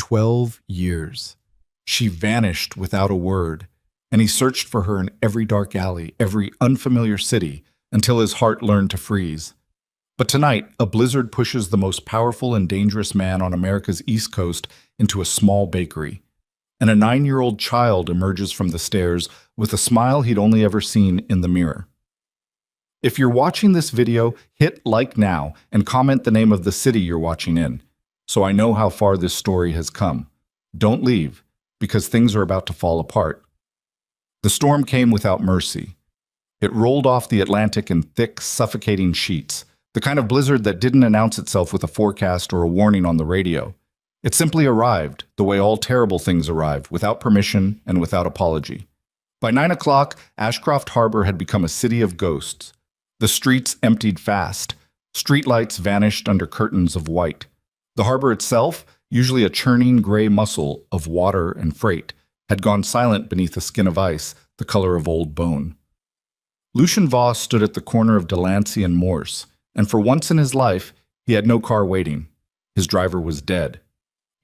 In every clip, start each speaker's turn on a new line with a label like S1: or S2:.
S1: 12 years. She vanished without a word, and he searched for her in every dark alley, every unfamiliar city, until his heart learned to freeze. But tonight, a blizzard pushes the most powerful and dangerous man on America's East Coast into a small bakery, and a 9-year-old child emerges from the stairs with a smile he'd only ever seen in the mirror. If you're watching this video, hit like now and comment the name of the city you're watching in, so I know how far this story has come. Don't leave, because things are about to fall apart. The storm came without mercy. It rolled off the Atlantic in thick, suffocating sheets, the kind of blizzard that didn't announce itself with a forecast or a warning on the radio. It simply arrived, the way all terrible things arrive, without permission and without apology. By 9 o'clock, Ashcroft Harbor had become a city of ghosts. The streets emptied fast. Streetlights vanished under curtains of white. The harbor itself, usually a churning gray muscle of water and freight, had gone silent beneath a skin of ice, the color of old bone. Lucien Voss stood at the corner of Delancey and Morse, and for once in his life, he had no car waiting. His driver was dead.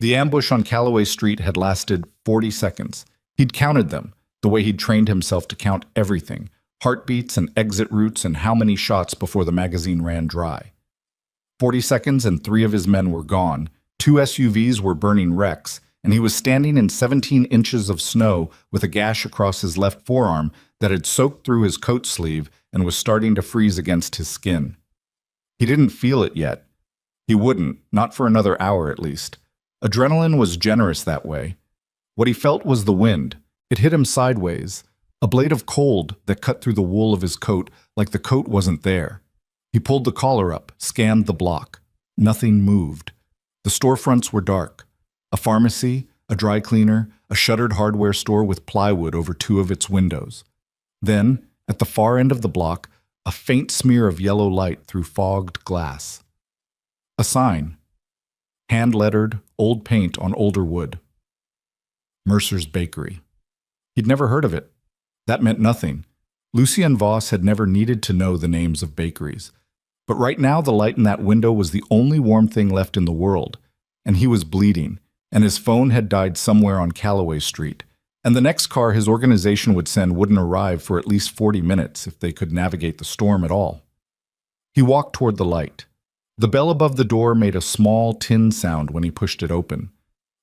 S1: The ambush on Calloway Street had lasted 40 seconds. He'd counted them, the way he'd trained himself to count everything, heartbeats and exit routes and how many shots before the magazine ran dry. 40 seconds and 3 of his men were gone, 2 SUVs were burning wrecks, and he was standing in 17 inches of snow with a gash across his left forearm that had soaked through his coat sleeve and was starting to freeze against his skin. He didn't feel it yet. He wouldn't, not for another hour at least. Adrenaline was generous that way. What he felt was the wind. It hit him sideways, a blade of cold that cut through the wool of his coat like the coat wasn't there. He pulled the collar up, scanned the block. Nothing moved. The storefronts were dark. A pharmacy, a dry cleaner, a shuttered hardware store with plywood over 2 of its windows. Then, at the far end of the block, a faint smear of yellow light through fogged glass. A sign. Hand-lettered, old paint on older wood. Mercer's Bakery. He'd never heard of it. That meant nothing. Lucien Voss had never needed to know the names of bakeries. But right now the light in that window was the only warm thing left in the world, and he was bleeding, and his phone had died somewhere on Calloway Street, and the next car his organization would send wouldn't arrive for at least 40 minutes if they could navigate the storm at all. He walked toward the light. The bell above the door made a small tin sound when he pushed it open.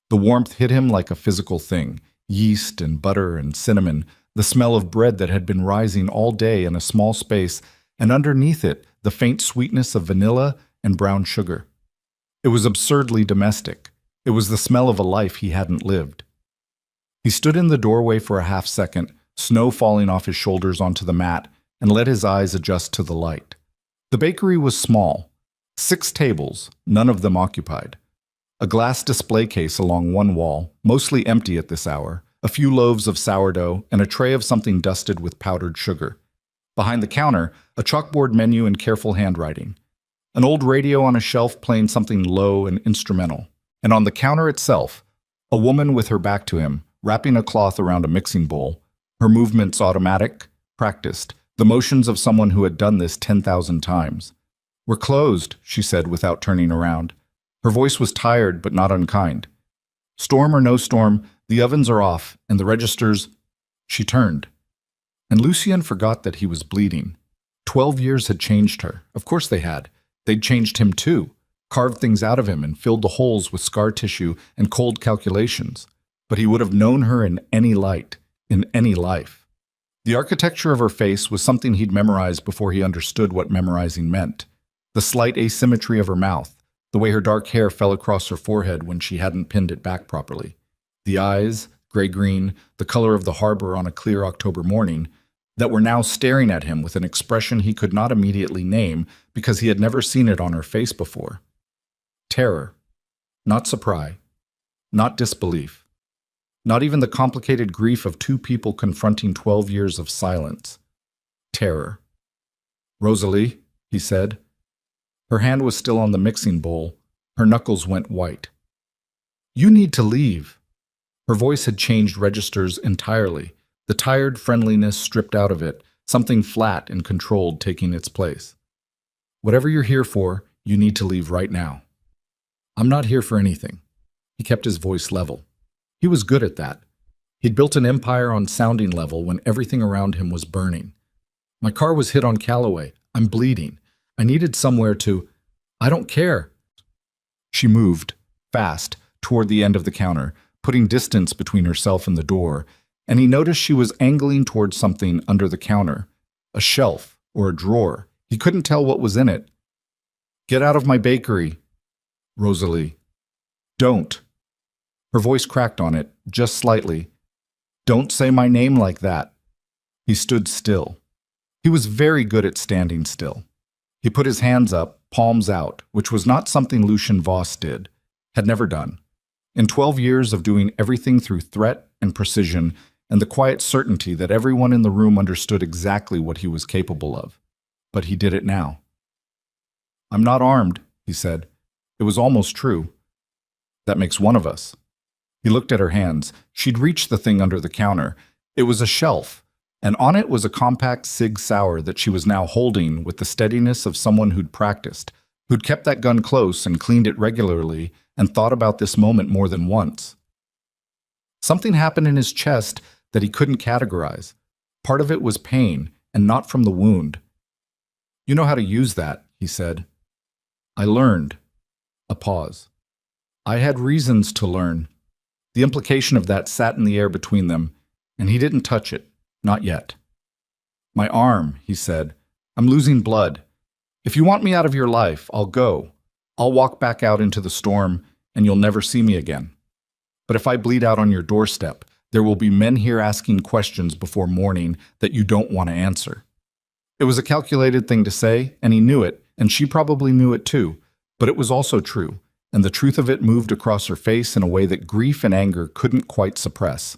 S1: The warmth hit him like a physical thing, yeast and butter and cinnamon, the smell of bread that had been rising all day in a small space, and underneath it, the faint sweetness of vanilla and brown sugar. It was absurdly domestic. It was the smell of a life he hadn't lived. He stood in the doorway for a half second, snow falling off his shoulders onto the mat, and let his eyes adjust to the light. The bakery was small. 6 tables, none of them occupied. A glass display case along one wall, mostly empty at this hour, a few loaves of sourdough, and a tray of something dusted with powdered sugar. Behind the counter, a chalkboard menu in careful handwriting. An old radio on a shelf playing something low and instrumental. And on the counter itself, a woman with her back to him, wrapping a cloth around a mixing bowl. Her movements automatic, practiced, the motions of someone who had done this 10,000 times. "We're closed," she said without turning around. Her voice was tired but not unkind. "Storm or no storm, the ovens are off, and the registers—" She turned. And Lucien forgot that he was bleeding. 12 years had changed her. Of course they had. They'd changed him too, carved things out of him and filled the holes with scar tissue and cold calculations. But he would have known her in any light, in any life. The architecture of her face was something he'd memorized before he understood what memorizing meant. The slight asymmetry of her mouth, the way her dark hair fell across her forehead when she hadn't pinned it back properly. The eyes, gray-green, the color of the harbor on a clear October morning, that were now staring at him with an expression he could not immediately name because he had never seen it on her face before. Terror. Not surprise. Not disbelief. Not even the complicated grief of 2 people confronting 12 years of silence. Terror. "Rosalie," he said. Her hand was still on the mixing bowl. Her knuckles went white. "You need to leave." Her voice had changed registers entirely, the tired friendliness stripped out of it, something flat and controlled taking its place. "Whatever you're here for, you need to leave right now." "I'm not here for anything." He kept his voice level. He was good at that. He'd built an empire on sounding level when everything around him was burning. My car was hit on Callaway. I'm bleeding. I needed somewhere to... I don't care. She moved, fast, toward the end of the counter, putting distance between herself and the door, and he noticed she was angling toward something under the counter. A shelf or a drawer. He couldn't tell what was in it. Get out of my bakery, Rosalie. Don't. Her voice cracked on it, just slightly. Don't say my name like that. He stood still. He was very good at standing still. He put his hands up, palms out, which was not something Lucien Voss did, had never done. In 12 years of doing everything through threat and precision and the quiet certainty that everyone in the room understood exactly what he was capable of. But he did it now. I'm not armed, he said. It was almost true. That makes one of us. He looked at her hands. She'd reached the thing under the counter. It was a shelf, and on it was a compact Sig Sauer that she was now holding with the steadiness of someone who'd practiced, who'd kept that gun close and cleaned it regularly and thought about this moment more than once. Something happened in his chest that he couldn't categorize. Part of it was pain, and not from the wound. You know how to use that, he said. I learned. A pause. I had reasons to learn. The implication of that sat in the air between them, and he didn't touch it, not yet. My arm, he said. I'm losing blood. If you want me out of your life, I'll go. I'll walk back out into the storm, and you'll never see me again. But if I bleed out on your doorstep, there will be men here asking questions before morning that you don't want to answer. It was a calculated thing to say, and he knew it, and she probably knew it too, but it was also true, and the truth of it moved across her face in a way that grief and anger couldn't quite suppress.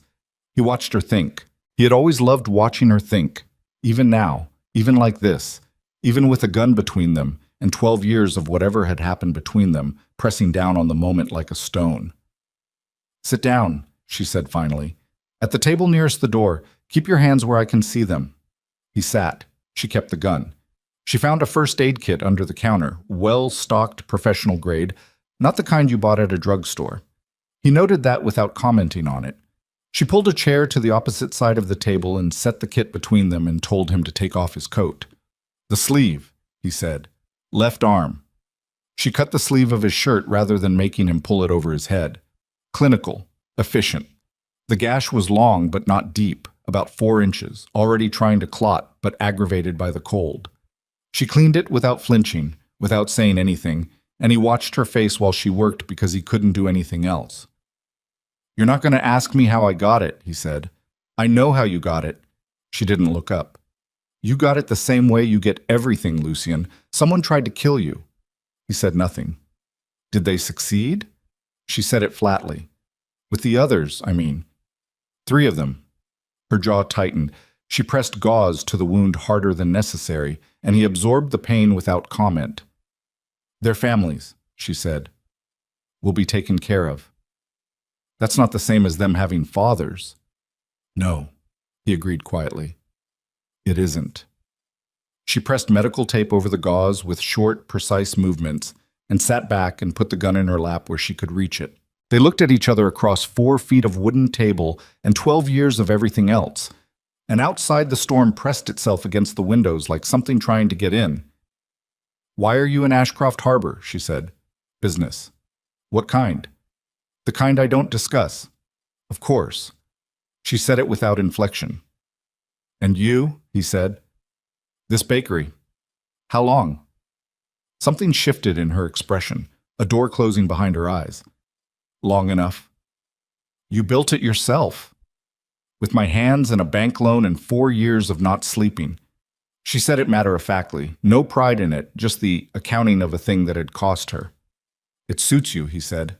S1: He watched her think. He had always loved watching her think, even now, even like this, even with a gun between them, and 12 years of whatever had happened between them, pressing down on the moment like a stone. Sit down, she said finally. At the table nearest the door, keep your hands where I can see them. He sat. She kept the gun. She found a first aid kit under the counter, well-stocked professional grade, not the kind you bought at a drugstore. He noted that without commenting on it. She pulled a chair to the opposite side of the table and set the kit between them and told him to take off his coat. The sleeve, he said. Left arm. She cut the sleeve of his shirt rather than making him pull it over his head. Clinical. Efficient. The gash was long but not deep, about 4 inches, already trying to clot but aggravated by the cold. She cleaned it without flinching, without saying anything, and he watched her face while she worked because he couldn't do anything else. You're not going to ask me how I got it, he said. I know how you got it. She didn't look up. You got it the same way you get everything, Lucien. Someone tried to kill you. He said nothing. Did they succeed? She said it flatly. With the others, I mean. 3 of them. Her jaw tightened. She pressed gauze to the wound harder than necessary, and he absorbed the pain without comment. Their families, she said, will be taken care of. That's not the same as them having fathers. No, he agreed quietly. It isn't. She pressed medical tape over the gauze with short, precise movements and sat back and put the gun in her lap where she could reach it. They looked at each other across 4 feet of wooden table and 12 years of everything else. And outside the storm pressed itself against the windows like something trying to get in. Why are you in Ashcroft Harbor? She said. Business. What kind? The kind I don't discuss. Of course. She said it without inflection. And you? He said. This bakery. How long? Something shifted in her expression, a door closing behind her eyes. Long enough. You built it yourself. With my hands and a bank loan and 4 years of not sleeping. She said it matter-of-factly, no pride in it, just the accounting of a thing that had cost her. It suits you, he said.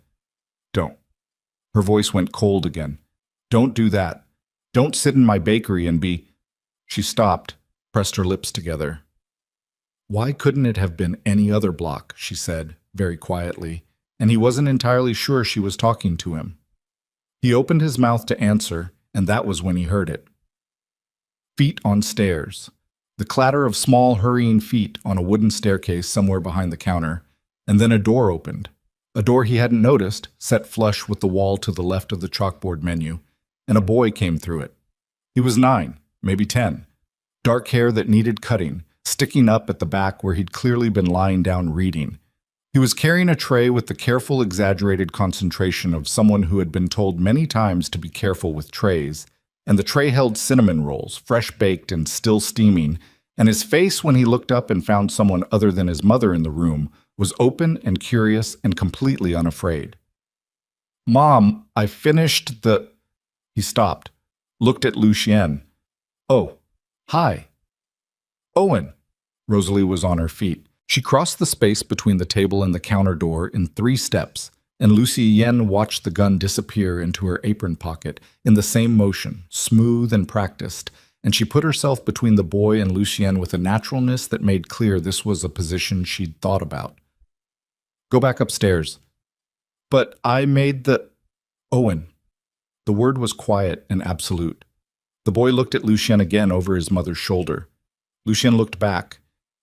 S1: Don't. Her voice went cold again. Don't do that. Don't sit in my bakery and be... She stopped, pressed her lips together. Why couldn't it have been any other block, she said, very quietly, and he wasn't entirely sure she was talking to him. He opened his mouth to answer, and that was when he heard it. Feet on stairs. The clatter of small, hurrying feet on a wooden staircase somewhere behind the counter, and then a door opened. A door he hadn't noticed, set flush with the wall to the left of the chalkboard menu, and a boy came through it. He was 9, maybe 10. Dark hair that needed cutting, sticking up at the back where he'd clearly been lying down reading. He was carrying a tray with the careful, exaggerated concentration of someone who had been told many times to be careful with trays, and the tray held cinnamon rolls, fresh baked and still steaming, and his face when he looked up and found someone other than his mother in the room was open and curious and completely unafraid. "Mom, I finished the—" He stopped, looked at Lucien. "Oh, hi." "Owen." Rosalie was on her feet. She crossed the space between the table and the counter door in 3 steps, and Lucien watched the gun disappear into her apron pocket in the same motion, smooth and practiced, and she put herself between the boy and Lucien with a naturalness that made clear this was a position she'd thought about. "Go back upstairs." "But I made the—" "Owen." The word was quiet and absolute. The boy looked at Lucien again over his mother's shoulder. Lucien looked back.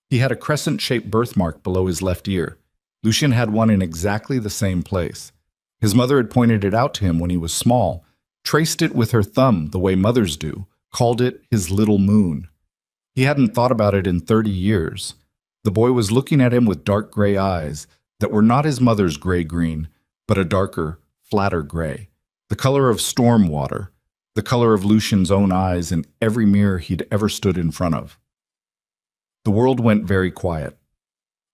S1: He had a crescent-shaped birthmark below his left ear. Lucien had one in exactly the same place. His mother had pointed it out to him when he was small, traced it with her thumb the way mothers do, called it his little moon. He hadn't thought about it in 30 years. The boy was looking at him with dark gray eyes that were not his mother's gray-green, but a darker, flatter gray, the color of storm water, the color of Lucien's own eyes in every mirror he'd ever stood in front of. The world went very quiet.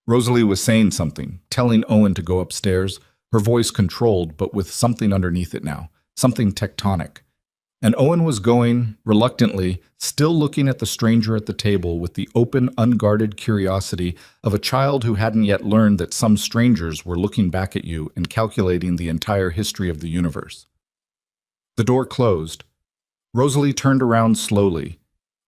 S1: Rosalie was saying something, telling Owen to go upstairs, her voice controlled but with something underneath it now, something tectonic. And Owen was going, reluctantly, still looking at the stranger at the table with the open, unguarded curiosity of a child who hadn't yet learned that some strangers were looking back at you and calculating the entire history of the universe. The door closed. Rosalie turned around slowly.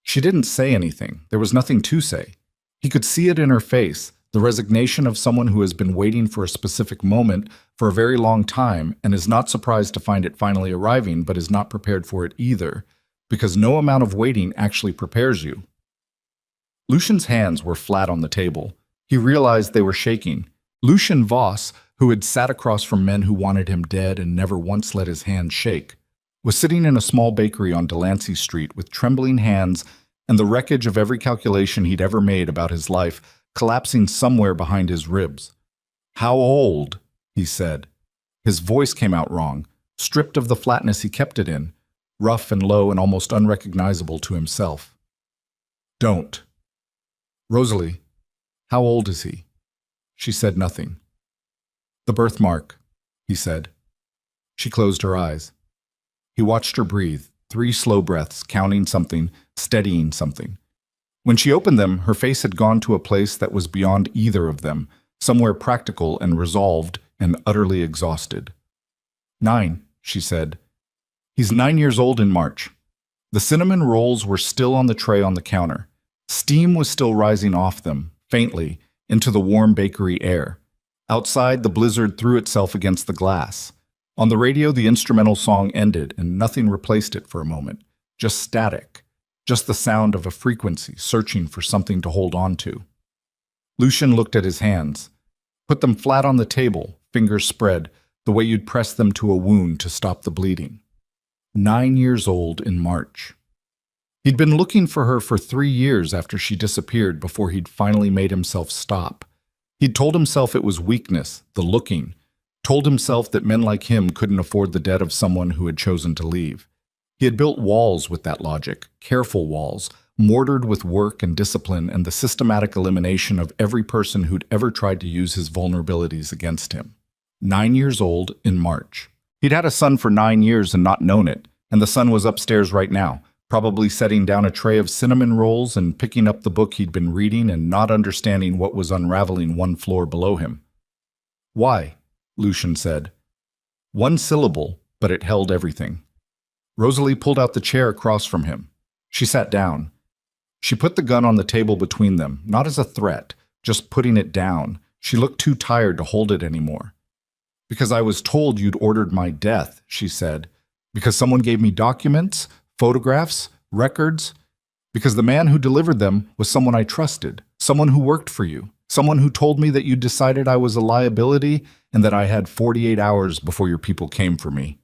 S1: She didn't say anything. There was nothing to say. He could see it in her face, the resignation of someone who has been waiting for a specific moment for a very long time and is not surprised to find it finally arriving but is not prepared for it either, because no amount of waiting actually prepares you. Lucien's hands were flat on the table. He realized they were shaking. Lucien Voss, who had sat across from men who wanted him dead and never once let his hands shake, was sitting in a small bakery on Delancey Street with trembling hands and the wreckage of every calculation he'd ever made about his life collapsing somewhere behind his ribs. "How old?" he said. His voice came out wrong, stripped of the flatness he kept it in, rough and low and almost unrecognizable to himself. "Don't." "Rosalie, how old is he?" She said nothing. "The birthmark," he said. She closed her eyes. He watched her breathe, 3 slow breaths, counting something, steadying something. When she opened them, her face had gone to a place that was beyond either of them, somewhere practical and resolved and utterly exhausted. 9, she said. "He's 9 years old in March." The cinnamon rolls were still on the tray on the counter. Steam was still rising off them, faintly, into the warm bakery air. Outside, the blizzard threw itself against the glass. On the radio, the instrumental song ended, and nothing replaced it for a moment. Just static. Just the sound of a frequency searching for something to hold on to. Lucien looked at his hands. Put them flat on the table, fingers spread, the way you'd press them to a wound to stop the bleeding. 9 years old in March. He'd been looking for her for 3 years after she disappeared before he'd finally made himself stop. He'd told himself it was weakness, the looking. Told himself that men like him couldn't afford the debt of someone who had chosen to leave. He had built walls with that logic, careful walls, mortared with work and discipline and the systematic elimination of every person who'd ever tried to use his vulnerabilities against him. 9 years old in March. He'd had a son for 9 years and not known it, and the son was upstairs right now, probably setting down a tray of cinnamon rolls and picking up the book he'd been reading and not understanding what was unraveling 1 floor below him. "Why?" Lucien said. 1 syllable, but it held everything. Rosalie pulled out the chair across from him. She sat down. She put the gun on the table between them, not as a threat, just putting it down. She looked too tired to hold it anymore. "Because I was told you'd ordered my death," she said. "Because someone gave me documents, photographs, records. Because the man who delivered them was someone I trusted, someone who worked for you, someone who told me that you decided I was a liability and that I had 48 hours before your people came for me.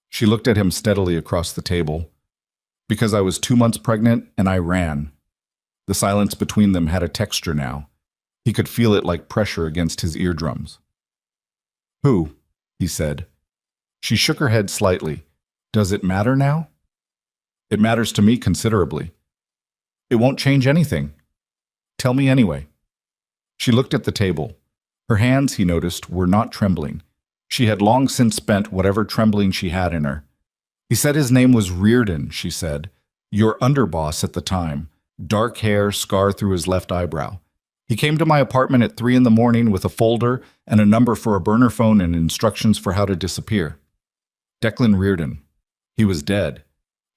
S1: She looked at him steadily across the table. Because I was 2 months pregnant and I ran. The silence between them had a texture now. He could feel it like pressure against his eardrums. Who? He said. She shook her head slightly. Does it matter now? It matters to me considerably. It won't change anything. Tell me anyway. She looked at the table. Her hands, he noticed, were not trembling. She had long since spent whatever trembling she had in her. He said his name was Reardon, she said. Your underboss at the time. Dark hair, scar through his left eyebrow. He came to my apartment at 3 a.m. with a folder and a number for a burner phone and instructions for how to disappear. Declan Reardon. He was dead.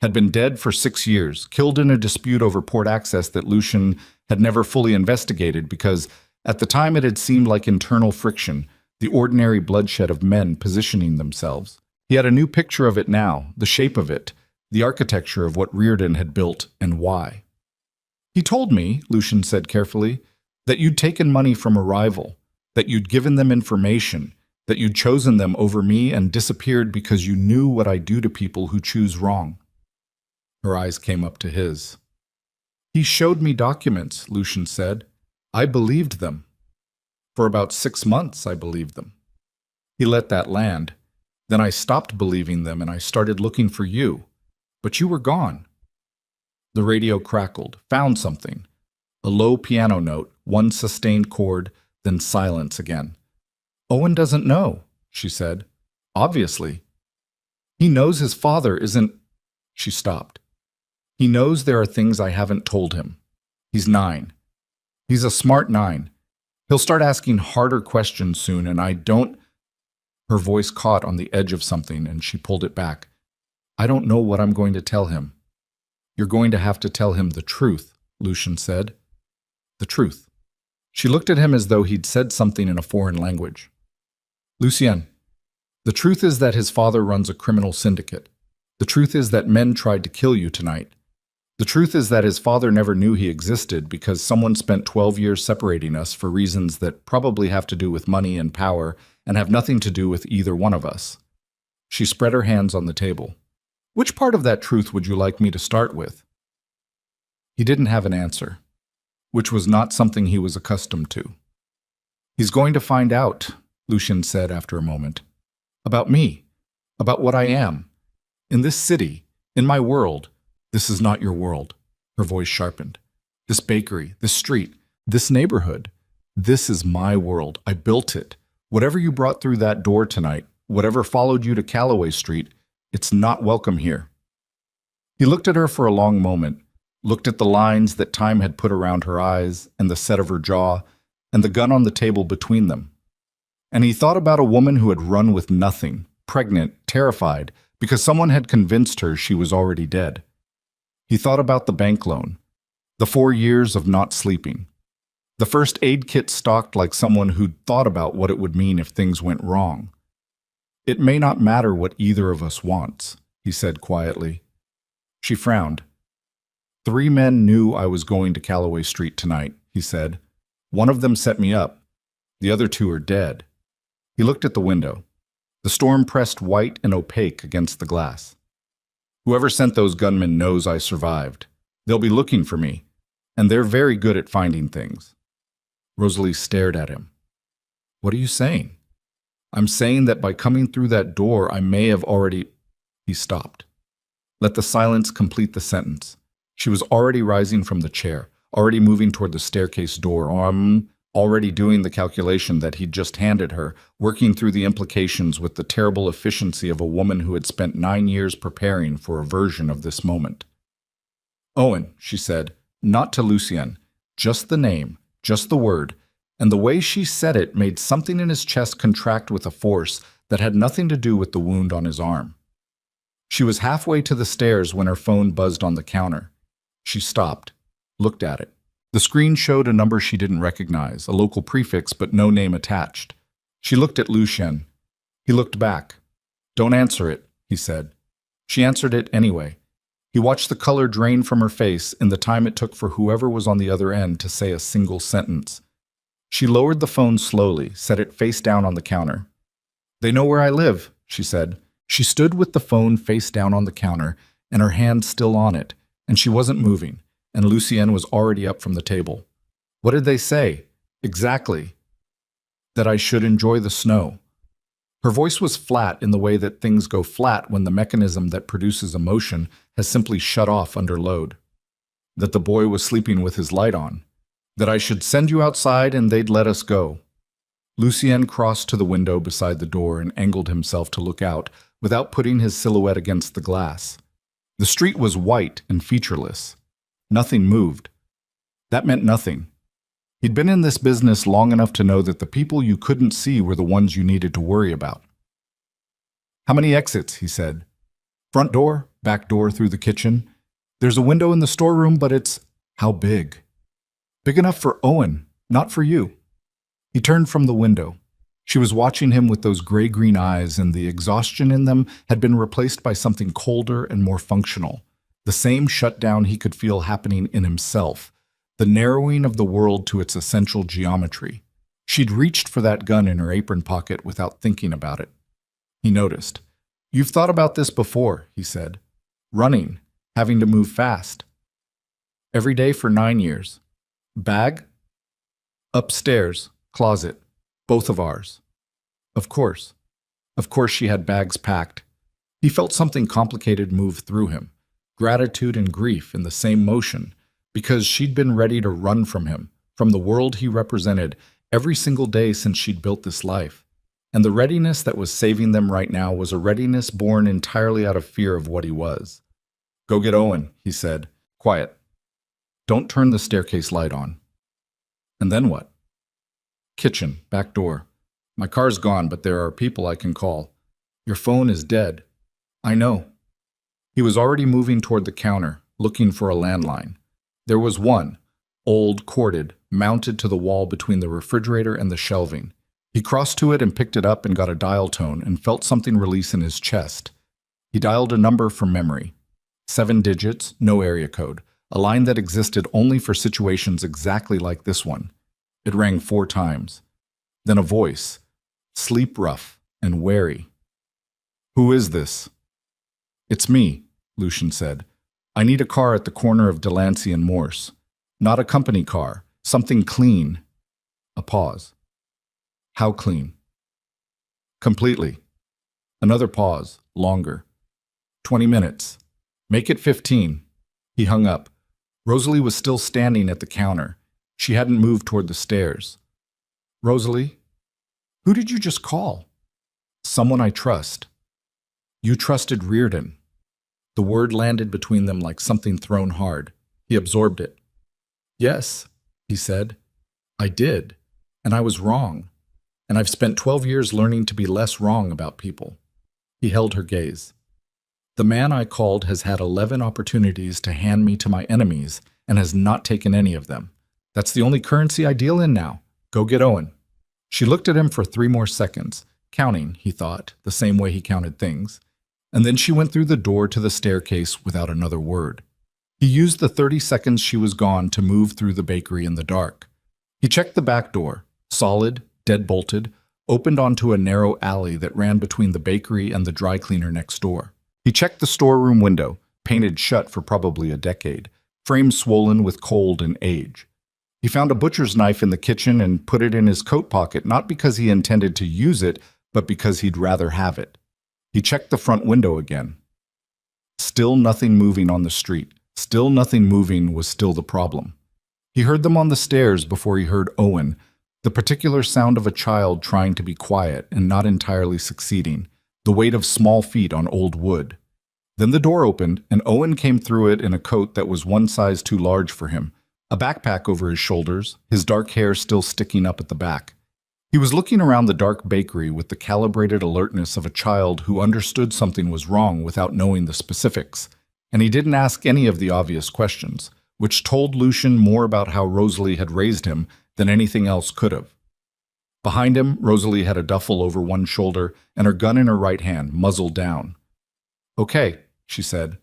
S1: Had been dead for 6 years, killed in a dispute over port access that Lucian had never fully investigated because, at the time, it had seemed like internal friction, the ordinary bloodshed of men positioning themselves. He had a new picture of it now, the shape of it, the architecture of what Reardon had built and why. He told me, Lucian said carefully, that you'd taken money from a rival, that you'd given them information, that you'd chosen them over me and disappeared because you knew what I do to people who choose wrong. Her eyes came up to his. He showed me documents, Lucian said. I believed them. For about 6 months, I believed them. He let that land. Then I stopped believing them and I started looking for you. But you were gone. The radio crackled, found something. A low piano note, one sustained chord, then silence again. Owen doesn't know, she said. Obviously. He knows his father isn't... She stopped. He knows there are things I haven't told him. He's 9. He's a smart 9. He'll start asking harder questions soon, and I don't... Her voice caught on the edge of something, and she pulled it back. I don't know what I'm going to tell him. You're going to have to tell him the truth, Lucian said. The truth. She looked at him as though he'd said something in a foreign language. Lucien, the truth is that his father runs a criminal syndicate. The truth is that men tried to kill you tonight. The truth is that his father never knew he existed because someone spent 12 years separating us for reasons that probably have to do with money and power and have nothing to do with either one of us. She spread her hands on the table. Which part of that truth would you like me to start with? He didn't have an answer, which was not something he was accustomed to. He's going to find out, Lucian said after a moment. About me, about what I am. In this city, in my world. This is not your world. Her voice sharpened. This bakery, this street, this neighborhood. This is my world. I built it. Whatever you brought through that door tonight, whatever followed you to Calloway Street, it's not welcome here. He looked at her for a long moment, looked at the lines that time had put around her eyes and the set of her jaw and the gun on the table between them. And he thought about a woman who had run with nothing, pregnant, terrified, because someone had convinced her she was already dead. He thought about the bank loan, the 4 years of not sleeping, the first aid kit stocked like someone who'd thought about what it would mean if things went wrong. It may not matter what either of us wants, he said quietly. She frowned. 3 men knew I was going to Calloway Street tonight, he said. One of them set me up. The other 2 are dead. He looked at the window. The storm pressed white and opaque against the glass. Whoever sent those gunmen knows I survived. They'll be looking for me, and they're very good at finding things. Rosalie stared at him. What are you saying? I'm saying that by coming through that door, I may have already... He stopped. Let the silence complete the sentence. She was already rising from the chair, already moving toward the staircase door, already doing the calculation that he'd just handed her, working through the implications with the terrible efficiency of a woman who had spent 9 years preparing for a version of this moment. Owen, she said, not to Lucien, just the name, just the word, and the way she said it made something in his chest contract with a force that had nothing to do with the wound on his arm. She was halfway to the stairs when her phone buzzed on the counter. She stopped, looked at it. The screen showed a number she didn't recognize, a local prefix but no name attached. She looked at Lucien. He looked back. Don't answer it, he said. She answered it anyway. He watched the color drain from her face in the time it took for whoever was on the other end to say a single sentence. She lowered the phone slowly, set it face down on the counter. They know where I live, she said. She stood with the phone face down on the counter and her hand still on it, and she wasn't moving, and Lucienne was already up from the table. What did they say? Exactly. That I should enjoy the snow. Her voice was flat in the way that things go flat when the mechanism that produces emotion has simply shut off under load. That the boy was sleeping with his light on. That I should send you outside and they'd let us go. Lucien crossed to the window beside the door and angled himself to look out without putting his silhouette against the glass. The street was white and featureless. Nothing moved. That meant nothing. He'd been in this business long enough to know that the people you couldn't see were the ones you needed to worry about. How many exits? He said. Front door, back door through the kitchen. There's a window in the storeroom, but it's how big? Big enough for Owen, not for you. He turned from the window. She was watching him with those gray-green eyes, and the exhaustion in them had been replaced by something colder and more functional. The same shutdown he could feel happening in himself, the narrowing of the world to its essential geometry. She'd reached for that gun in her apron pocket without thinking about it. He noticed. You've thought about this before, he said. Running, having to move fast. Every day for 9 years. Bag? Upstairs, closet, both of ours. Of course. Of course she had bags packed. He felt something complicated move through him, gratitude and grief in the same motion, because she'd been ready to run from him, from the world he represented, every single day since she'd built this life. And the readiness that was saving them right now was a readiness born entirely out of fear of what he was. Go get Owen, he said. Quiet. Don't turn the staircase light on. And then what? Kitchen, back door. My car's gone, but there are people I can call. Your phone is dead. I know. He was already moving toward the counter, looking for a landline. There was one, old, corded, mounted to the wall between the refrigerator and the shelving. He crossed to it and picked it up and got a dial tone and felt something release in his chest. He dialed a number from memory. 7 digits, no area code, a line that existed only for situations exactly like this one. It rang 4 times. Then a voice, sleep rough and wary. Who is this? It's me, Lucian said. I need a car at the corner of Delancey and Morse. Not a company car, something clean. A pause. How clean? Completely. Another pause, longer. 20 minutes. Make it 15. He hung up. Rosalie was still standing at the counter. She hadn't moved toward the stairs. Rosalie? Who did you just call? Someone I trust. You trusted Reardon. The word landed between them like something thrown hard. He absorbed it. Yes, he said. I did. And I was wrong. And I've spent 12 years learning to be less wrong about people. He held her gaze. The man I called has had 11 opportunities to hand me to my enemies and has not taken any of them. That's the only currency I deal in now. Go get Owen. She looked at him for 3 more seconds, counting, he thought, the same way he counted things. And then she went through the door to the staircase without another word. He used the 30 seconds she was gone to move through the bakery in the dark. He checked the back door, solid, dead-bolted, opened onto a narrow alley that ran between the bakery and the dry cleaner next door. He checked the storeroom window, painted shut for probably a decade, frame swollen with cold and age. He found a butcher's knife in the kitchen and put it in his coat pocket, not because he intended to use it, but because he'd rather have it. He checked the front window again. Still nothing moving on the street. Still nothing moving was still the problem. He heard them on the stairs before he heard Owen, the particular sound of a child trying to be quiet and not entirely succeeding, the weight of small feet on old wood. Then the door opened, and Owen came through it in a coat that was 1 size too large for him, a backpack over his shoulders, his dark hair still sticking up at the back. He was looking around the dark bakery with the calibrated alertness of a child who understood something was wrong without knowing the specifics, and he didn't ask any of the obvious questions, which told Lucian more about how Rosalie had raised him than anything else could have. Behind him, Rosalie had a duffel over one shoulder and her gun in her right hand, muzzle down. Okay, she said.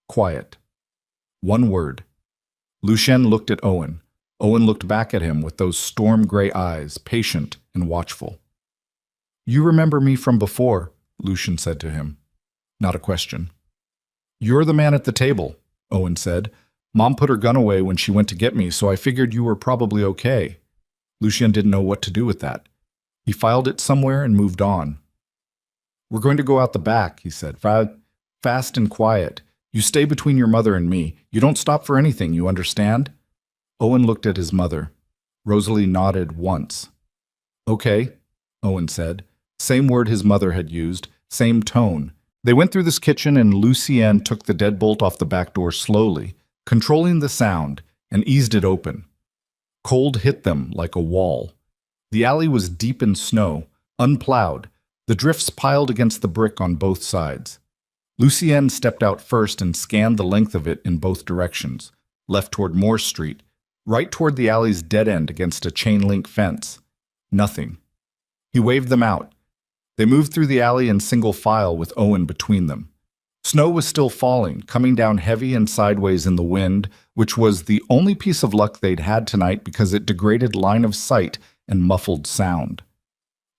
S1: Quiet. 1 word. Lucian looked at Owen. Owen looked back at him with those storm-gray eyes, patient and watchful. You remember me from before, Lucian said to him. Not a question. You're the man at the table, Owen said. Mom put her gun away when she went to get me, so I figured you were probably okay. Lucian didn't know what to do with that. He filed it somewhere and moved on. We're going to go out the back, he said. Fast and quiet. You stay between your mother and me. You don't stop for anything, you understand? Owen looked at his mother. Rosalie nodded once. Okay, Owen said. Same word his mother had used, same tone. They went through this kitchen and Lucienne took the deadbolt off the back door slowly, controlling the sound, and eased it open. Cold hit them like a wall. The alley was deep in snow, unplowed, the drifts piled against the brick on both sides. Lucienne stepped out first and scanned the length of it in both directions, left toward Moore Street, right toward the alley's dead end against a chain-link fence. Nothing. He waved them out. They moved through the alley in single file with Owen between them. Snow was still falling, coming down heavy and sideways in the wind, which was the only piece of luck they'd had tonight because it degraded line of sight and muffled sound.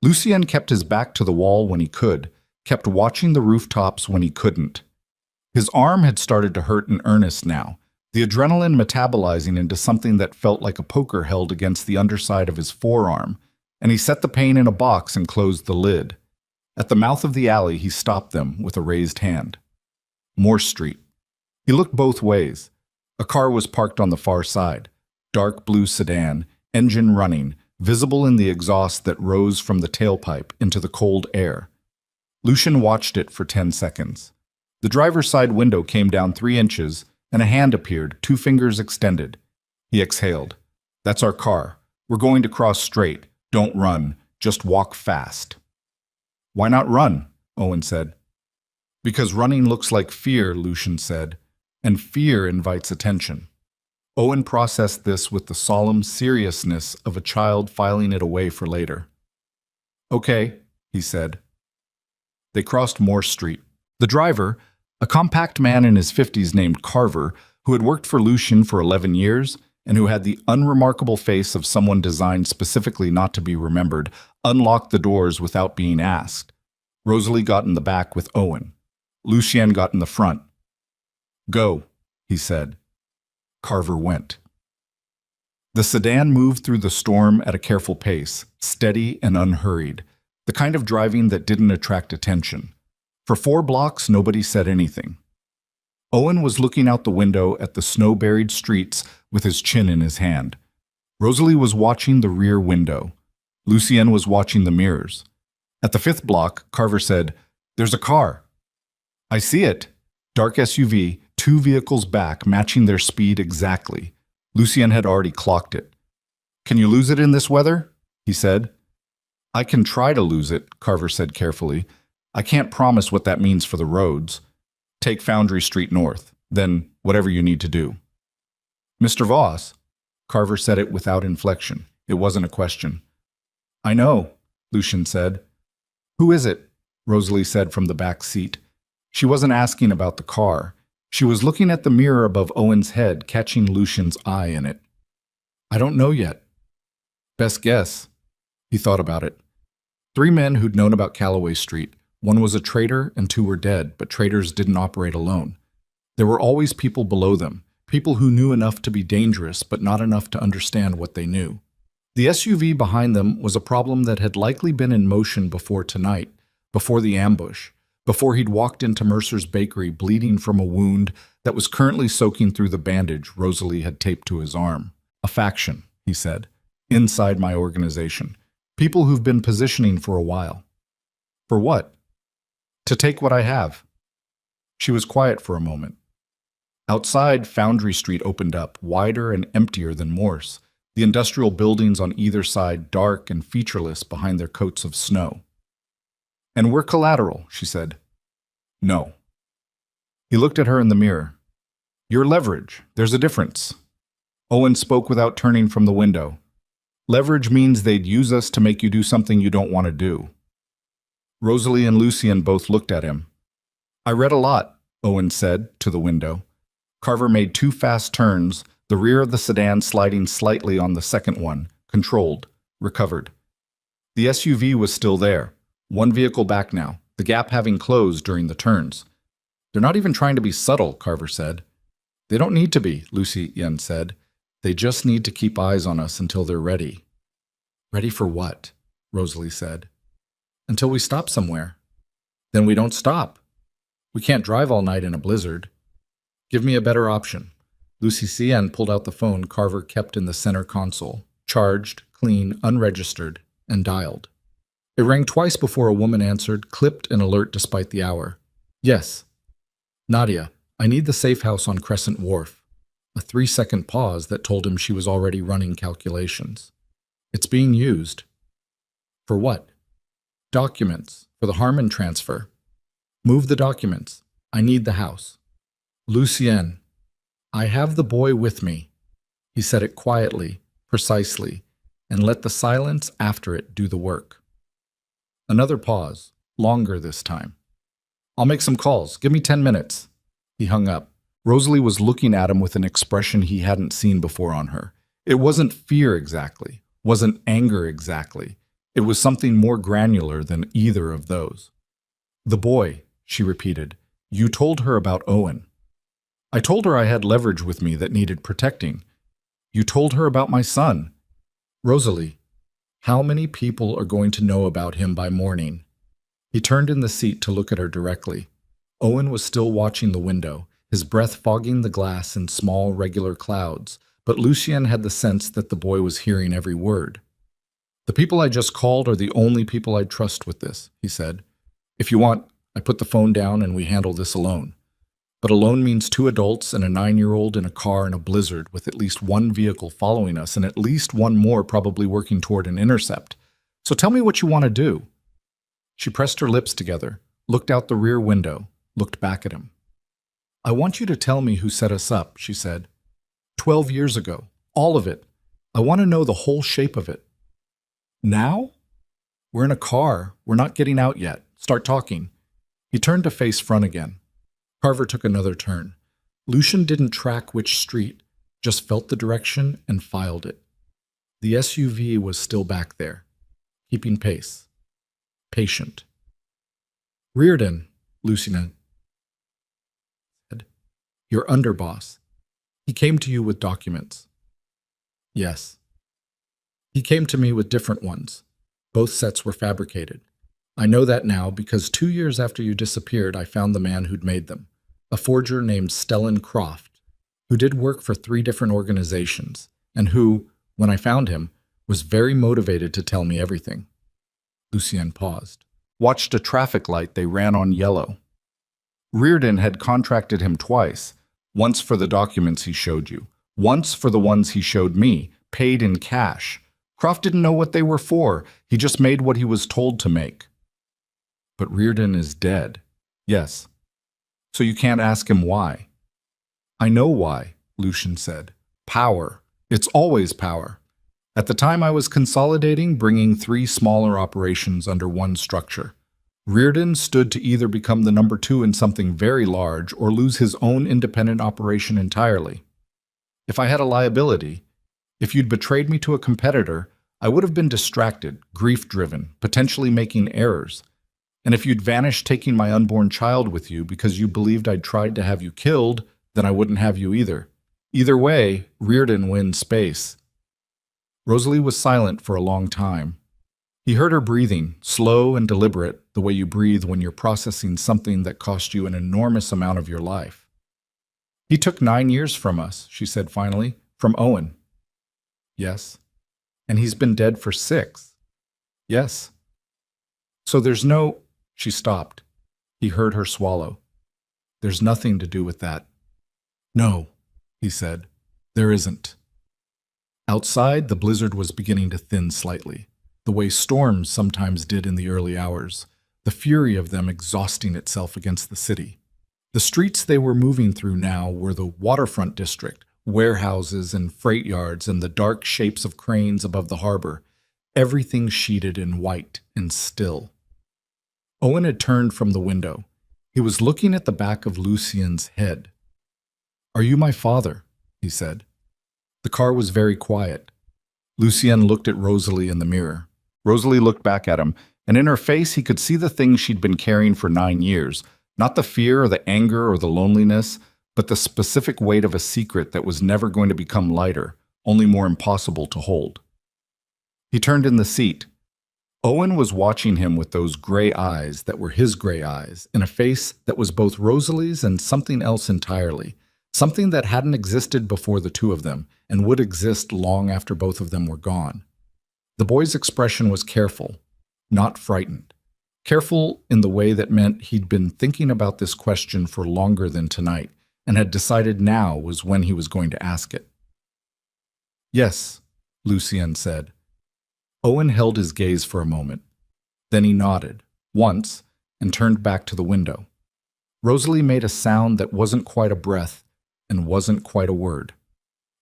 S1: Lucienne kept his back to the wall when he could, kept watching the rooftops when he couldn't. His arm had started to hurt in earnest now, the adrenaline metabolizing into something that felt like a poker held against the underside of his forearm, and he set the pain in a box and closed the lid. At the mouth of the alley, he stopped them with a raised hand. Moore Street. He looked both ways. A car was parked on the far side, dark blue sedan, engine running, visible in the exhaust that rose from the tailpipe into the cold air. Lucian watched it for 10 seconds. The driver's side window came down 3 inches, and a hand appeared, 2 fingers extended. He exhaled. That's our car. We're going to cross straight. Don't run. Just walk fast. Why not run? Owen said. Because running looks like fear, Lucian said, and fear invites attention. Owen processed this with the solemn seriousness of a child filing it away for later. Okay, he said. They crossed Moore Street. The driver, a compact man in his 50s named Carver, who had worked for Lucian for 11 years and who had the unremarkable face of someone designed specifically not to be remembered, unlocked the doors without being asked. Rosalie got in the back with Owen. Lucienne got in the front. Go, he said. Carver went. The sedan moved through the storm at a careful pace, steady and unhurried, the kind of driving that didn't attract attention. For 4 blocks, nobody said anything. Owen was looking out the window at the snow-buried streets with his chin in his hand. Rosalie was watching the rear window. Lucienne was watching the mirrors. At the 5th block, Carver said, There's a car. I see it. Dark SUV, 2 vehicles back, matching their speed exactly. Lucienne had already clocked it. Can you lose it in this weather? He said. I can try to lose it, Carver said carefully. I can't promise what that means for the roads. Take Foundry Street north, then whatever you need to do. Mr. Voss, Carver said it without inflection. It wasn't a question. I know, Lucian said. Who is it? Rosalie said from the back seat. She wasn't asking about the car. She was looking at the mirror above Owen's head, catching Lucian's eye in it. I don't know yet. Best guess. He thought about it. 3 men who'd known about Calloway Street. 1 was a traitor and 2 were dead, but traitors didn't operate alone. There were always people below them, people who knew enough to be dangerous but not enough to understand what they knew. The SUV behind them was a problem that had likely been in motion before tonight, before the ambush, before he'd walked into Mercer's bakery bleeding from a wound that was currently soaking through the bandage Rosalie had taped to his arm. A faction, he said, inside my organization. People who've been positioning for a while. For what? To take what I have. She was quiet for a moment. Outside, Foundry Street opened up, wider and emptier than Morse, the industrial buildings on either side dark and featureless behind their coats of snow. And we're collateral, she said. No. He looked at her in the mirror. You're leverage. There's a difference. Owen spoke without turning from the window. Leverage means they'd use us to make you do something you don't want to do. Rosalie and Lucienne both looked at him. I read a lot, Owen said, to the window. Carver made 2 fast turns, the rear of the sedan sliding slightly on the second one, controlled, recovered. The SUV was still there. One vehicle back now, the gap having closed during the turns. They're not even trying to be subtle, Carver said. They don't need to be, Lucy Yen said. They just need to keep eyes on us until they're ready. Ready for what? Rosalie said. Until we stop somewhere. Then we don't stop. We can't drive all night in a blizzard. Give me a better option. Lucy Cien pulled out the phone Carver kept in the center console, charged, clean, unregistered, and dialed. It rang twice before a woman answered, clipped and alert despite the hour. Yes. Nadia, I need the safe house on Crescent Wharf. A 3-second pause that told him she was already running calculations. It's being used. For what? Documents, for the Harmon transfer. Move the documents. I need the house. Lucien, I have the boy with me. He said it quietly, precisely, and let the silence after it do the work. Another pause, longer this time. I'll make some calls. Give me 10 minutes. He hung up. Rosalie was looking at him with an expression he hadn't seen before on her. It wasn't fear exactly, wasn't anger exactly. It was something more granular than either of those. The boy, she repeated. You told her about Owen. I told her I had leverage with me that needed protecting. You told her about my son. Rosalie, how many people are going to know about him by morning? He turned in the seat to look at her directly. Owen was still watching the window, his breath fogging the glass in small, regular clouds, but Lucien had the sense that the boy was hearing every word. The people I just called are the only people I'd trust with this, he said. If you want, I put the phone down and we handle this alone. But alone means 2 adults and a 9-year-old in a car in a blizzard with at least 1 vehicle following us and at least 1 more probably working toward an intercept. So tell me what you want to do. She pressed her lips together, looked out the rear window, looked back at him. I want you to tell me who set us up, she said. 12 years ago. All of it. I want to know the whole shape of it. Now? We're in a car. We're not getting out yet. Start talking. He turned to face front again. Carver took another turn. Lucien didn't track which street, just felt the direction and filed it. The SUV was still back there, keeping pace. Patient. Reardon, Lucien said. Your underboss. He came to you with documents. Yes. He came to me with different ones. Both sets were fabricated. I know that now because 2 years after you disappeared, I found the man who'd made them. A forger named Stellan Croft, who did work for 3 different organizations, and who, when I found him, was very motivated to tell me everything. Lucien paused. Watched a traffic light they ran on yellow. Reardon had contracted him twice, once for the documents he showed you, once for the ones he showed me, paid in cash. Croft didn't know what they were for. He just made what he was told to make. But Reardon is dead. Yes. So you can't ask him why. I know why, Lucien said. Power. It's always power. At the time I was consolidating, bringing 3 smaller operations under one structure. Reardon stood to either become the number 2 in something very large or lose his own independent operation entirely. If I had a liability, if you'd betrayed me to a competitor, I would have been distracted, grief-driven, potentially making errors. And if you'd vanished taking my unborn child with you because you believed I'd tried to have you killed, then I wouldn't have you either. Either way, Reardon wins space. Rosalie was silent for a long time. He heard her breathing, slow and deliberate, the way you breathe when you're processing something that cost you an enormous amount of your life. He took 9 years from us, she said finally, from Owen. Yes. And he's been dead for 6. Yes. So there's no... She stopped. He heard her swallow. There's nothing to do with that. No, he said. There isn't. Outside, the blizzard was beginning to thin slightly, the way storms sometimes did in the early hours, the fury of them exhausting itself against the city. The streets they were moving through now were the waterfront district, warehouses and freight yards and the dark shapes of cranes above the harbor, everything sheeted in white and still. Owen had turned from the window. He was looking at the back of Lucien's head. Are you my father? He said. The car was very quiet. Lucien looked at Rosalie in the mirror. Rosalie looked back at him, and in her face he could see the things she'd been carrying for 9 years, not the fear or the anger or the loneliness, but the specific weight of a secret that was never going to become lighter, only more impossible to hold. He turned in the seat. Owen was watching him with those gray eyes that were his gray eyes, in a face that was both Rosalie's and something else entirely, something that hadn't existed before the two of them and would exist long after both of them were gone. The boy's expression was careful, not frightened. Careful in the way that meant he'd been thinking about this question for longer than tonight and had decided now was when he was going to ask it. "Yes," Lucien said. Owen held his gaze for a moment. Then he nodded, once, and turned back to the window. Rosalie made a sound that wasn't quite a breath and wasn't quite a word.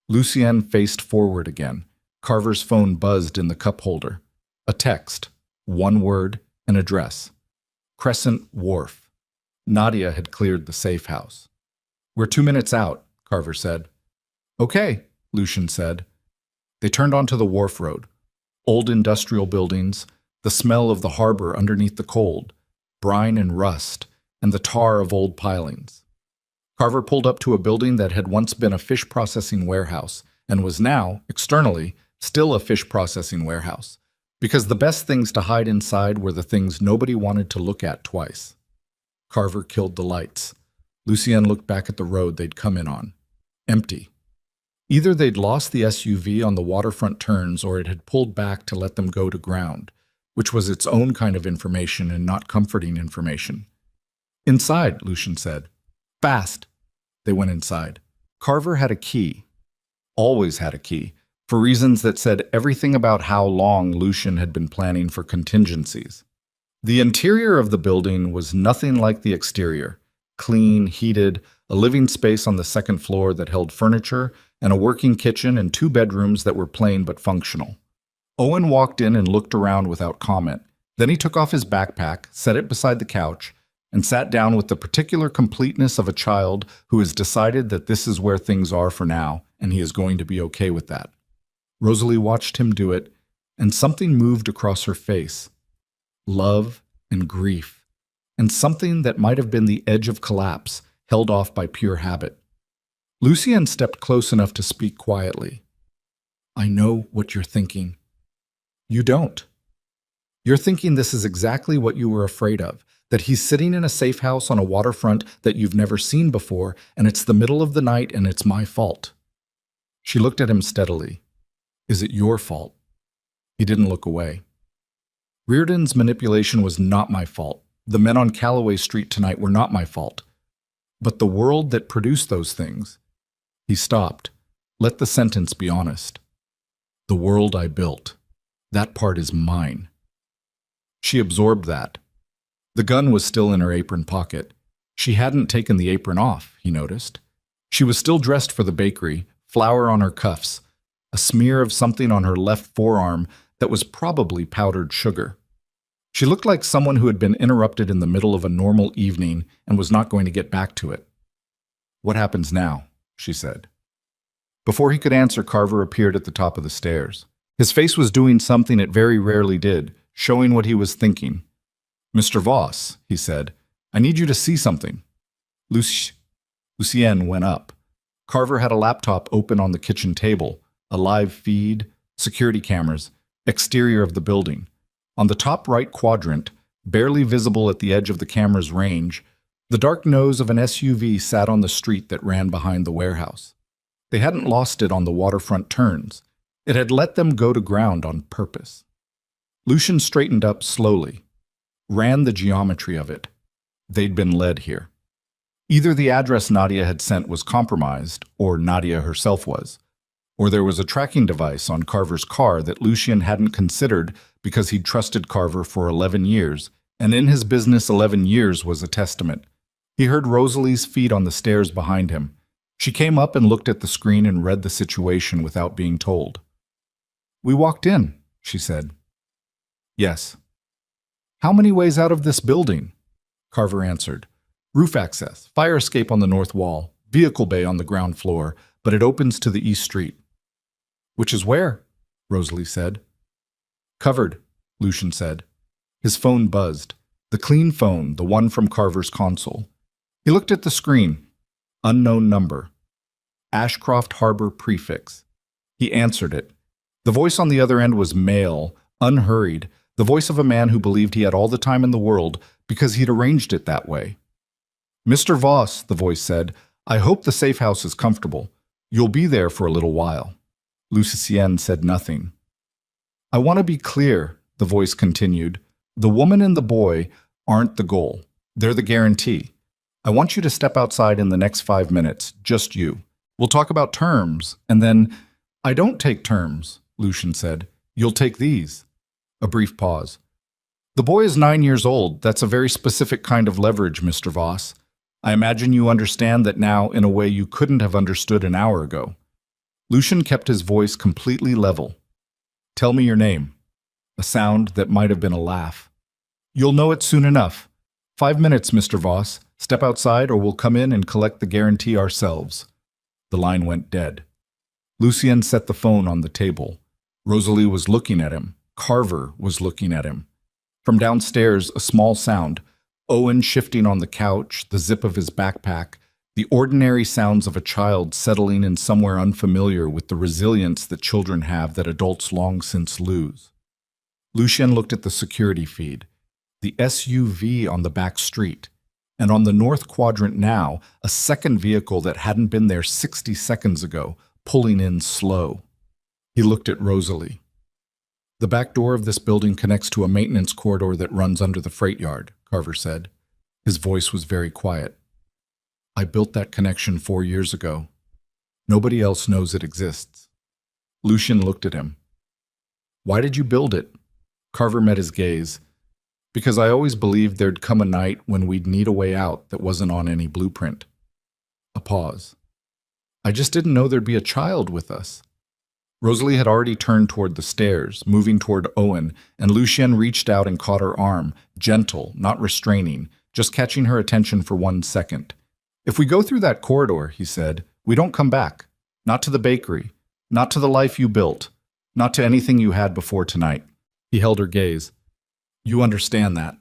S1: Lucien faced forward again. Carver's phone buzzed in the cup holder. A text, one word, an address. Crescent Wharf. Nadia had cleared the safe house. "We're 2 minutes out," Carver said. "Okay," Lucien said. They turned onto the wharf road. Old industrial buildings, the smell of the harbor underneath the cold, brine and rust, and the tar of old pilings. Carver pulled up to a building that had once been a fish processing warehouse and was now, externally, still a fish processing warehouse, because the best things to hide inside were the things nobody wanted to look at twice. Carver killed the lights. Lucien looked back at the road they'd come in on. Empty. Either they'd lost the SUV on the waterfront turns or it had pulled back to let them go to ground, which was its own kind of information and not comforting information. "Inside," Lucien said. "Fast." They went inside. Carver had a key. Always had a key, for reasons that said everything about how long Lucien had been planning for contingencies. The interior of the building was nothing like the exterior. Clean, heated, a living space on the second floor that held furniture, and a working kitchen and 2 bedrooms that were plain but functional. Owen walked in and looked around without comment. Then he took off his backpack, set it beside the couch, and sat down with the particular completeness of a child who has decided that this is where things are for now, and he is going to be okay with that. Rosalie watched him do it, and something moved across her face. Love and grief, and something that might have been the edge of collapse, held off by pure habit. Lucien stepped close enough to speak quietly. "I know what you're thinking." "You don't. You're thinking this is exactly what you were afraid of, that he's sitting in a safe house on a waterfront that you've never seen before, and it's the middle of the night and it's my fault." She looked at him steadily. "Is it your fault?" He didn't look away. "Reardon's manipulation was not my fault. The men on Calloway Street tonight were not my fault. But the world that produced those things..." He stopped. Let the sentence be honest. "The world I built. That part is mine." She absorbed that. The gun was still in her apron pocket. She hadn't taken the apron off, he noticed. She was still dressed for the bakery, flour on her cuffs, a smear of something on her left forearm that was probably powdered sugar. She looked like someone who had been interrupted in the middle of a normal evening and was not going to get back to it. "What happens now?" she said. Before he could answer, Carver appeared at the top of the stairs. His face was doing something it very rarely did, showing what he was thinking. "Mr. Voss," he said, "I need you to see something." Lucien went up. Carver had a laptop open on the kitchen table, a live feed, security cameras, exterior of the building. On the top right quadrant, barely visible at the edge of the camera's range, the dark nose of an SUV sat on the street that ran behind the warehouse. They hadn't lost it on the waterfront turns. It had let them go to ground on purpose. Lucien straightened up slowly, ran the geometry of it. They'd been led here. Either the address Nadia had sent was compromised, or Nadia herself was, or there was a tracking device on Carver's car that Lucien hadn't considered because he'd trusted Carver for 11 years, and in his business 11 years was a testament. He heard Rosalie's feet on the stairs behind him. She came up and looked at the screen and read the situation without being told. "We walked in," she said. "Yes." "How many ways out of this building?" Carver answered. "Roof access, fire escape on the north wall, vehicle bay on the ground floor, but it opens to the east street." "Which is where?" Rosalie said. "Covered," Lucien said. His phone buzzed. The clean phone, the one from Carver's console. He looked at the screen. Unknown number. Ashcroft Harbor prefix. He answered it. The voice on the other end was male, unhurried, the voice of a man who believed he had all the time in the world because he'd arranged it that way. "Mr. Voss," the voice said, "I hope the safe house is comfortable. You'll be there for a little while." Lucien said nothing. "I want to be clear," the voice continued. "The woman and the boy aren't the goal. They're the guarantee. I want you to step outside in the next 5 minutes, just you. We'll talk about terms, and then—" "I don't take terms," Lucien said. "You'll take these." A brief pause. "The boy is 9 years old. That's a very specific kind of leverage, Mr. Voss. I imagine you understand that now in a way you couldn't have understood an hour ago." Lucien kept his voice completely level. "Tell me your name." A sound that might have been a laugh. "You'll know it soon enough. 5 minutes, Mr. Voss. Step outside or we'll come in and collect the guarantee ourselves." The line went dead. Lucien set the phone on the table. Rosalie was looking at him. Carver was looking at him. From downstairs, a small sound. Owen shifting on the couch, the zip of his backpack, the ordinary sounds of a child settling in somewhere unfamiliar with the resilience that children have that adults long since lose. Lucien looked at the security feed. The SUV on the back street. And on the north quadrant now, a second vehicle that hadn't been there 60 seconds ago, pulling in slow. He looked at Rosalie. "The back door of this building connects to a maintenance corridor that runs under the freight yard," Carver said. His voice was very quiet. "I built that connection 4 years ago. Nobody else knows it exists." Lucien looked at him. "Why did you build it?" Carver met his gaze. "Because I always believed there'd come a night when we'd need a way out that wasn't on any blueprint." A pause. "I just didn't know there'd be a child with us." Rosalie had already turned toward the stairs, moving toward Owen, and Lucien reached out and caught her arm, gentle, not restraining, just catching her attention for 1 second. "If we go through that corridor," he said, "we don't come back. Not to the bakery. Not to the life you built. Not to anything you had before tonight." He held her gaze. "You understand that."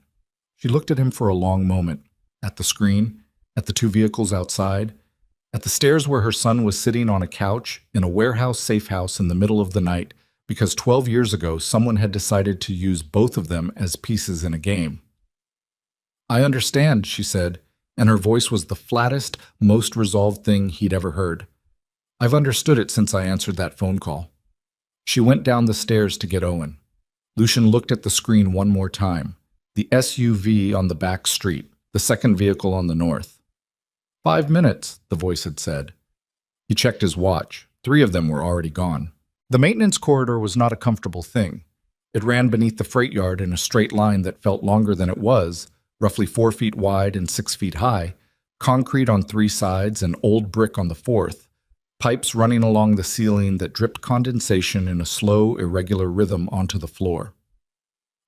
S1: She looked at him for a long moment, at the screen, at the 2 vehicles outside, at the stairs where her son was sitting on a couch in a warehouse safe house in the middle of the night because 12 years ago someone had decided to use both of them as pieces in a game. "I understand," she said, and her voice was the flattest, most resolved thing he'd ever heard. "I've understood it since I answered that phone call." She went down the stairs to get Owen. Lucien looked at the screen one more time. The SUV on the back street, the second vehicle on the north. 5 minutes, the voice had said. He checked his watch. 3 of them were already gone. The maintenance corridor was not a comfortable thing. It ran beneath the freight yard in a straight line that felt longer than it was, roughly 4 feet wide and 6 feet high, concrete on 3 sides and old brick on the 4th, pipes running along the ceiling that dripped condensation in a slow, irregular rhythm onto the floor.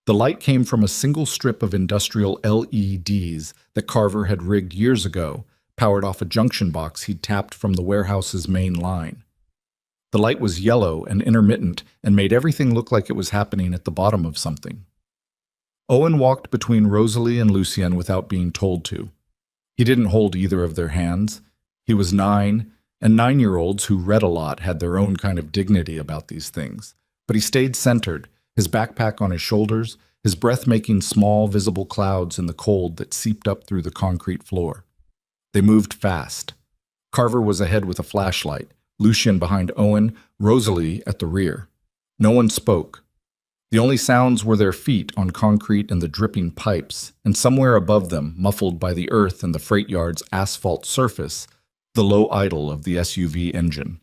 S1: The light came from a single strip of industrial LEDs that Carver had rigged years ago, powered off a junction box he'd tapped from the warehouse's main line. The light was yellow and intermittent and made everything look like it was happening at the bottom of something. Owen walked between Rosalie and Lucien without being told to. He didn't hold either of their hands. He was 9, and 9-year-olds who read a lot had their own kind of dignity about these things. But he stayed centered, his backpack on his shoulders, his breath making small, visible clouds in the cold that seeped up through the concrete floor. They moved fast. Carver was ahead with a flashlight, Lucien behind Owen, Rosalie at the rear. No one spoke. The only sounds were their feet on concrete and the dripping pipes, and somewhere above them, muffled by the earth and the freight yard's asphalt surface, the low idle of the SUV engine.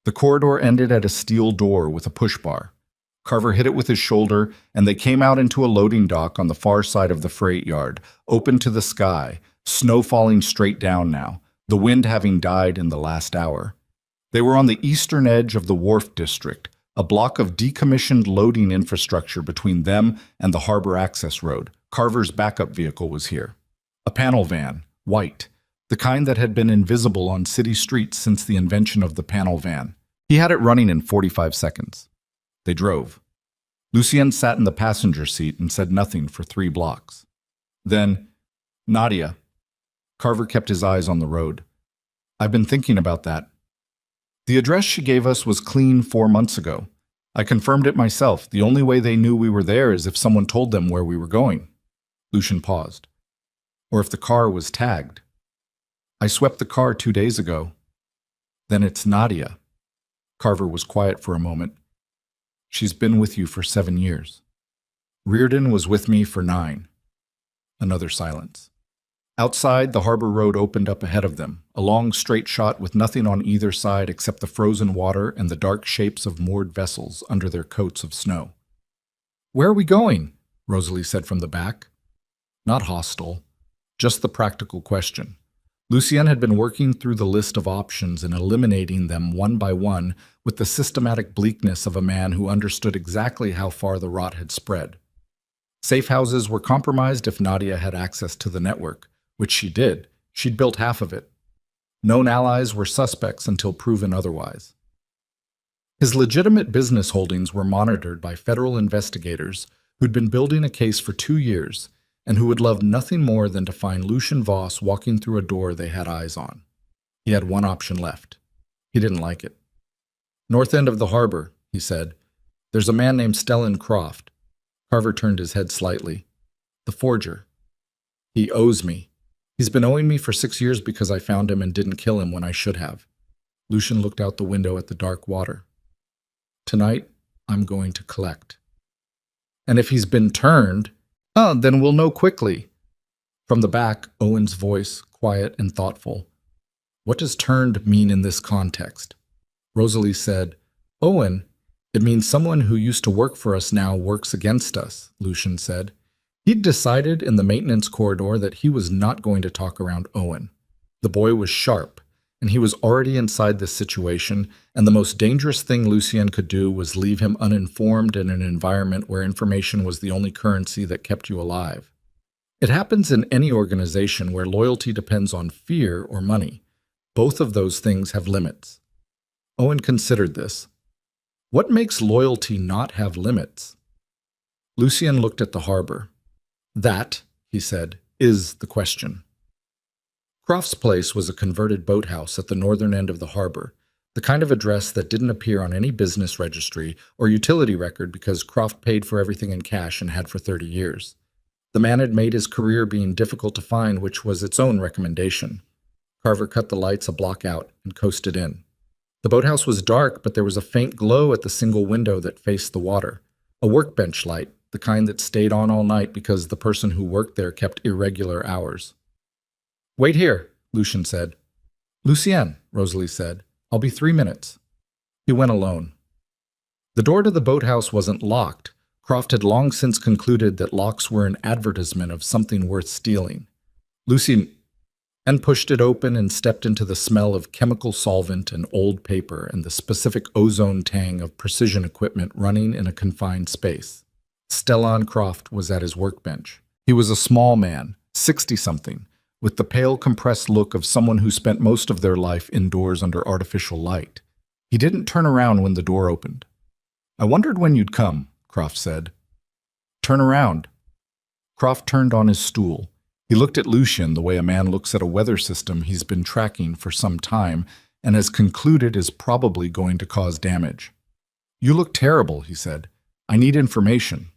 S1: The corridor ended at a steel door with a push bar. Carver hit it with his shoulder, and they came out into a loading dock on the far side of the freight yard, open to the sky, snow falling straight down now, the wind having died in the last hour. They were on the eastern edge of the wharf district, a block of decommissioned loading infrastructure between them and the harbor access road. Carver's backup vehicle was here. A panel van, white, the kind that had been invisible on city streets since the invention of the panel van. He had it running in 45 seconds. They drove. Lucien sat in the passenger seat and said nothing for 3 blocks. Then, Nadia. Carver kept his eyes on the road. I've been thinking about that. The address she gave us was clean 4 months ago. I confirmed it myself. The only way they knew we were there is if someone told them where we were going. Lucien paused. Or if the car was tagged. I swept the car 2 days ago. Then it's Nadia. Carver was quiet for a moment. She's been with you for 7 years. Reardon was with me for 9. Another silence. Outside, the harbor road opened up ahead of them, a long straight shot with nothing on either side except the frozen water and the dark shapes of moored vessels under their coats of snow. Where are we going? Rosalie said from the back. Not hostile, just the practical question. Lucien had been working through the list of options and eliminating them one by one with the systematic bleakness of a man who understood exactly how far the rot had spread. Safe houses were compromised if Nadia had access to the network, which she did. She'd built half of it. Known allies were suspects until proven otherwise. His legitimate business holdings were monitored by federal investigators who'd been building a case for 2 years and who would love nothing more than to find Lucien Voss walking through a door they had eyes on. He had one option left. He didn't like it. North end of the harbor, he said. There's a man named Stellan Croft. Carver turned his head slightly. The forger. He owes me. He's been owing me for 6 years because I found him and didn't kill him when I should have. Lucien looked out the window at the dark water. Tonight, I'm going to collect. And if he's been turned, then we'll know quickly. From the back, Owen's voice, quiet and thoughtful. What does turned mean in this context? Rosalie said, Owen, it means someone who used to work for us now works against us, Lucien said. He'd decided in the maintenance corridor that he was not going to talk around Owen. The boy was sharp, and he was already inside this situation, and the most dangerous thing Lucien could do was leave him uninformed in an environment where information was the only currency that kept you alive. It happens in any organization where loyalty depends on fear or money. Both of those things have limits. Owen considered this. What makes loyalty not have limits? Lucien looked at the harbor. That, he said, is the question. Croft's place was a converted boathouse at the northern end of the harbor, the kind of address that didn't appear on any business registry or utility record because Croft paid for everything in cash and had for 30 years. The man had made his career being difficult to find, which was its own recommendation. Carver cut the lights a block out and coasted in. The boathouse was dark, but there was a faint glow at the single window that faced the water, a workbench light, the kind that stayed on all night because the person who worked there kept irregular hours. Wait here, Lucien said. Lucien, Rosalie said. I'll be 3 minutes. He went alone. The door to the boathouse wasn't locked. Croft had long since concluded that locks were an advertisement of something worth stealing. Lucien pushed it open and stepped into the smell of chemical solvent and old paper and the specific ozone tang of precision equipment running in a confined space. Stellan Croft was at his workbench. He was a small man, 60-something, with the pale, compressed look of someone who spent most of their life indoors under artificial light. He didn't turn around when the door opened. I wondered when you'd come, Croft said. Turn around. Croft turned on his stool. He looked at Lucien the way a man looks at a weather system he's been tracking for some time and has concluded is probably going to cause damage. You look terrible, he said. I need information.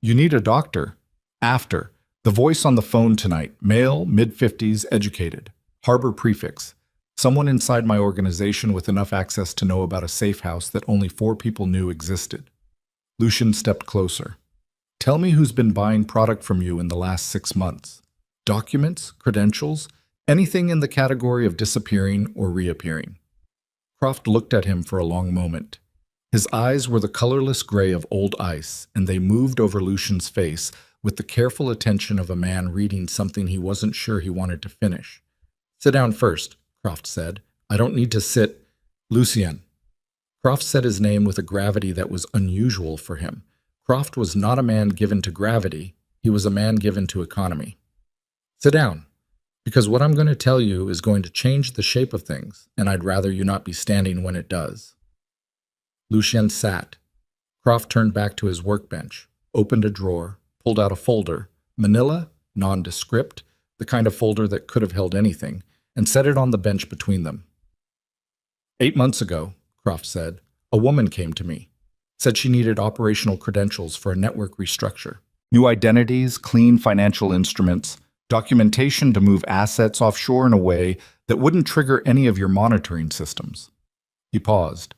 S1: You need a doctor. After. The voice on the phone tonight, male, mid-50s, educated. Harbor prefix. Someone inside my organization with enough access to know about a safe house that only 4 people knew existed. Lucien stepped closer. Tell me who's been buying product from you in the last 6 months. Documents, credentials, anything in the category of disappearing or reappearing. Croft looked at him for a long moment. His eyes were the colorless gray of old ice, and they moved over Lucien's face with the careful attention of a man reading something he wasn't sure he wanted to finish. Sit down first, Croft said. I don't need to sit. Lucien. Croft said his name with a gravity that was unusual for him. Croft was not a man given to gravity. He was a man given to economy. Sit down, because what I'm going to tell you is going to change the shape of things, and I'd rather you not be standing when it does. Lucien sat. Croft turned back to his workbench, opened a drawer, pulled out a folder, manila, nondescript, the kind of folder that could have held anything, and set it on the bench between them. 8 months ago, Croft said, a woman came to me. Said she needed operational credentials for a network restructure. New identities, clean financial instruments, documentation to move assets offshore in a way that wouldn't trigger any of your monitoring systems. He paused.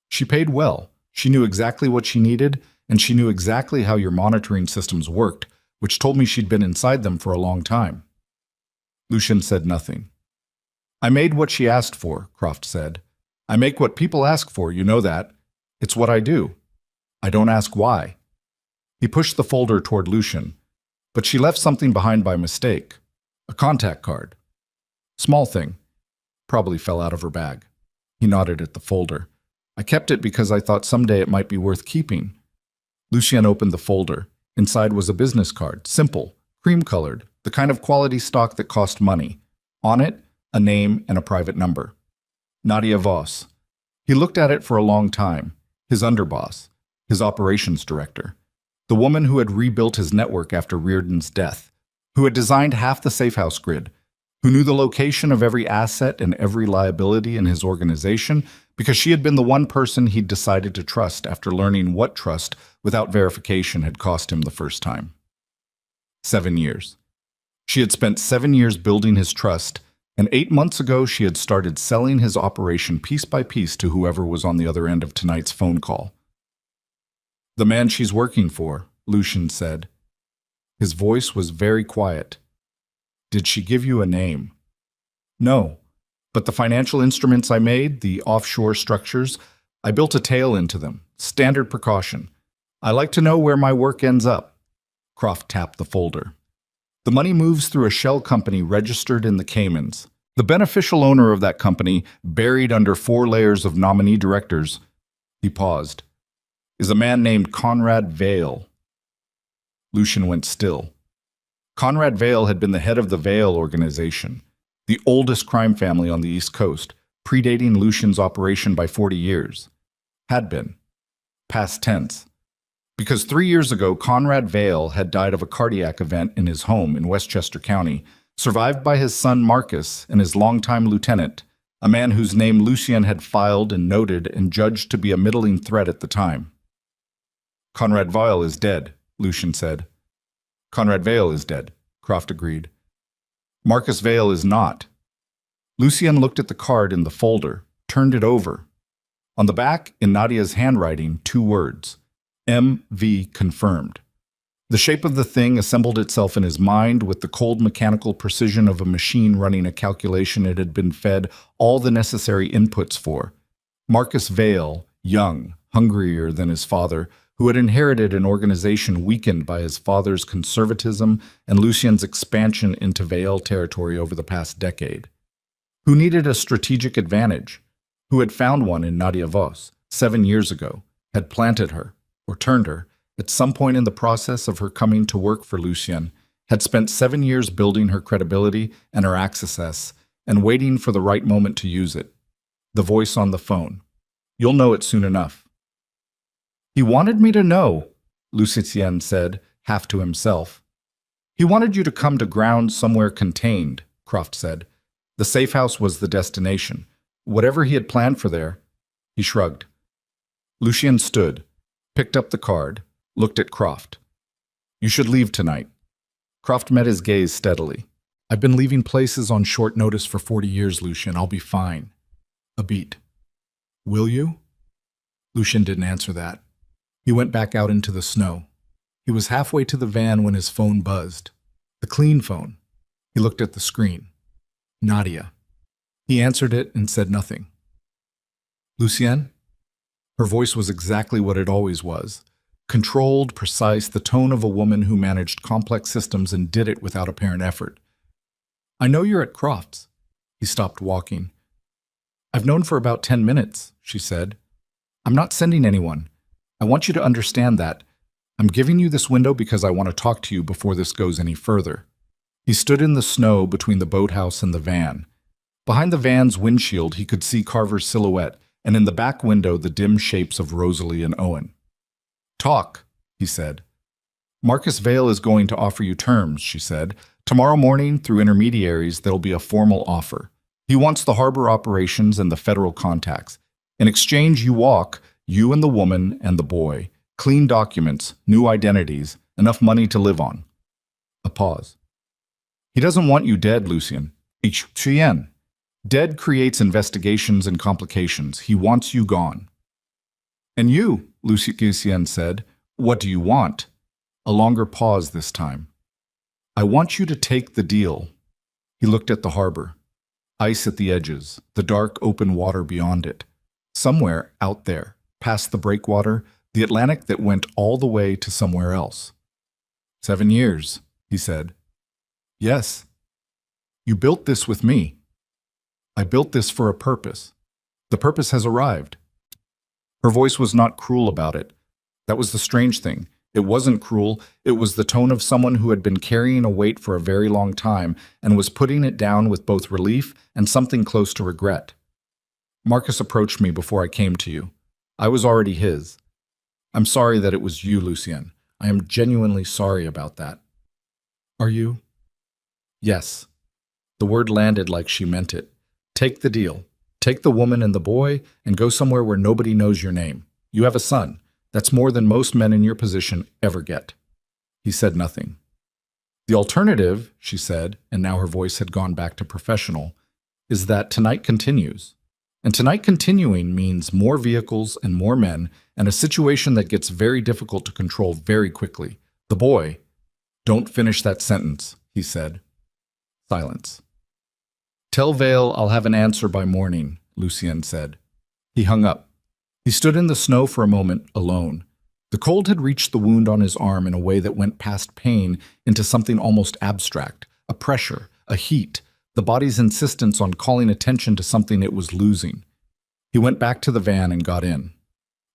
S1: She paid well. She knew exactly what she needed, and she knew exactly how your monitoring systems worked, which told me she'd been inside them for a long time. Lucian said nothing. I made what she asked for, Croft said. I make what people ask for, you know that. It's what I do. I don't ask why. He pushed the folder toward Lucian, but she left something behind by mistake. A contact card. Small thing. Probably fell out of her bag. He nodded at the folder. I kept it because I thought someday it might be worth keeping. Lucian opened the folder. Inside was a business card, simple, cream-colored, the kind of quality stock that cost money. On it, a name and a private number. Nadia Voss. He looked at it for a long time. His underboss, his operations director, the woman who had rebuilt his network after Reardon's death, who had designed half the safehouse grid, who knew the location of every asset and every liability in his organization because she had been the one person he'd decided to trust after learning what trust without verification had cost him the first time. 7 years. She had spent 7 years building his trust, and 8 months ago she had started selling his operation piece by piece to whoever was on the other end of tonight's phone call. The man she's working for, Lucian said. His voice was very quiet. Did she give you a name? No, but the financial instruments I made, the offshore structures, I built a tail into them, standard precaution. I like to know where my work ends up. Croft tapped the folder. The money moves through a shell company registered in the Caymans. The beneficial owner of that company, buried under 4 layers of nominee directors, he paused, is a man named Conrad Vale. Lucian went still. Conrad Vale had been the head of the Vale organization, the oldest crime family on the East Coast, predating Lucian's operation by 40 years. Had been. Past tense. Because 3 years ago, Conrad Vale had died of a cardiac event in his home in Westchester County, survived by his son Marcus and his longtime lieutenant, a man whose name Lucian had filed and noted and judged to be a middling threat at the time. Conrad Vale is dead, Lucian said. Conrad Vale is dead, Croft agreed. Marcus Vale is not. Lucian looked at the card in the folder, turned it over. On the back, in Nadia's handwriting, 2 words. M.V. confirmed. The shape of the thing assembled itself in his mind with the cold mechanical precision of a machine running a calculation it had been fed all the necessary inputs for. Marcus Vale, young, hungrier than his father, who had inherited an organization weakened by his father's conservatism and Lucian's expansion into Vale territory over the past decade. Who needed a strategic advantage, who had found one in Nadia Voss 7 years ago, had planted her, or turned her, at some point in the process of her coming to work for Lucian, had spent 7 years building her credibility and her access, and waiting for the right moment to use it. The voice on the phone. You'll know it soon enough. He wanted me to know, Lucien said, half to himself. He wanted you to come to ground somewhere contained, Croft said. The safe house was the destination. Whatever he had planned for there, he shrugged. Lucien stood, picked up the card, looked at Croft. You should leave tonight. Croft met his gaze steadily. I've been leaving places on short notice for 40 years, Lucian. I'll be fine. A beat. Will you? Lucian didn't answer that. He went back out into the snow. He was halfway to the van when his phone buzzed. The clean phone. He looked at the screen. Nadia. He answered it and said nothing. Lucien? Her voice was exactly what it always was. Controlled, precise, the tone of a woman who managed complex systems and did it without apparent effort. I know you're at Croft's. He stopped walking. I've known for about 10 minutes, she said. I'm not sending anyone. I want you to understand that. I'm giving you this window because I want to talk to you before this goes any further. He stood in the snow between the boathouse and the van. Behind the van's windshield, he could see Carver's silhouette, and in the back window, the dim shapes of Rosalie and Owen. Talk, he said. Marcus Vale is going to offer you terms, she said. Tomorrow morning, through intermediaries, there'll be a formal offer. He wants the harbor operations and the federal contacts. In exchange, you walk, you and the woman and the boy. Clean documents, new identities, enough money to live on. A pause. He doesn't want you dead, Lucien. Chien. Dead creates investigations and complications. He wants you gone. And you, Lucien said, what do you want? A longer pause this time. I want you to take the deal. He looked at the harbor. Ice at the edges, the dark open water beyond it. Somewhere out there, past the breakwater, the Atlantic that went all the way to somewhere else. 7 years, he said. Yes. You built this with me. I built this for a purpose. The purpose has arrived. Her voice was not cruel about it. That was the strange thing. It wasn't cruel. It was the tone of someone who had been carrying a weight for a very long time and was putting it down with both relief and something close to regret. Marcus approached me before I came to you. I was already his. I'm sorry that it was you, Lucien. I am genuinely sorry about that. Are you? Yes. The word landed like she meant it. Take the deal. Take the woman and the boy and go somewhere where nobody knows your name. You have a son. That's more than most men in your position ever get. He said nothing. The alternative, she said, and now her voice had gone back to professional, is that tonight continues. And tonight continuing means more vehicles and more men and a situation that gets very difficult to control very quickly. The boy, don't finish that sentence, he said. Silence. Tell Vale I'll have an answer by morning, Lucien said. He hung up. He stood in the snow for a moment, alone. The cold had reached the wound on his arm in a way that went past pain into something almost abstract, a pressure, a heat, the body's insistence on calling attention to something it was losing. He went back to the van and got in.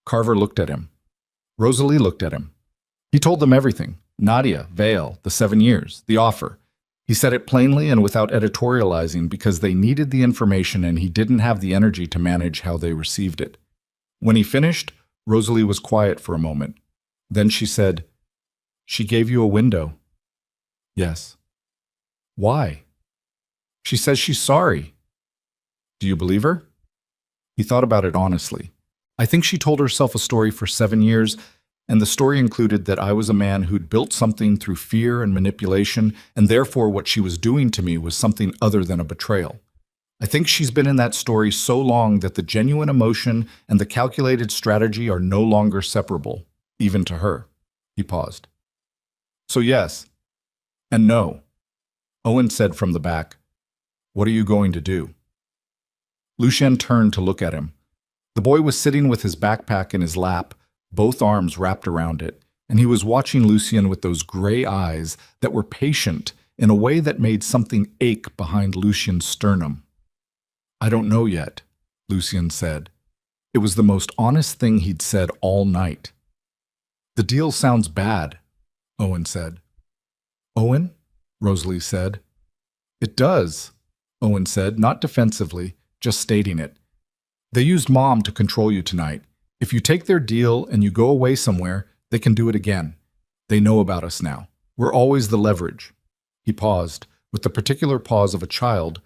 S1: Carver looked at him. Rosalie looked at him. He told them everything. Nadia, Vale, the 7 years, the offer. He said it plainly and without editorializing because they needed the information and he didn't have the energy to manage how they received it. When he finished, Rosalie was quiet for a moment. Then she said, "She gave you a window." "Yes." "Why?" "She says she's sorry." "Do you believe her?" He thought about it honestly. "I think she told herself a story for 7 years, and the story included that I was a man who'd built something through fear and manipulation, and therefore what she was doing to me was something other than a betrayal. I think she's been in that story so long that the genuine emotion and the calculated strategy are no longer separable, even to her." He paused. "So yes, and no." Owen said from the back, "What are you going to do?" Lucien turned to look at him. The boy was sitting with his backpack in his lap, both arms wrapped around it, and he was watching Lucien with those gray eyes that were patient in a way that made something ache behind Lucien's sternum. "I don't know yet," Lucien said. It was the most honest thing he'd said all night. "The deal sounds bad," Owen said. "Owen?" Rosalie said. "It does," Owen said, not defensively, just stating it. "They used Mom to control you tonight. If you take their deal and you go away somewhere, they can do it again. They know about us now. We're always the leverage." He paused, with the particular pause of a child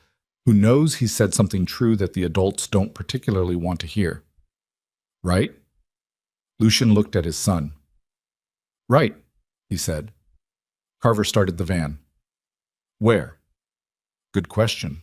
S1: who knows he said something true that the adults don't particularly want to hear. "Right?" Lucien looked at his son. "Right," he said. Carver started the van. "Where?" "Good question."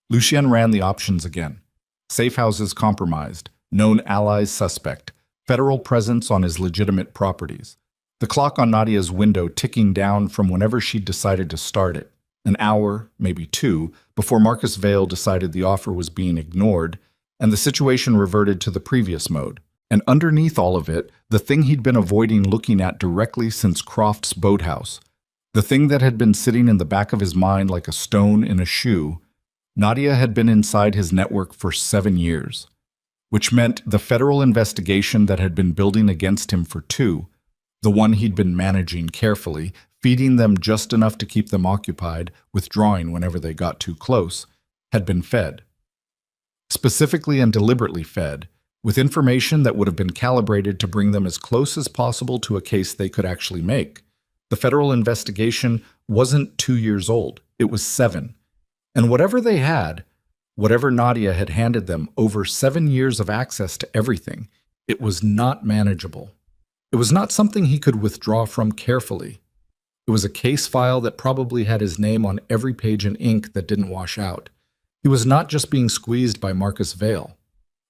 S1: Lucien ran the options again. Safe houses compromised, known allies suspect, federal presence on his legitimate properties. The clock on Nadia's window ticking down from whenever she'd decided to start it. An hour, maybe 2, before Marcus Vale decided the offer was being ignored, and the situation reverted to the previous mode. And underneath all of it, the thing he'd been avoiding looking at directly since Croft's boathouse, the thing that had been sitting in the back of his mind like a stone in a shoe. Nadia had been inside his network for 7 years, which meant the federal investigation that had been building against him for 2, the one he'd been managing carefully, feeding them just enough to keep them occupied, withdrawing whenever they got too close, had been fed. Specifically and deliberately fed, with information that would have been calibrated to bring them as close as possible to a case they could actually make. The federal investigation wasn't 2 years old, it was 7. And whatever they had, whatever Nadia had handed them, over 7 years of access to everything, it was not manageable. It was not something he could withdraw from carefully. It was a case file that probably had his name on every page in ink that didn't wash out. He was not just being squeezed by Marcus Vale.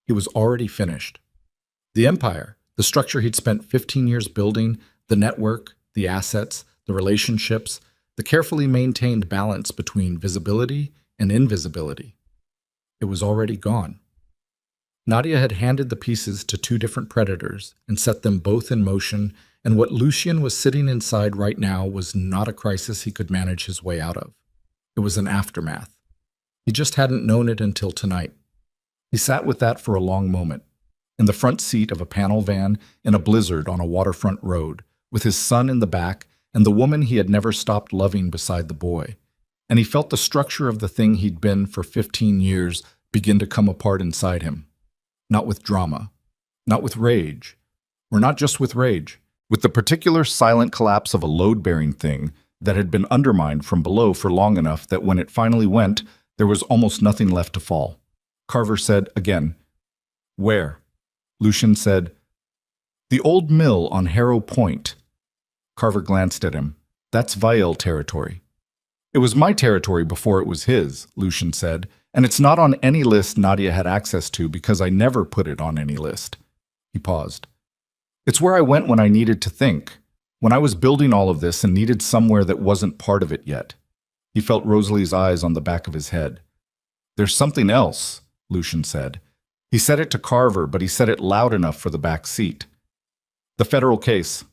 S1: He was already finished. The empire, the structure he'd spent 15 years building, the network, the assets, the relationships, the carefully maintained balance between visibility and invisibility. It was already gone. Nadia had handed the pieces to 2 different predators and set them both in motion, and what Lucien was sitting inside right now was not a crisis he could manage his way out of. It was an aftermath. He just hadn't known it until tonight. He sat with that for a long moment, in the front seat of a panel van in a blizzard on a waterfront road, with his son in the back and the woman he had never stopped loving beside the boy. And he felt the structure of the thing he'd been for 15 years begin to come apart inside him. Not with drama, not with rage, or not just with rage, with the particular silent collapse of a load-bearing thing that had been undermined from below for long enough that when it finally went, there was almost nothing left to fall. Carver said again, "Where?" Lucien said, "The old mill on Harrow Point." Carver glanced at him. "That's Vial territory." "It was my territory before it was his," Lucien said, "and it's not on any list Nadia had access to because I never put it on any list." He paused. "It's where I went when I needed to think, when I was building all of this and needed somewhere that wasn't part of it yet." He felt Rosalie's eyes on the back of his head. "There's something else," Lucien said. He said it to Carver, but he said it loud enough for the back seat. "The federal case.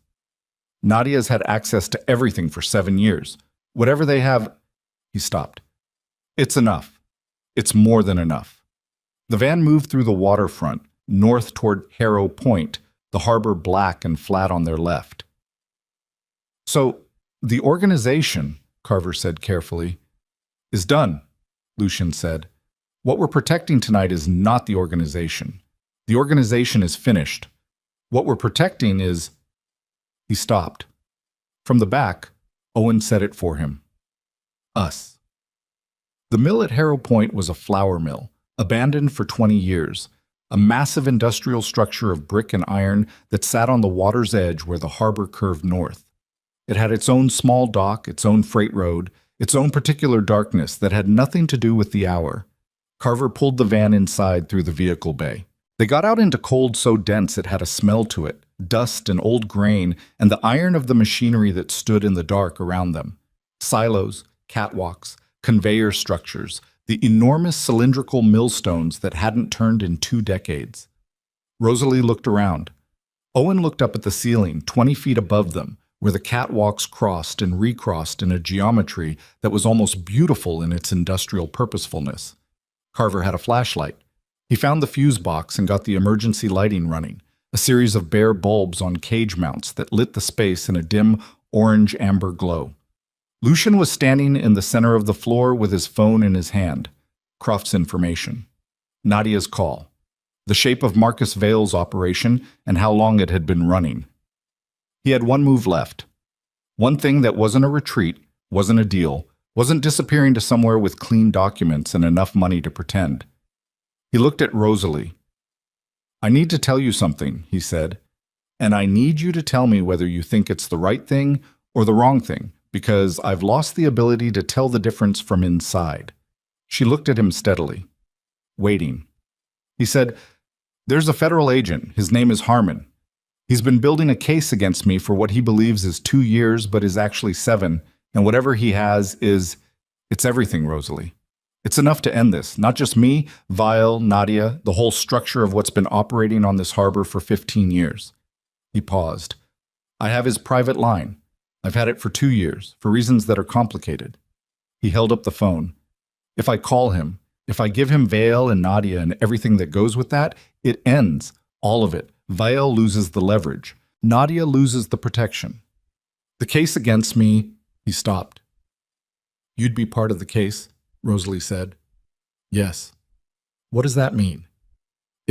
S1: Nadia's had access to everything for 7 years. Whatever they have—" He stopped. "It's enough. It's more than enough." The van moved through the waterfront, north toward Harrow Point, the harbor black and flat on their left. "So, the organization," Carver said carefully, "is done," Lucien said. "What we're protecting tonight is not the organization. The organization is finished. What we're protecting is—" He stopped. From the back, Owen said it for him. "Us." The mill at Harrow Point was a flour mill, abandoned for 20 years, a massive industrial structure of brick and iron that sat on the water's edge where the harbor curved north. It had its own small dock, its own freight road, its own particular darkness that had nothing to do with the hour. Carver pulled the van inside through the vehicle bay. They got out into cold so dense it had a smell to it, dust and old grain, and the iron of the machinery that stood in the dark around them. Silos, catwalks, conveyor structures, the enormous cylindrical millstones that hadn't turned in 2 decades. Rosalie looked around. Owen looked up at the ceiling, 20 feet above them, where the catwalks crossed and recrossed in a geometry that was almost beautiful in its industrial purposefulness. Carver had a flashlight. He found the fuse box and got the emergency lighting running, a series of bare bulbs on cage mounts that lit the space in a dim orange-amber glow. Lucien was standing in the center of the floor with his phone in his hand. Croft's information. Nadia's call. The shape of Marcus Vale's operation and how long it had been running. He had one move left. One thing that wasn't a retreat, wasn't a deal, wasn't disappearing to somewhere with clean documents and enough money to pretend. He looked at Rosalie. "I need to tell you something," he said, "and I need you to tell me whether you think it's the right thing or the wrong thing, because I've lost the ability to tell the difference from inside." She looked at him steadily, waiting. He said, "There's a federal agent. His name is Harmon. He's been building a case against me for what he believes is 2 years but is actually 7, and whatever he has it's everything, Rosalie. It's enough to end this. Not just me, Vial, Nadia, the whole structure of what's been operating on this harbor for 15 years. He paused. "I have his private line. I've had it for 2 years, for reasons that are complicated." He held up the phone. "If I call him, if I give him Vale and Nadia and everything that goes with that, it ends. All of it. Vial loses the leverage. Nadia loses the protection. The case against me—" He stopped. "You'd be part of the case?" Rosalie said. "Yes." "What does that mean?"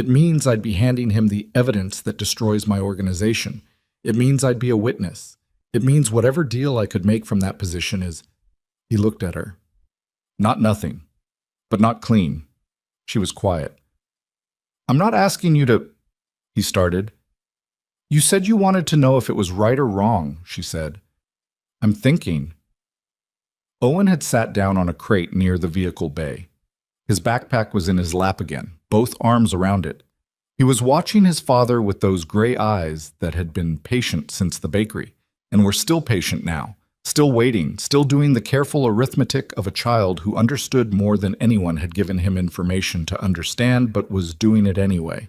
S1: It means I'd be handing him the evidence that destroys my organization. It means I'd be a witness. It means whatever deal I could make from that position is... He looked at her. Not nothing, but not clean. She was quiet. I'm not asking you to... He started. You said you wanted to know if it was right or wrong, she said. I'm thinking. Owen had sat down on a crate near the vehicle bay. His backpack was in his lap again, both arms around it. He was watching his father with those gray eyes that had been patient since the bakery, and were still patient now, still waiting, still doing the careful arithmetic of a child who understood more than anyone had given him information to understand, but was doing it anyway.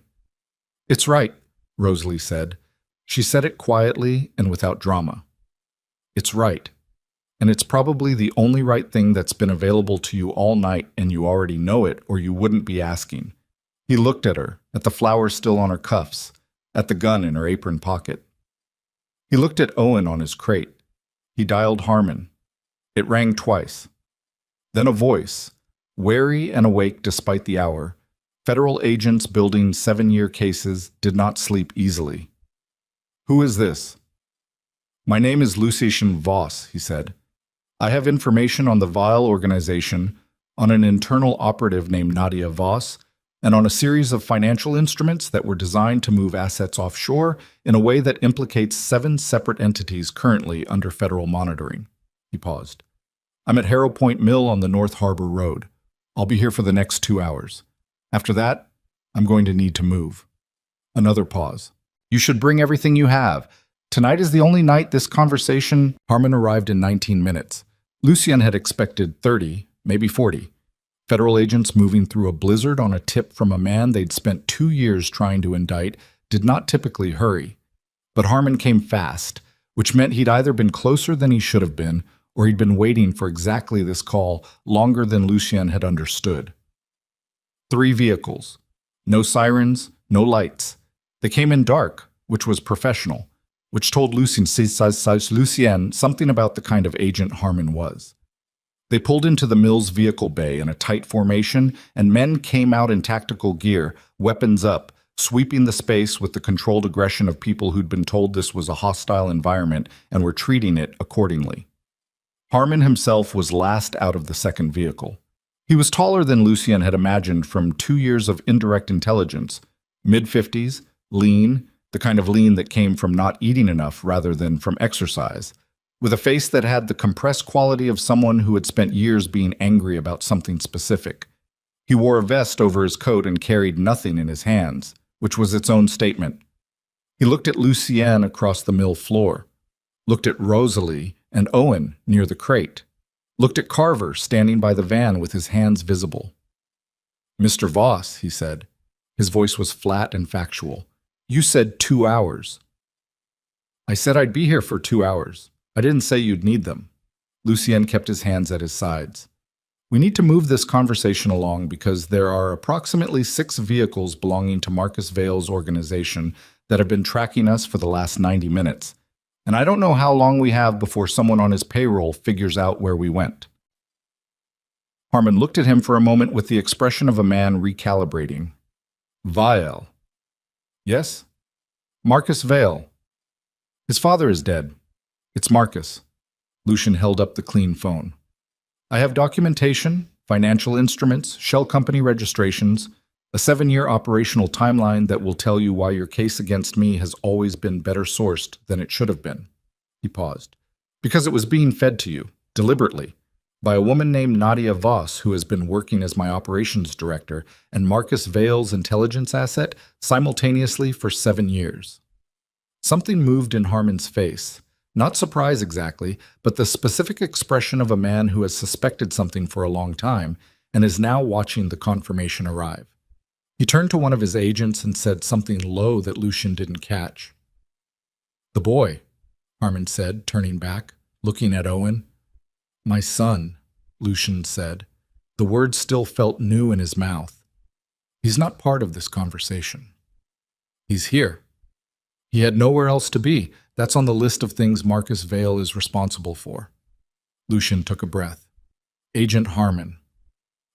S1: It's right, Rosalie said. She said it quietly and without drama. It's right. And it's probably the only right thing that's been available to you all night, and you already know it, or you wouldn't be asking. He looked at her, at the flowers still on her cuffs, at the gun in her apron pocket. He looked at Owen on his crate. He dialed Harmon. It rang twice. Then a voice, wary and awake despite the hour. Federal agents building 7-year cases did not sleep easily. Who is this? My name is Lucien Voss, he said. I have information on the Vile organization, on an internal operative named Nadia Voss, and on a series of financial instruments that were designed to move assets offshore in a way that implicates 7 separate entities currently under federal monitoring. He paused. I'm at Harrow Point Mill on the North Harbor Road. I'll be here for the next 2 hours. After that, I'm going to need to move. Another pause. You should bring everything you have. Tonight is the only night this conversation... Harmon arrived in 19 minutes. Lucien had expected 30, maybe 40. Federal agents moving through a blizzard on a tip from a man they'd spent 2 years trying to indict did not typically hurry. But Harmon came fast, which meant he'd either been closer than he should have been, or he'd been waiting for exactly this call longer than Lucien had understood. 3 vehicles. No sirens, no lights. They came in dark, which was professional, which told Lucien something about the kind of agent Harmon was. They pulled into the mill's vehicle bay in a tight formation, and men came out in tactical gear, weapons up, sweeping the space with the controlled aggression of people who'd been told this was a hostile environment and were treating it accordingly. Harmon himself was last out of the second vehicle. He was taller than Lucien had imagined from 2 years of indirect intelligence, mid-50s, lean, the kind of lean that came from not eating enough rather than from exercise, with a face that had the compressed quality of someone who had spent years being angry about something specific. He wore a vest over his coat and carried nothing in his hands, which was its own statement. He looked at Lucien across the mill floor, looked at Rosalie and Owen near the crate, looked at Carver standing by the van with his hands visible. Mr. Voss, he said. His voice was flat and factual. You said 2 hours. I said I'd be here for 2 hours. I didn't say you'd need them. Lucien kept his hands at his sides. We need to move this conversation along because there are approximately 6 vehicles belonging to Marcus Vale's organization that have been tracking us for the last 90 minutes. And I don't know how long we have before someone on his payroll figures out where we went. Harmon looked at him for a moment with the expression of a man recalibrating. Vale. Yes? Marcus Vale. His father is dead. It's Marcus. Lucien held up the clean phone. I have documentation, financial instruments, shell company registrations, a 7-year operational timeline that will tell you why your case against me has always been better sourced than it should have been. He paused. Because it was being fed to you, deliberately, by a woman named Nadia Voss, who has been working as my operations director and Marcus Vale's intelligence asset simultaneously for 7 years. Something moved in Harmon's face. Not surprise exactly, but the specific expression of a man who has suspected something for a long time and is now watching the confirmation arrive. He turned to one of his agents and said something low that Lucien didn't catch. The boy, Harmon said, turning back, looking at Owen. My son, Lucien said. The words still felt new in his mouth. He's not part of this conversation. He's here. He had nowhere else to be. That's on the list of things Marcus Vale is responsible for. Lucien took a breath. Agent Harmon.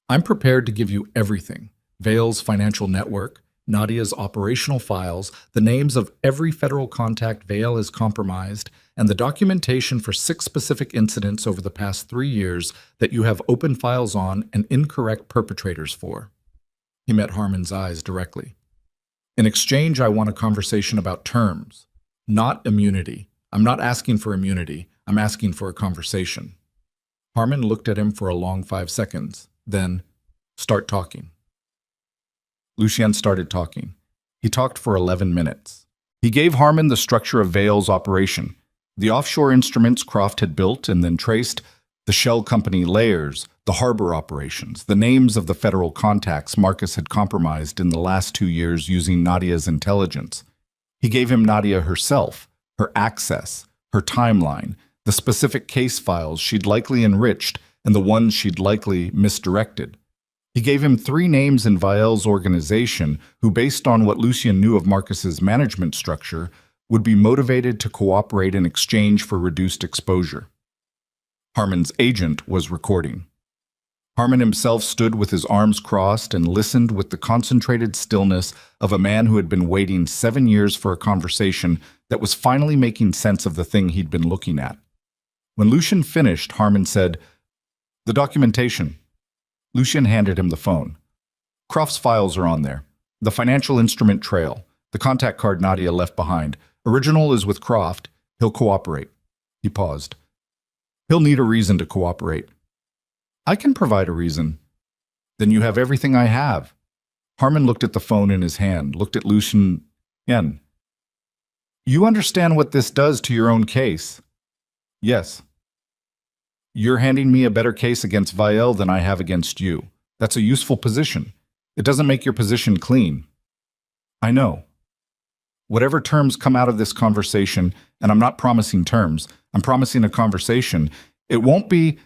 S1: I'm prepared to give you everything. Vale's financial network, Nadia's operational files, the names of every federal contact Vail has compromised, and the documentation for 6 specific incidents over the past 3 years that you have open files on and incorrect perpetrators for. He met Harmon's eyes directly. In exchange, I want a conversation about terms, not immunity. I'm not asking for immunity. I'm asking for a conversation. Harmon looked at him for a long 5 seconds. Then, start talking. Lucien started talking. He talked for 11 minutes. He gave Harmon the structure of Vail's operation, the offshore instruments Croft had built and then traced, the shell company layers, the harbor operations, the names of the federal contacts Marcus had compromised in the last 2 years using Nadia's intelligence. He gave him Nadia herself, her access, her timeline, the specific case files she'd likely enriched and the ones she'd likely misdirected. He gave him 3 names in Vail's organization who, based on what Lucien knew of Marcus's management structure, would be motivated to cooperate in exchange for reduced exposure. Harmon's agent was recording. Harmon himself stood with his arms crossed and listened with the concentrated stillness of a man who had been waiting 7 years for a conversation that was finally making sense of the thing he'd been looking at. When Lucien finished, Harmon said, "The documentation." Lucien handed him the phone. "Croft's files are on there. The financial instrument trail, the contact card Nadia left behind. Original is with Croft. He'll cooperate." He paused. "He'll need a reason to cooperate." "I can provide a reason." "Then you have everything I have." Harmon looked at the phone in his hand, looked at Lucien again. "You understand what this does to your own case?" "Yes." "You're handing me a better case against Vail than I have against you. That's a useful position. It doesn't make your position clean." "I know." "Whatever terms come out of this conversation, and I'm not promising terms, I'm promising a conversation, it won't be—"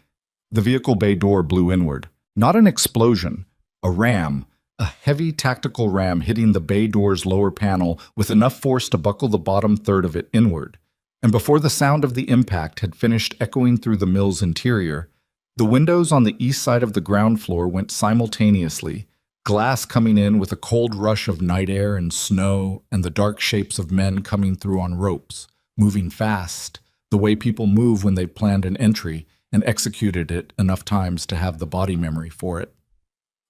S1: The vehicle bay door blew inward. Not an explosion, a ram, a heavy tactical ram hitting the bay door's lower panel with enough force to buckle the bottom third of it inward. And before the sound of the impact had finished echoing through the mill's interior, the windows on the east side of the ground floor went simultaneously, glass coming in with a cold rush of night air and snow and the dark shapes of men coming through on ropes, moving fast, the way people move when they've planned an entry and executed it enough times to have the body memory for it.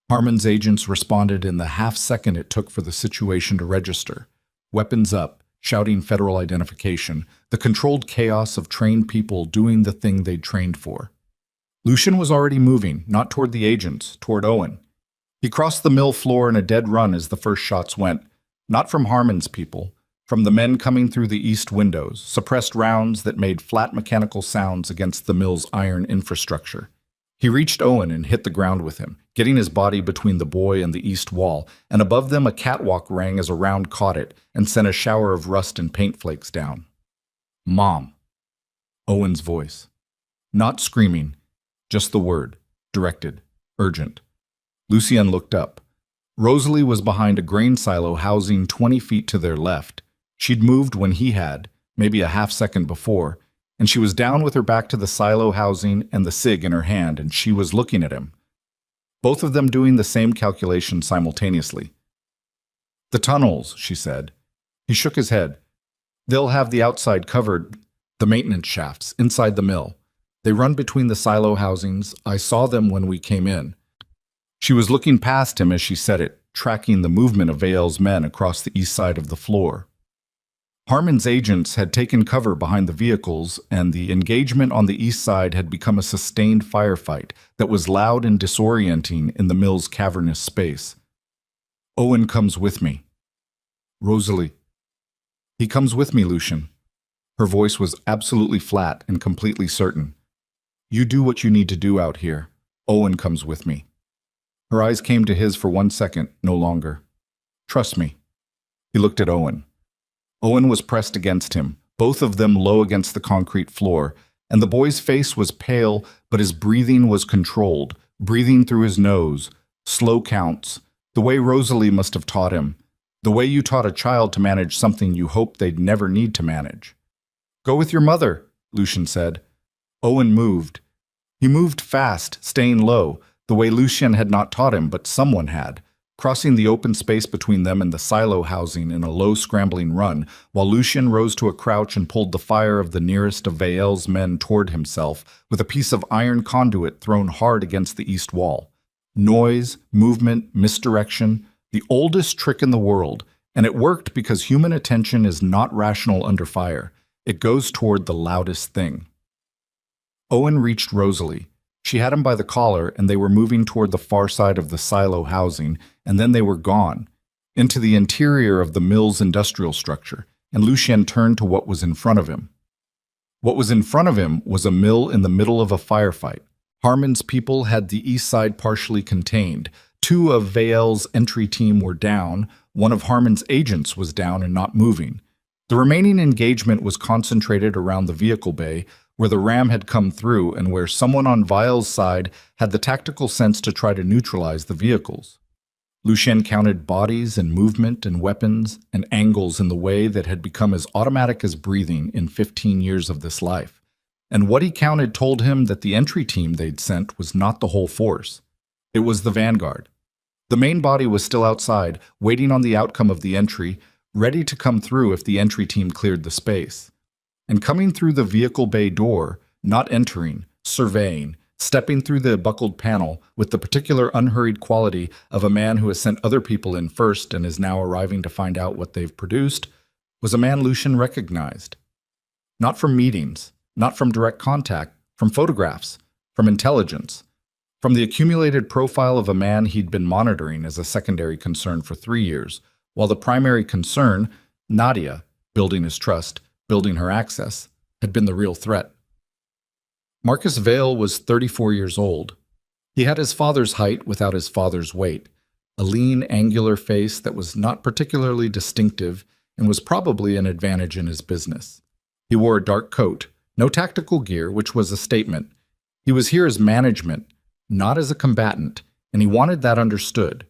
S1: Harmon's agents responded in the half second it took for the situation to register, weapons up, shouting federal identification, the controlled chaos of trained people doing the thing they'd trained for. Lucien was already moving, not toward the agents, toward Owen. He crossed the mill floor in a dead run as the first shots went, not from Harmon's people, from the men coming through the east windows, suppressed rounds that made flat mechanical sounds against the mill's iron infrastructure. He reached Owen and hit the ground with him, getting his body between the boy and the east wall, and above them a catwalk rang as a round caught it and sent a shower of rust and paint flakes down. "Mom." Owen's voice. Not screaming, just the word, directed, urgent. Lucien looked up. Rosalie was behind a grain silo housing 20 feet to their left. She'd moved when he had, maybe a half second before, and she was down with her back to the silo housing and the cig in her hand, and she was looking at him. Both of them doing the same calculation simultaneously. "The tunnels," she said. He shook his head. "They'll have the outside covered, the maintenance shafts, inside the mill. They run between the silo housings. I saw them when we came in." She was looking past him as she said it, tracking the movement of Vail's men across the east side of the floor. Harmon's agents had taken cover behind the vehicles, and the engagement on the east side had become a sustained firefight that was loud and disorienting in the mill's cavernous space. "Owen comes with me." "Rosalie." "He comes with me, Lucien." Her voice was absolutely flat and completely certain. "You do what you need to do out here. Owen comes with me." Her eyes came to his for 1 second, no longer. "Trust me." He looked at Owen. Owen was pressed against him, both of them low against the concrete floor, and the boy's face was pale, but his breathing was controlled, breathing through his nose, slow counts, the way Rosalie must have taught him, the way you taught a child to manage something you hoped they'd never need to manage. "Go with your mother," Lucien said. Owen moved. He moved fast, staying low, the way Lucien had not taught him, but someone had. crossing the open space between them and the silo housing in a low, scrambling run, while Lucien rose to a crouch and pulled the fire of the nearest of Vael's men toward himself with a piece of iron conduit thrown hard against the east wall. Noise, movement, misdirection, the oldest trick in the world, and it worked because human attention is not rational under fire. It goes toward the loudest thing. Owen reached Rosalie. She had him by the collar, and they were moving toward the far side of the silo housing, and then they were gone, into the interior of the mill's industrial structure, and Lucien turned to what was in front of him. What was in front of him was a mill in the middle of a firefight. Harmon's people had the east side partially contained. 2 of Vael's entry team were down. 1 of Harmon's agents was down and not moving. The remaining engagement was concentrated around the vehicle bay, where the ram had come through and where someone on Vael's side had the tactical sense to try to neutralize the vehicles. Lucien counted bodies and movement and weapons and angles in the way that had become as automatic as breathing in 15 years of this life. And what he counted told him that the entry team they'd sent was not the whole force. It was the vanguard. The main body was still outside, waiting on the outcome of the entry, ready to come through if the entry team cleared the space. And coming through the vehicle bay door, not entering, surveying, stepping through the buckled panel with the particular unhurried quality of a man who has sent other people in first and is now arriving to find out what they've produced, was a man Lucien recognized. Not from meetings, not from direct contact, from photographs, from intelligence, from the accumulated profile of a man he'd been monitoring as a secondary concern for 3 years, while the primary concern, Nadia, building his trust, building her access, had been the real threat. Marcus Vael was 34 years old. He had his father's height without his father's weight, a lean, angular face that was not particularly distinctive and was probably an advantage in his business. He wore a dark coat, no tactical gear, which was a statement. He was here as management, not as a combatant, and he wanted that understood.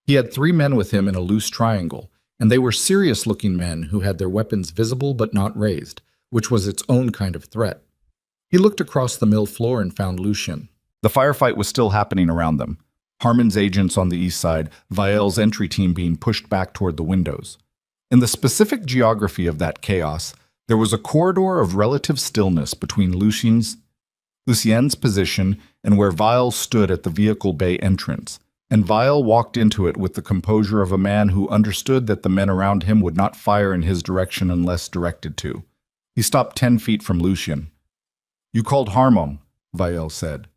S1: He had 3 men with him in a loose triangle, and they were serious-looking men who had their weapons visible but not raised, which was its own kind of threat. He looked across the mill floor and found Lucien. The firefight was still happening around them. Harmon's agents on the east side, Vael's entry team being pushed back toward the windows. In the specific geography of that chaos, there was a corridor of relative stillness between Lucien's position and where Vael stood at the vehicle bay entrance, and Vael walked into it with the composure of a man who understood that the men around him would not fire in his direction unless directed to. He stopped 10 feet from Lucien. "You called Harmon," Vael said.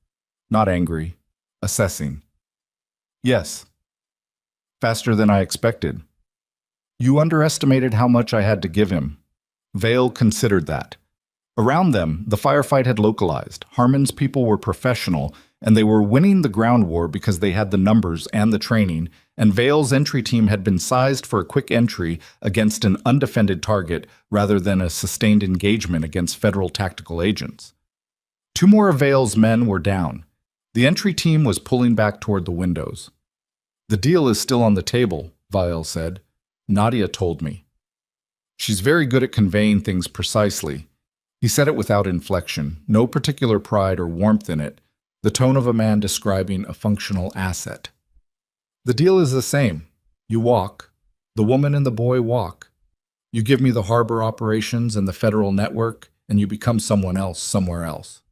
S1: Not angry, assessing. "Yes." "Faster than I expected." "You underestimated how much I had to give him." Vael considered that. Around them, the firefight had localized. Harmon's people were professional, and they were winning the ground war because they had the numbers and the training, and Vael's entry team had been sized for a quick entry against an undefended target rather than a sustained engagement against federal tactical agents. 2 more of Vael's men were down. The entry team was pulling back toward the windows. "The deal is still on the table," Vael said. "Nadia told me." "She's very good at conveying things precisely." He said it without inflection, no particular pride or warmth in it, the tone of a man describing a functional asset. "The deal is the same. You walk. The woman and the boy walk. You give me the harbor operations and the federal network, and you become someone else somewhere else."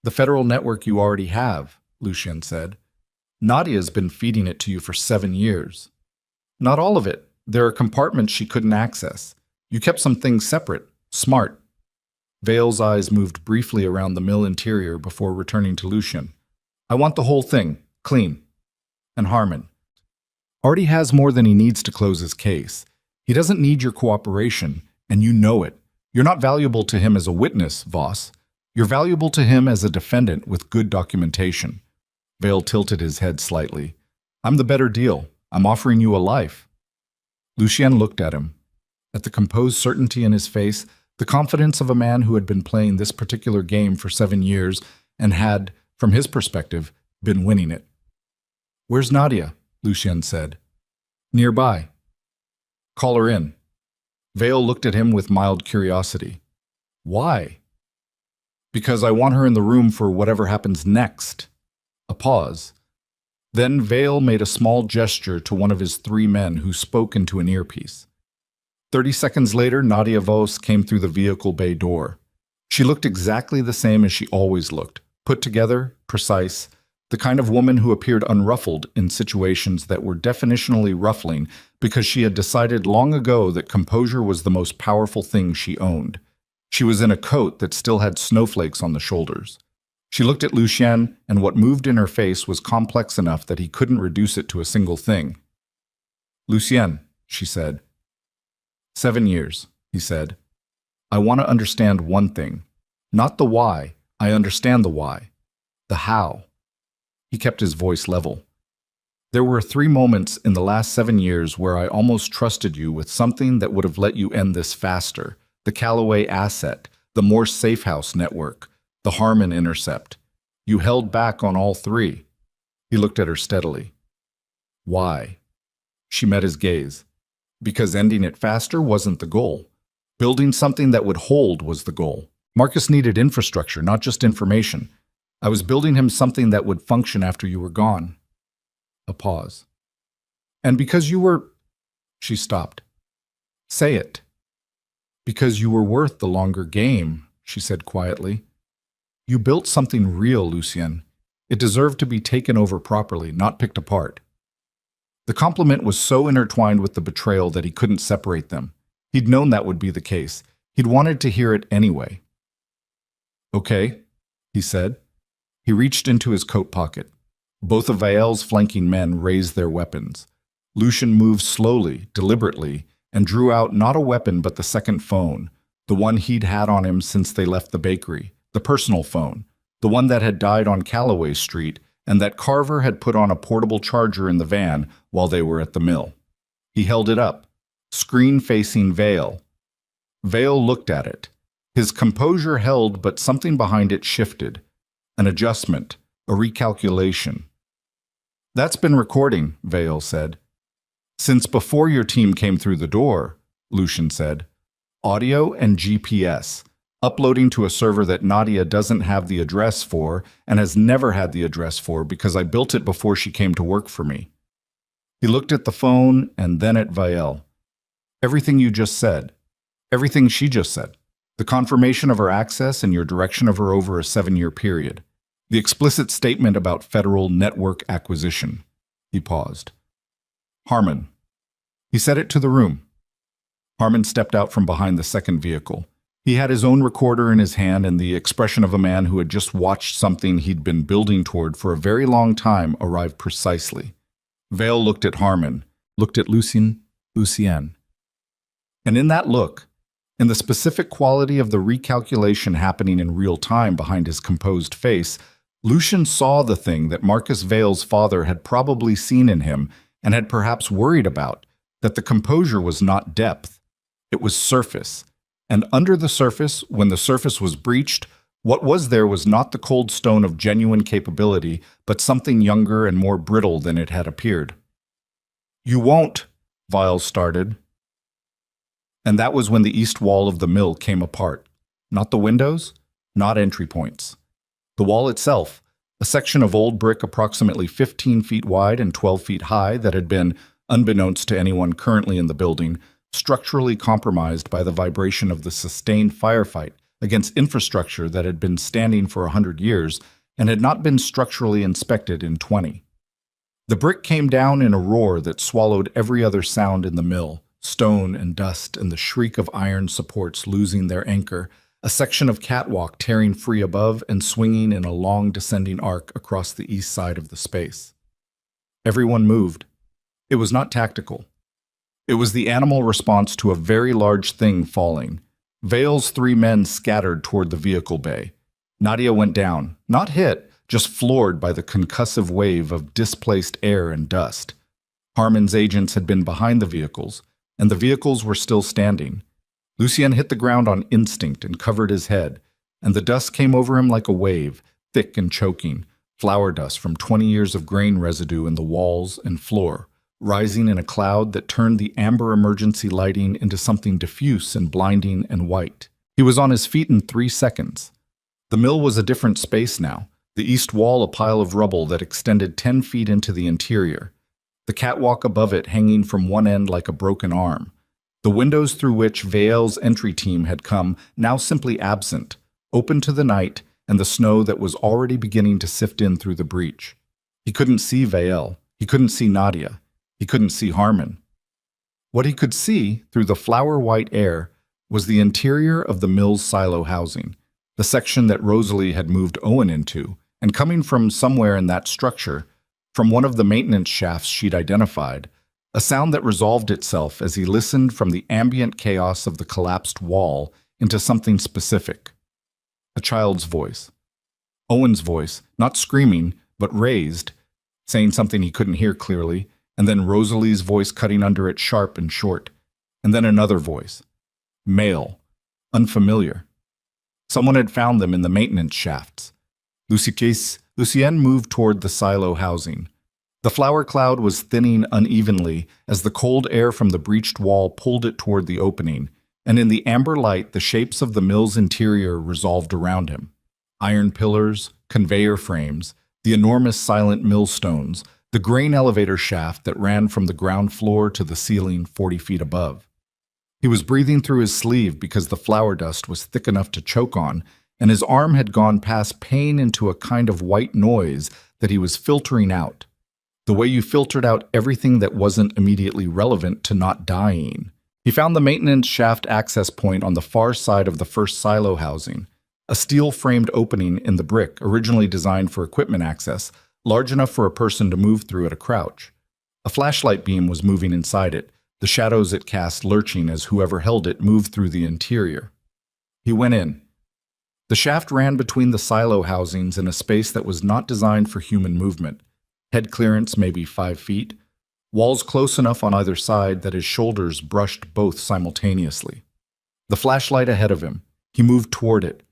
S1: "The federal network you already have," Lucien said. "Nadia's been feeding it to you for 7 years." "Not all of it. There are compartments she couldn't access. You kept some things separate. Smart." Vael's eyes moved briefly around the mill interior before returning to Lucien. "I want the whole thing, clean." "And Harmon already has more than he needs to close his case. He doesn't need your cooperation, and you know it. You're not valuable to him as a witness, Voss. You're valuable to him as a defendant with good documentation." Vael tilted his head slightly. "I'm the better deal. I'm offering you a life." Lucien looked at him. At the composed certainty in his face, the confidence of a man who had been playing this particular game for 7 years and had, from his perspective, been winning it. "Where's Nadia?" Lucien said. "Nearby." "Call her in." Vael looked at him with mild curiosity. "Why?" "Because I want her in the room for whatever happens next." A pause. Then Vale made a small gesture to one of his three men who spoke into an earpiece. 30 seconds later, Nadia Vos came through the vehicle bay door. She looked exactly the same as she always looked, put together, precise, the kind of woman who appeared unruffled in situations that were definitionally ruffling because she had decided long ago that composure was the most powerful thing she owned. She was in a coat that still had snowflakes on the shoulders. She looked at Lucien, and what moved in her face was complex enough that he couldn't reduce it to a single thing. "Lucien," she said. 7 years, he said. "I want to understand one thing. Not the why. I understand the why. The how." He kept his voice level. "There were 3 moments in the last 7 years where I almost trusted you with something that would have let you end this faster. The Callaway asset, the Morse Safehouse network, the Harmon intercept. You held back on all 3. He looked at her steadily. "Why?" She met his gaze. "Because ending it faster wasn't the goal. Building something that would hold was the goal. Marcus needed infrastructure, not just information. I was building him something that would function after you were gone." A pause. "And because you were—" She stopped. "Say it." "Because you were worth the longer game," she said quietly. "You built something real, Lucien. It deserved to be taken over properly, not picked apart." The compliment was so intertwined with the betrayal that he couldn't separate them. He'd known that would be the case. He'd wanted to hear it anyway. "Okay," he said. He reached into his coat pocket. Both of Vael's flanking men raised their weapons. Lucien moved slowly, deliberately, and drew out not a weapon but the second phone, the one he'd had on him since they left the bakery, the personal phone, the one that had died on Callaway Street and that Carver had put on a portable charger in the van while they were at the mill. He held it up, screen facing Vael. Vael looked at it. His composure held, but something behind it shifted. An adjustment, a recalculation. "That's been recording," Vael said. "Since before your team came through the door," Lucien said. "Audio and GPS, uploading to a server that Nadia doesn't have the address for and has never had the address for because I built it before she came to work for me." He looked at the phone and then at Vael. "Everything you just said. Everything she just said. The confirmation of her access and your direction of her over a 7-year period. The explicit statement about federal network acquisition." He paused. "Harmon." He said it to the room. Harmon stepped out from behind the second vehicle. He had his own recorder in his hand, and the expression of a man who had just watched something he'd been building toward for a very long time arrive precisely. Vael looked at Harmon, looked at Lucien. And in that look, in the specific quality of the recalculation happening in real time behind his composed face, Lucien saw the thing that Marcus Vail's father had probably seen in him and had perhaps worried about, that the composure was not depth. It was surface. And under the surface, when the surface was breached, what was there was not the cold stone of genuine capability, but something younger and more brittle than it had appeared. "You won't," Vail started. And that was when the east wall of the mill came apart. Not the windows, not entry points. The wall itself, a section of old brick approximately 15 feet wide and 12 feet high that had been, unbeknownst to anyone currently in the building, structurally compromised by the vibration of the sustained firefight against infrastructure that had been standing for 100 years and had not been structurally inspected in 20. The brick came down in a roar that swallowed every other sound in the mill, stone and dust and the shriek of iron supports losing their anchor, a section of catwalk tearing free above and swinging in a long descending arc across the east side of the space. Everyone moved. It was not tactical. It was the animal response to a very large thing falling. Vail's 3 men scattered toward the vehicle bay. Nadia went down, not hit, just floored by the concussive wave of displaced air and dust. Harmon's agents had been behind the vehicles, and the vehicles were still standing. Lucien hit the ground on instinct and covered his head, and the dust came over him like a wave, thick and choking, flour dust from 20 years of grain residue in the walls and floor, rising in a cloud that turned the amber emergency lighting into something diffuse and blinding and white. He was on his feet in 3 seconds. The mill was a different space now. The east wall a pile of rubble that extended 10 feet into the interior. The catwalk above it hanging from one end like a broken arm. The windows through which Vael's entry team had come now simply absent, open to the night and the snow that was already beginning to sift in through the breach. He couldn't see Vael. He couldn't see Nadia. He couldn't see Harmon. What he could see, through the flower-white air, was the interior of the mill's silo housing, the section that Rosalie had moved Owen into, and coming from somewhere in that structure, from one of the maintenance shafts she'd identified, a sound that resolved itself as he listened from the ambient chaos of the collapsed wall into something specific. A child's voice. Owen's voice, not screaming, but raised, saying something he couldn't hear clearly, and then Rosalie's voice cutting under it sharp and short, and then another voice. Male. Unfamiliar. Someone had found them in the maintenance shafts. Lucienne moved toward the silo housing. The flower cloud was thinning unevenly as the cold air from the breached wall pulled it toward the opening, and in the amber light the shapes of the mill's interior resolved around him. Iron pillars, conveyor frames, the enormous silent millstones, the grain elevator shaft that ran from the ground floor to the ceiling 40 feet above. He was breathing through his sleeve because the flower dust was thick enough to choke on, and his arm had gone past pain into a kind of white noise that he was filtering out. The way you filtered out everything that wasn't immediately relevant to not dying. He found the maintenance shaft access point on the far side of the first silo housing, a steel-framed opening in the brick originally designed for equipment access, large enough for a person to move through at a crouch. A flashlight beam was moving inside it, the shadows it cast lurching as whoever held it moved through the interior. He went in. The shaft ran between the silo housings in a space that was not designed for human movement. Head clearance maybe 5 feet. Walls close enough on either side that his shoulders brushed both simultaneously. The flashlight ahead of him. He moved toward it.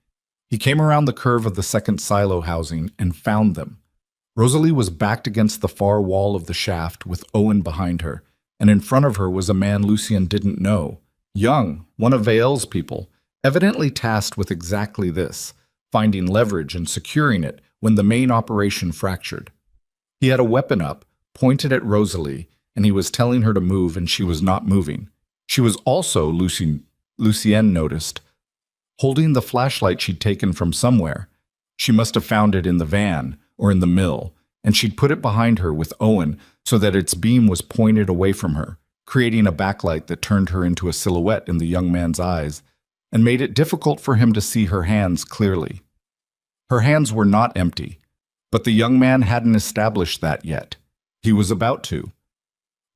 S1: He came around the curve of the second silo housing and found them. Rosalie was backed against the far wall of the shaft with Owen behind her, and in front of her was a man Lucien didn't know. Young, one of Vael's people, evidently tasked with exactly this, finding leverage and securing it when the main operation fractured. He had a weapon up, pointed at Rosalie, and he was telling her to move, and she was not moving. She was also, Lucienne noticed, holding the flashlight she'd taken from somewhere. She must have found it in the van or in the mill, and she'd put it behind her with Owen so that its beam was pointed away from her, creating a backlight that turned her into a silhouette in the young man's eyes and made it difficult for him to see her hands clearly. Her hands were not empty, but the young man hadn't established that yet. He was about to.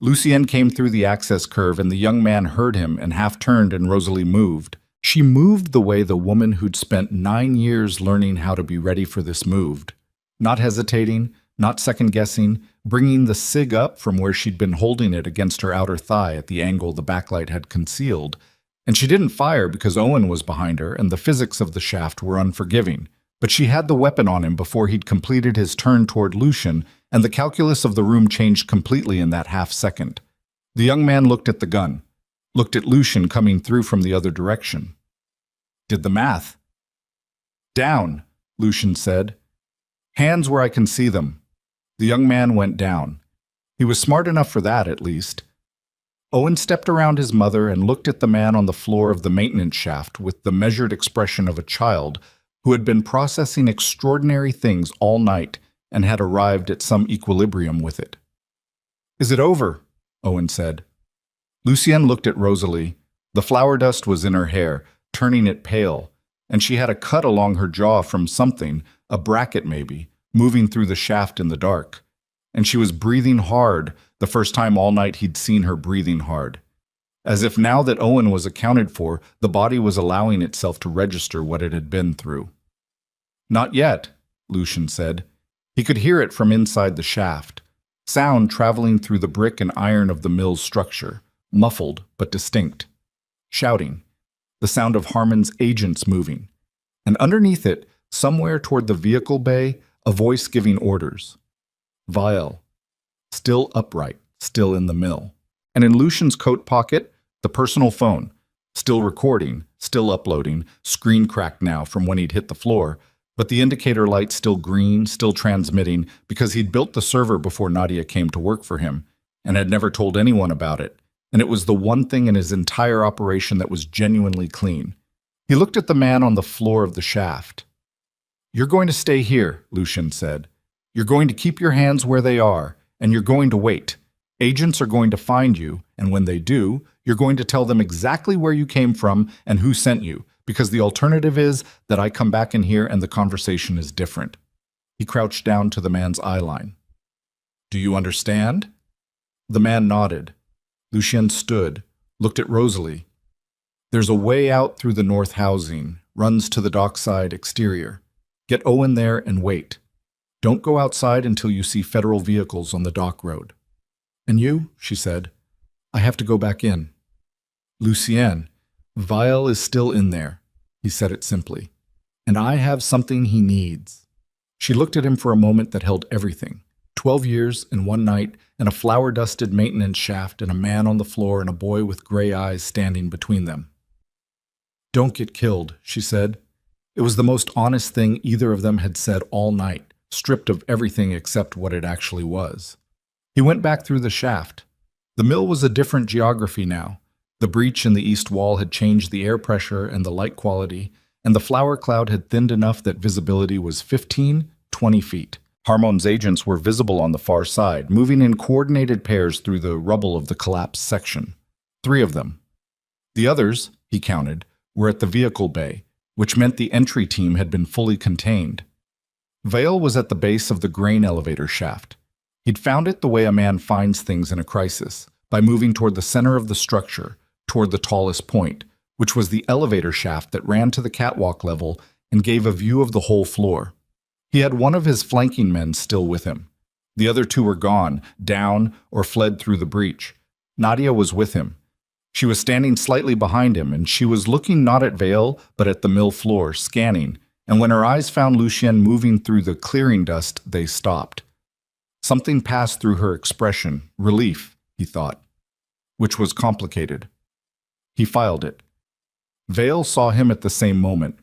S1: Lucien came through the access curve and the young man heard him and half turned and Rosalie moved. She moved the way the woman who'd spent 9 years learning how to be ready for this moved. Not hesitating, not second-guessing, bringing the cig up from where she'd been holding it against her outer thigh at the angle the backlight had concealed. And she didn't fire because Owen was behind her and the physics of the shaft were unforgiving. But she had the weapon on him before he'd completed his turn toward Lucien, and the calculus of the room changed completely in that half-second. The young man looked at the gun, looked at Lucien coming through from the other direction. Did the math. Down, Lucien said. Hands where I can see them. The young man went down. He was smart enough for that, at least. Owen stepped around his mother and looked at the man on the floor of the maintenance shaft with the measured expression of a child who had been processing extraordinary things all night and had arrived at some equilibrium with it. Is it over? Owen said. Lucien looked at Rosalie. The flower dust was in her hair, turning it pale, and she had a cut along her jaw from something, a bracket maybe, moving through the shaft in the dark. And she was breathing hard, the first time all night he'd seen her breathing hard. As if now that Owen was accounted for, the body was allowing itself to register what it had been through. Not yet, Lucien said. He could hear it from inside the shaft, sound traveling through the brick and iron of the mill's structure, muffled but distinct. Shouting, the sound of Harmon's agents moving. And underneath it, somewhere toward the vehicle bay, a voice giving orders. Vael. Still upright, still in the mill. And in Lucien's coat pocket, the personal phone. Still recording, still uploading, screen cracked now from when he'd hit the floor, But the indicator light's still green, still transmitting, because he'd built the server before Nadia came to work for him, and had never told anyone about it, and it was the one thing in his entire operation that was genuinely clean. He looked at the man on the floor of the shaft. "You're going to stay here," Lucian said. "You're going to keep your hands where they are, and you're going to wait. Agents are going to find you, and when they do, you're going to tell them exactly where you came from and who sent you, because the alternative is that I come back in here and the conversation is different." He crouched down to the man's eye line. "Do you understand?" The man nodded. Lucien stood, looked at Rosalie. "There's a way out through the north housing, runs to the dockside exterior. Get Owen there and wait. Don't go outside until you see federal vehicles on the dock road." "And you?" she said. "I have to go back in." "Lucien, Vial is still in there," he said it simply. "And I have something he needs." She looked at him for a moment that held everything. 12 years and one night, and a flour-dusted maintenance shaft, and a man on the floor, and a boy with gray eyes standing between them. "Don't get killed," she said. It was the most honest thing either of them had said all night, stripped of everything except what it actually was. He went back through the shaft. The mill was a different geography now. The breach in the east wall had changed the air pressure and the light quality, and the flour cloud had thinned enough that visibility was 15, 20 feet. Harmon's agents were visible on the far side, moving in coordinated pairs through the rubble of the collapsed section. 3 of them. The others, he counted, were at the vehicle bay, which meant the entry team had been fully contained. Vale was at the base of the grain elevator shaft. He'd found it the way a man finds things in a crisis, by moving toward the center of the structure, toward the tallest point, which was the elevator shaft that ran to the catwalk level and gave a view of the whole floor. He had one of his flanking men still with him. The other 2 were gone, down, or fled through the breach. Nadia was with him. She was standing slightly behind him, and she was looking not at Vale, but at the mill floor, scanning, and when her eyes found Lucien moving through the clearing dust, they stopped. Something passed through her expression, relief, he thought, which was complicated. He filed it. Vale saw him at the same moment.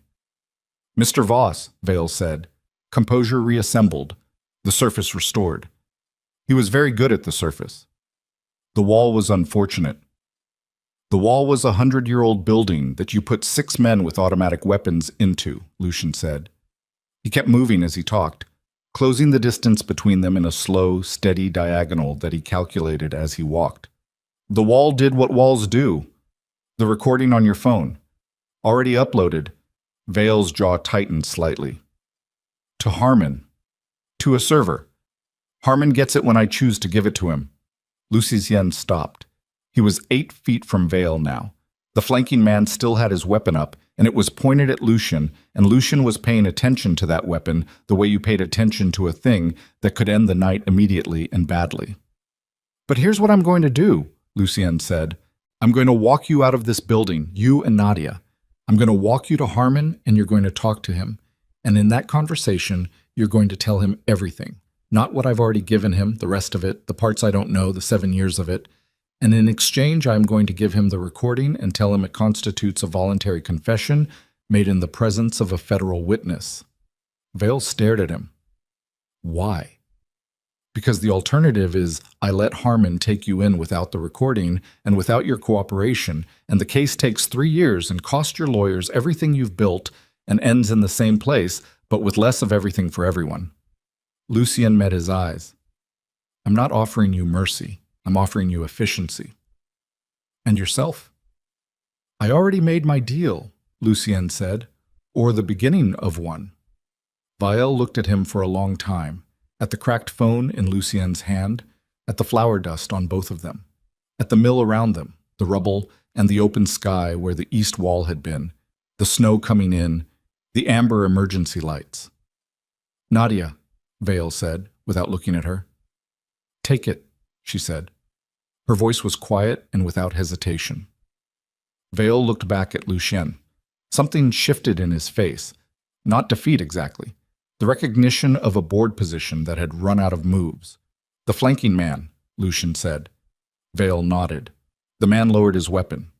S1: "Mr. Voss," Vale said. Composure reassembled, the surface restored. He was very good at the surface. The wall was unfortunate. The wall was a 100-year-old building that you put 6 men with automatic weapons into, Lucien said. He kept moving as he talked, closing the distance between them in a slow, steady diagonal that he calculated as he walked. The wall did what walls do. The recording on your phone. Already uploaded. Vale's jaw tightened slightly. To Harmon. To a server. Harmon gets it when I choose to give it to him. Lucien stopped. He was 8 feet from Vale now. The flanking man still had his weapon up, and it was pointed at Lucien, and Lucien was paying attention to that weapon the way you paid attention to a thing that could end the night immediately and badly. "But here's what I'm going to do," Lucien said. "I'm going to walk you out of this building, you and Nadia. I'm going to walk you to Harmon, and you're going to talk to him. And in that conversation, you're going to tell him everything. Not what I've already given him, the rest of it, the parts I don't know, the 7 years of it. And in exchange, I'm going to give him the recording and tell him it constitutes a voluntary confession made in the presence of a federal witness." Vale stared at him. "Why?" "Because the alternative is I let Harmon take you in without the recording and without your cooperation, and the case takes 3 years and costs your lawyers everything you've built and ends in the same place, but with less of everything for everyone." Lucien met his eyes. "I'm not offering you mercy. I'm offering you efficiency." "And yourself?" "I already made my deal," Lucien said, "or the beginning of one." Vial looked at him for a long time, at the cracked phone in Lucien's hand, at the flour dust on both of them, at the mill around them, the rubble, and the open sky where the east wall had been, the snow coming in, the amber emergency lights. "Nadia," Vale said, without looking at her. "Take it," she said. Her voice was quiet and without hesitation. Vale looked back at Lucien. Something shifted in his face. Not defeat exactly. The recognition of a board position that had run out of moves. "The flanking man," Lucien said. Vale nodded. The man lowered his weapon.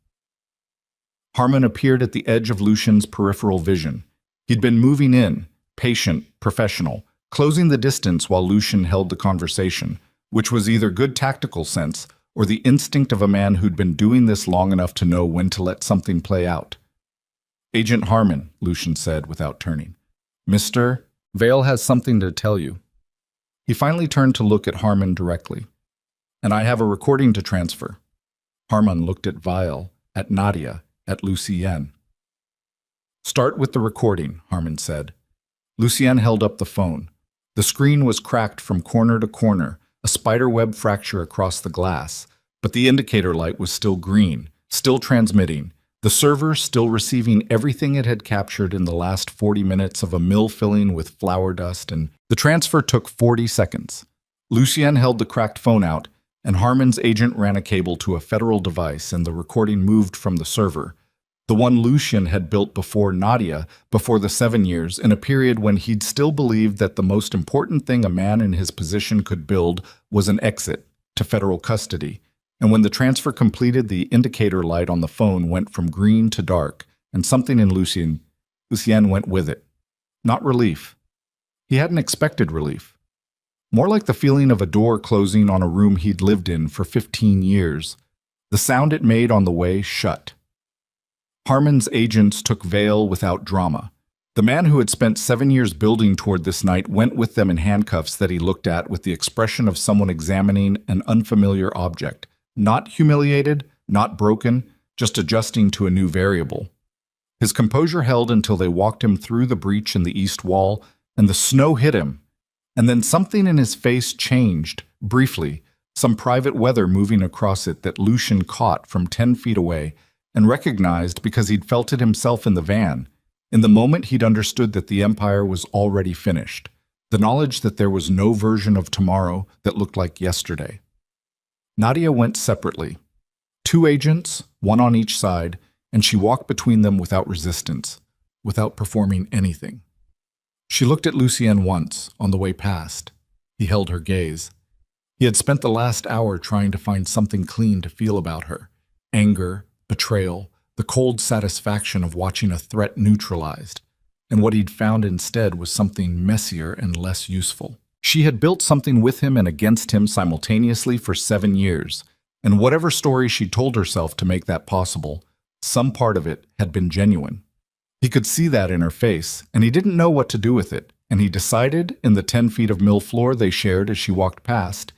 S1: Harmon appeared at the edge of Lucien's peripheral vision. He'd been moving in, patient, professional, closing the distance while Lucian held the conversation, which was either good tactical sense or the instinct of a man who'd been doing this long enough to know when to let something play out. "Agent Harmon," Lucian said without turning. "Mr. Vale has something to tell you." He finally turned to look at Harmon directly. "And I have a recording to transfer." Harmon looked at Vale, at Nadia, at Lucienne. "Start with the recording," Harmon said. Lucienne held up the phone. The screen was cracked from corner to corner, a spiderweb fracture across the glass, but the indicator light was still green, still transmitting, the server still receiving everything it had captured in the last 40 minutes of a mill filling with flour dust, and the transfer took 40 seconds. Lucienne held the cracked phone out, and Harmon's agent ran a cable to a federal device, and the recording moved from the server, the one Lucian had built before Nadia, before the 7 years, in a period when he'd still believed that the most important thing a man in his position could build was an exit to federal custody. And when the transfer completed, the indicator light on the phone went from green to dark, and something in Lucienne went with it. Not relief. He hadn't expected relief. More like the feeling of a door closing on a room he'd lived in for 15 years. The sound it made on the way shut. Harmon's agents took Vale without drama. The man who had spent 7 years building toward this night went with them in handcuffs that he looked at with the expression of someone examining an unfamiliar object. Not humiliated, not broken, just adjusting to a new variable. His composure held until they walked him through the breach in the east wall, and the snow hit him. And then something in his face changed, briefly, some private weather moving across it that Lucian caught from 10 feet away, and recognized because he'd felt it himself in the van. In the moment he'd understood that the Empire was already finished, the knowledge that there was no version of tomorrow that looked like yesterday. Nadia went separately. 2 agents, 1 on each side, and she walked between them without resistance, without performing anything. She looked at Lucienne once, on the way past. He held her gaze. He had spent the last hour trying to find something clean to feel about her. Anger, betrayal, the cold satisfaction of watching a threat neutralized, and what he'd found instead was something messier and less useful. She had built something with him and against him simultaneously for 7 years, and whatever story she told herself to make that possible, some part of it had been genuine. He could see that in her face, and he didn't know what to do with it, and he decided, in the 10 feet of mill floor they shared as she walked past,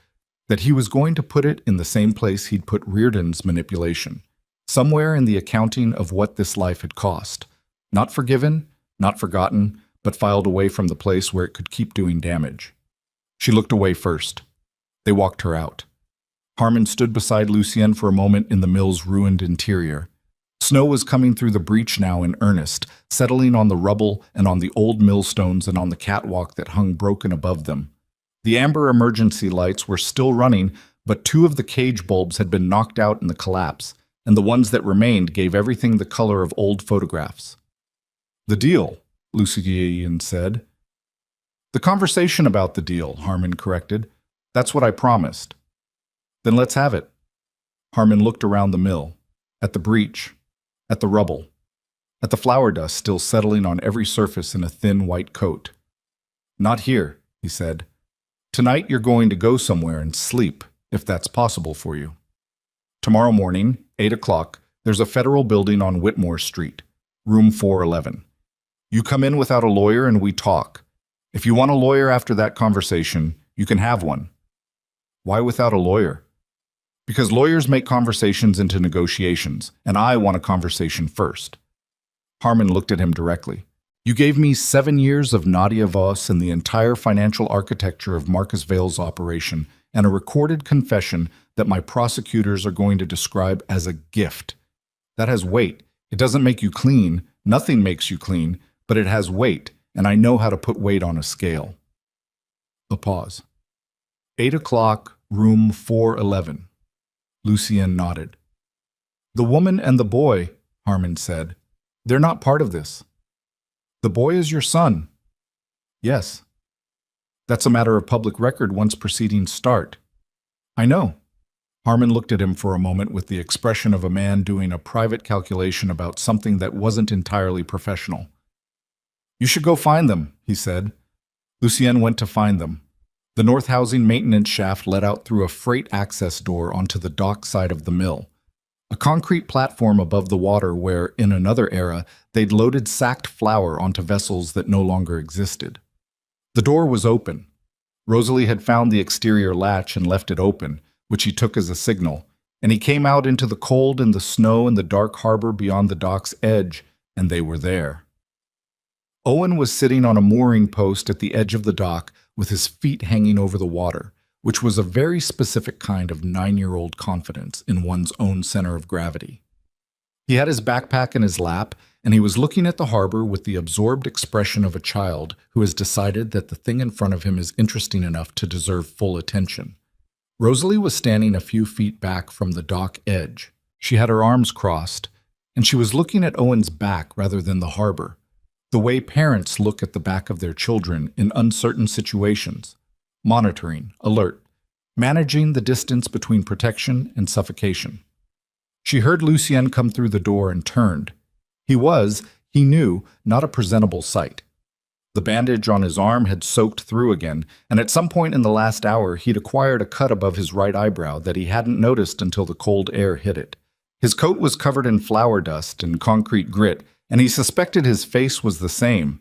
S1: that he was going to put it in the same place he'd put Reardon's manipulation. Somewhere in the accounting of what this life had cost. Not forgiven, not forgotten, but filed away from the place where it could keep doing damage. She looked away first. They walked her out. Harmon stood beside Lucienne for a moment in the mill's ruined interior. Snow was coming through the breach now in earnest, settling on the rubble and on the old millstones and on the catwalk that hung broken above them. The amber emergency lights were still running, but 2 of the cage bulbs had been knocked out in the collapse, and the ones that remained gave everything the color of old photographs. "The deal," Lucienne said. "The conversation about the deal," Harmon corrected. "That's what I promised." "Then let's have it." Harmon looked around the mill, at the breach, at the rubble, at the flour dust still settling on every surface in a thin white coat. "Not here," he said. "Tonight you're going to go somewhere and sleep, if that's possible for you. Tomorrow morning, 8 o'clock, there's a federal building on Whitmore Street, room 411. You come in without a lawyer and we talk. If you want a lawyer after that conversation, you can have one." "Why without a lawyer?" "Because lawyers make conversations into negotiations, and I want a conversation first." Harmon looked at him directly. "You gave me 7 years of Nadia Voss and the entire financial architecture of Marcus Vale's operation, and a recorded confession that my prosecutors are going to describe as a gift. That has weight. It doesn't make you clean. Nothing makes you clean, but it has weight, and I know how to put weight on a scale." A pause. 8 o'clock, room 411. Lucienne nodded. "The woman and the boy," Harmon said. "They're not part of this." "The boy is your son." "Yes." "That's a matter of public record once proceedings start." "I know." Harmon looked at him for a moment with the expression of a man doing a private calculation about something that wasn't entirely professional. You should go find them, he said. Lucien went to find them. The north housing maintenance shaft led out through a freight access door onto the dock side of the mill, a concrete platform above the water where, in another era, they'd loaded sacked flour onto vessels that no longer existed. The door was open. Rosalie had found the exterior latch and left it open, which he took as a signal, and he came out into the cold and the snow and the dark harbor beyond the dock's edge, and they were there. Owen was sitting on a mooring post at the edge of the dock with his feet hanging over the water, which was a very specific kind of 9-year-old confidence in one's own center of gravity. He had his backpack in his lap, and he was looking at the harbor with the absorbed expression of a child who has decided that the thing in front of him is interesting enough to deserve full attention. Rosalie was standing a few feet back from the dock edge. She had her arms crossed, and she was looking at Owen's back rather than the harbor, the way parents look at the back of their children in uncertain situations, monitoring, alert, managing the distance between protection and suffocation. She heard Lucien come through the door and turned. He was, he knew, not a presentable sight. The bandage on his arm had soaked through again, and at some point in the last hour he'd acquired a cut above his right eyebrow that he hadn't noticed until the cold air hit it. His coat was covered in flour dust and concrete grit, and he suspected his face was the same.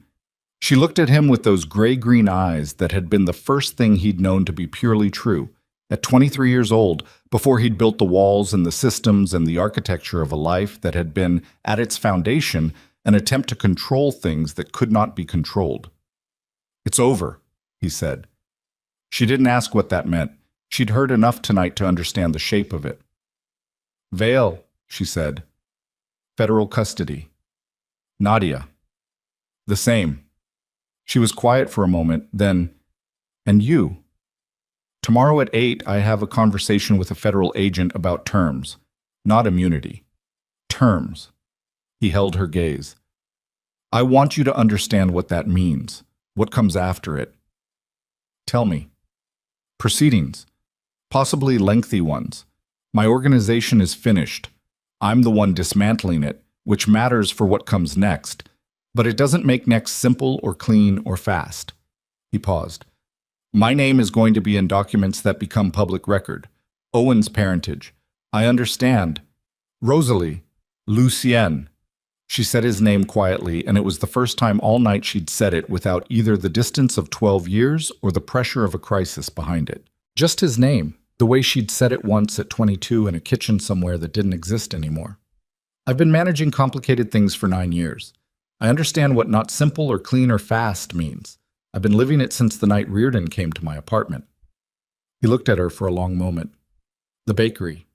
S1: She looked at him with those gray-green eyes that had been the first thing he'd known to be purely true. At 23 years old, before he'd built the walls and the systems and the architecture of a life that had been, at its foundation, an attempt to control things that could not be controlled. "It's over," he said. She didn't ask what that meant. She'd heard enough tonight to understand the shape of it. "Vale," she said. "Federal custody." "Nadia." "The same." She was quiet for a moment, then, "And you?" "Tomorrow at 8, I have a conversation with a federal agent about terms, not immunity. Terms." He held her gaze. "I want you to understand what that means, what comes after it." "Tell me." "Proceedings. Possibly lengthy ones. My organization is finished. I'm the one dismantling it, which matters for what comes next, but it doesn't make next simple or clean or fast." He paused. "My name is going to be in documents that become public record. Owen's parentage. I understand. Rosalie. Lucien." She said his name quietly, and it was the first time all night she'd said it without either the distance of 12 years or the pressure of a crisis behind it. Just his name, the way she'd said it once at 22 in a kitchen somewhere that didn't exist anymore. "I've been managing complicated things for 9 years. I understand what not simple or clean or fast means. I've been living it since the night Reardon came to my apartment." He looked at her for a long moment. The bakery.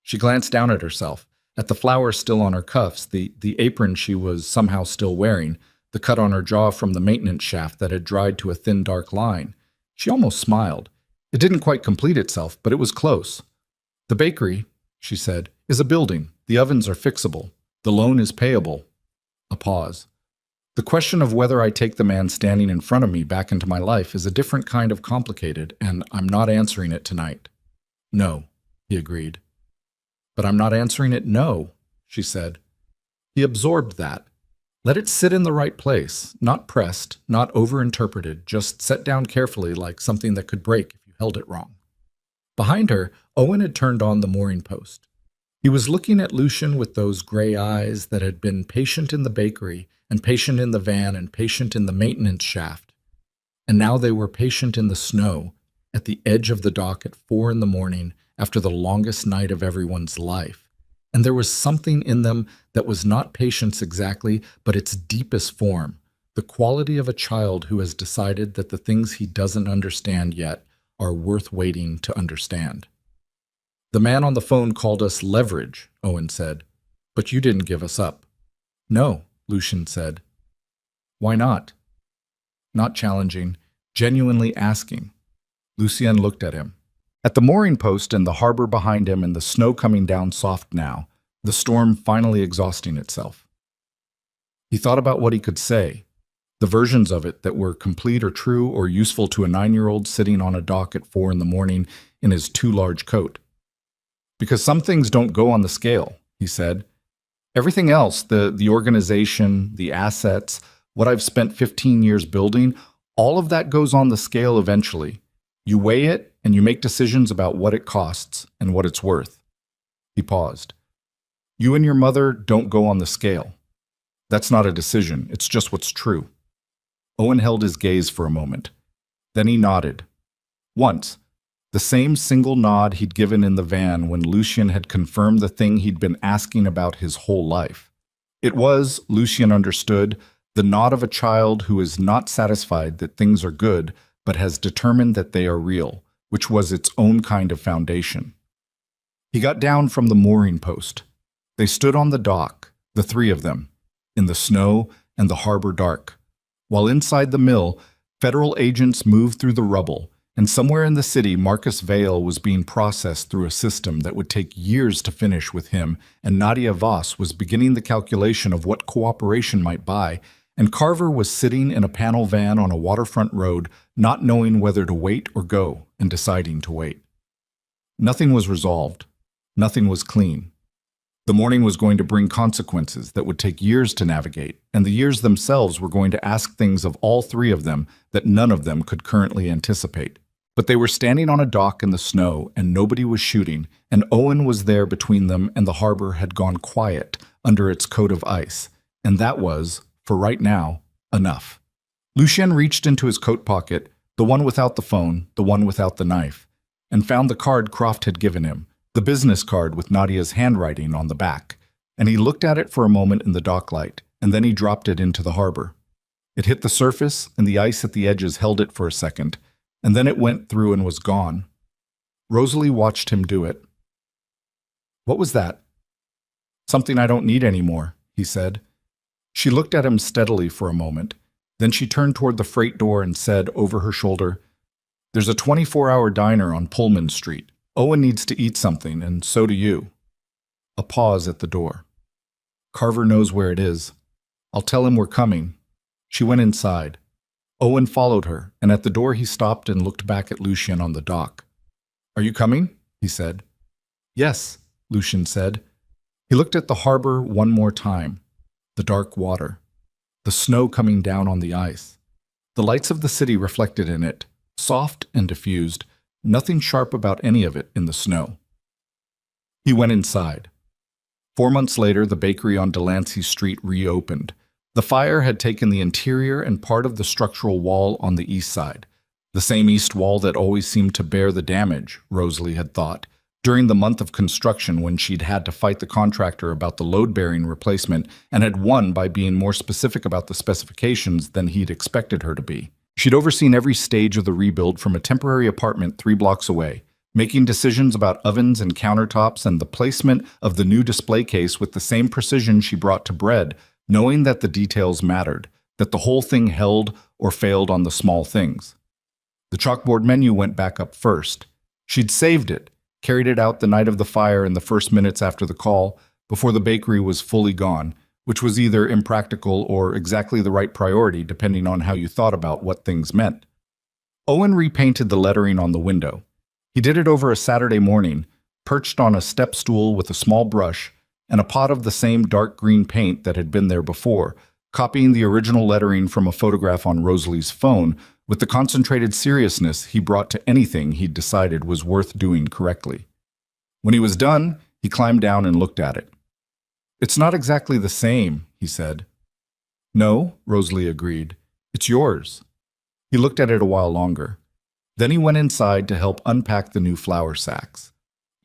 S1: She glanced down at herself, at the flower still on her cuffs, the apron she was somehow still wearing, the cut on her jaw from the maintenance shaft that had dried to a thin dark line. She almost smiled. It didn't quite complete itself, but it was close. "The bakery," she said, "is a building. The ovens are fixable. The loan is payable." A pause. "The question of whether I take the man standing in front of me back into my life is a different kind of complicated, and I'm not answering it tonight." "No," he agreed. "But I'm not answering it no," she said. He absorbed that. Let it sit in the right place, not pressed, not overinterpreted, just set down carefully like something that could break if you held it wrong. Behind her, Owen had turned on the mooring post. He was looking at Lucien with those gray eyes that had been patient in the bakery and patient in the van and patient in the maintenance shaft. And now they were patient in the snow, at the edge of the dock at 4 in the morning after the longest night of everyone's life. And there was something in them that was not patience exactly, but its deepest form, the quality of a child who has decided that the things he doesn't understand yet are worth waiting to understand. "The man on the phone called us leverage," Owen said. "But you didn't give us up." "No," Lucien said. "Why not?" Not challenging, genuinely asking. Lucien looked at him. At the mooring post and the harbor behind him and the snow coming down soft now, the storm finally exhausting itself. He thought about what he could say, the versions of it that were complete or true or useful to a 9-year-old sitting on a dock at 4 in the morning in his too large coat. "Because some things don't go on the scale," he said. "Everything else, the organization, the assets, what I've spent 15 years building, all of that goes on the scale eventually. You weigh it and you make decisions about what it costs and what it's worth. He paused. You and your mother don't go on the scale. That's not a decision, it's just what's true. Owen held his gaze for a moment. Then he nodded. Once, the same single nod he'd given in the van when Lucien had confirmed the thing he'd been asking about his whole life. It was, Lucien understood, the nod of a child who is not satisfied that things are good, but has determined that they are real, which was its own kind of foundation. He got down from the mooring post. They stood on the dock, the three of them, in the snow and the harbor dark, while inside the mill, federal agents moved through the rubble, and somewhere in the city Marcus Vale was being processed through a system that would take years to finish with him, and Nadia Voss was beginning the calculation of what cooperation might buy, and Carver was sitting in a panel van on a waterfront road, not knowing whether to wait or go, and deciding to wait. Nothing was resolved. Nothing was clean. The morning was going to bring consequences that would take years to navigate, and the years themselves were going to ask things of all three of them that none of them could currently anticipate. But they were standing on a dock in the snow, and nobody was shooting, and Owen was there between them, and the harbor had gone quiet under its coat of ice, and that was, for right now, enough. Lucien reached into his coat pocket, the one without the phone, the one without the knife, and found the card Croft had given him, the business card with Nadia's handwriting on the back, and he looked at it for a moment in the docklight, and then he dropped it into the harbor. It hit the surface, and the ice at the edges held it for a second, and then it went through and was gone. Rosalie watched him do it. What was that? Something I don't need anymore, he said. She looked at him steadily for a moment. Then she turned toward the freight door and said over her shoulder, There's a 24-hour diner on Pullman Street. Owen needs to eat something, and so do you. A pause at the door. Carver knows where it is. I'll tell him we're coming. She went inside. Owen followed her, and at the door he stopped and looked back at Lucien on the dock. Are you coming? He said. Yes, Lucien said. He looked at the harbor one more time. The dark water. The snow coming down on the ice. The lights of the city reflected in it, soft and diffused, nothing sharp about any of it in the snow. He went inside. 4 months later, the bakery on Delancey Street reopened. The fire had taken the interior and part of the structural wall on the east side, the same east wall that always seemed to bear the damage, Rosalie had thought, during the month of construction when she'd had to fight the contractor about the load-bearing replacement and had won by being more specific about the specifications than he'd expected her to be. She'd overseen every stage of the rebuild from a temporary apartment 3 blocks away, making decisions about ovens and countertops and the placement of the new display case with the same precision she brought to bread, knowing that the details mattered, that the whole thing held or failed on the small things. The chalkboard menu went back up first. She'd saved it, carried it out the night of the fire in the first minutes after the call, before the bakery was fully gone, which was either impractical or exactly the right priority depending on how you thought about what things meant. Owen repainted the lettering on the window. He did it over a Saturday morning, perched on a step stool with a small brush and a pot of the same dark green paint that had been there before, copying the original lettering from a photograph on Rosalie's phone with the concentrated seriousness he brought to anything he'd decided was worth doing correctly. When he was done, he climbed down and looked at it. It's not exactly the same, he said. No, Rosalie agreed. It's yours. He looked at it a while longer. Then he went inside to help unpack the new flour sacks.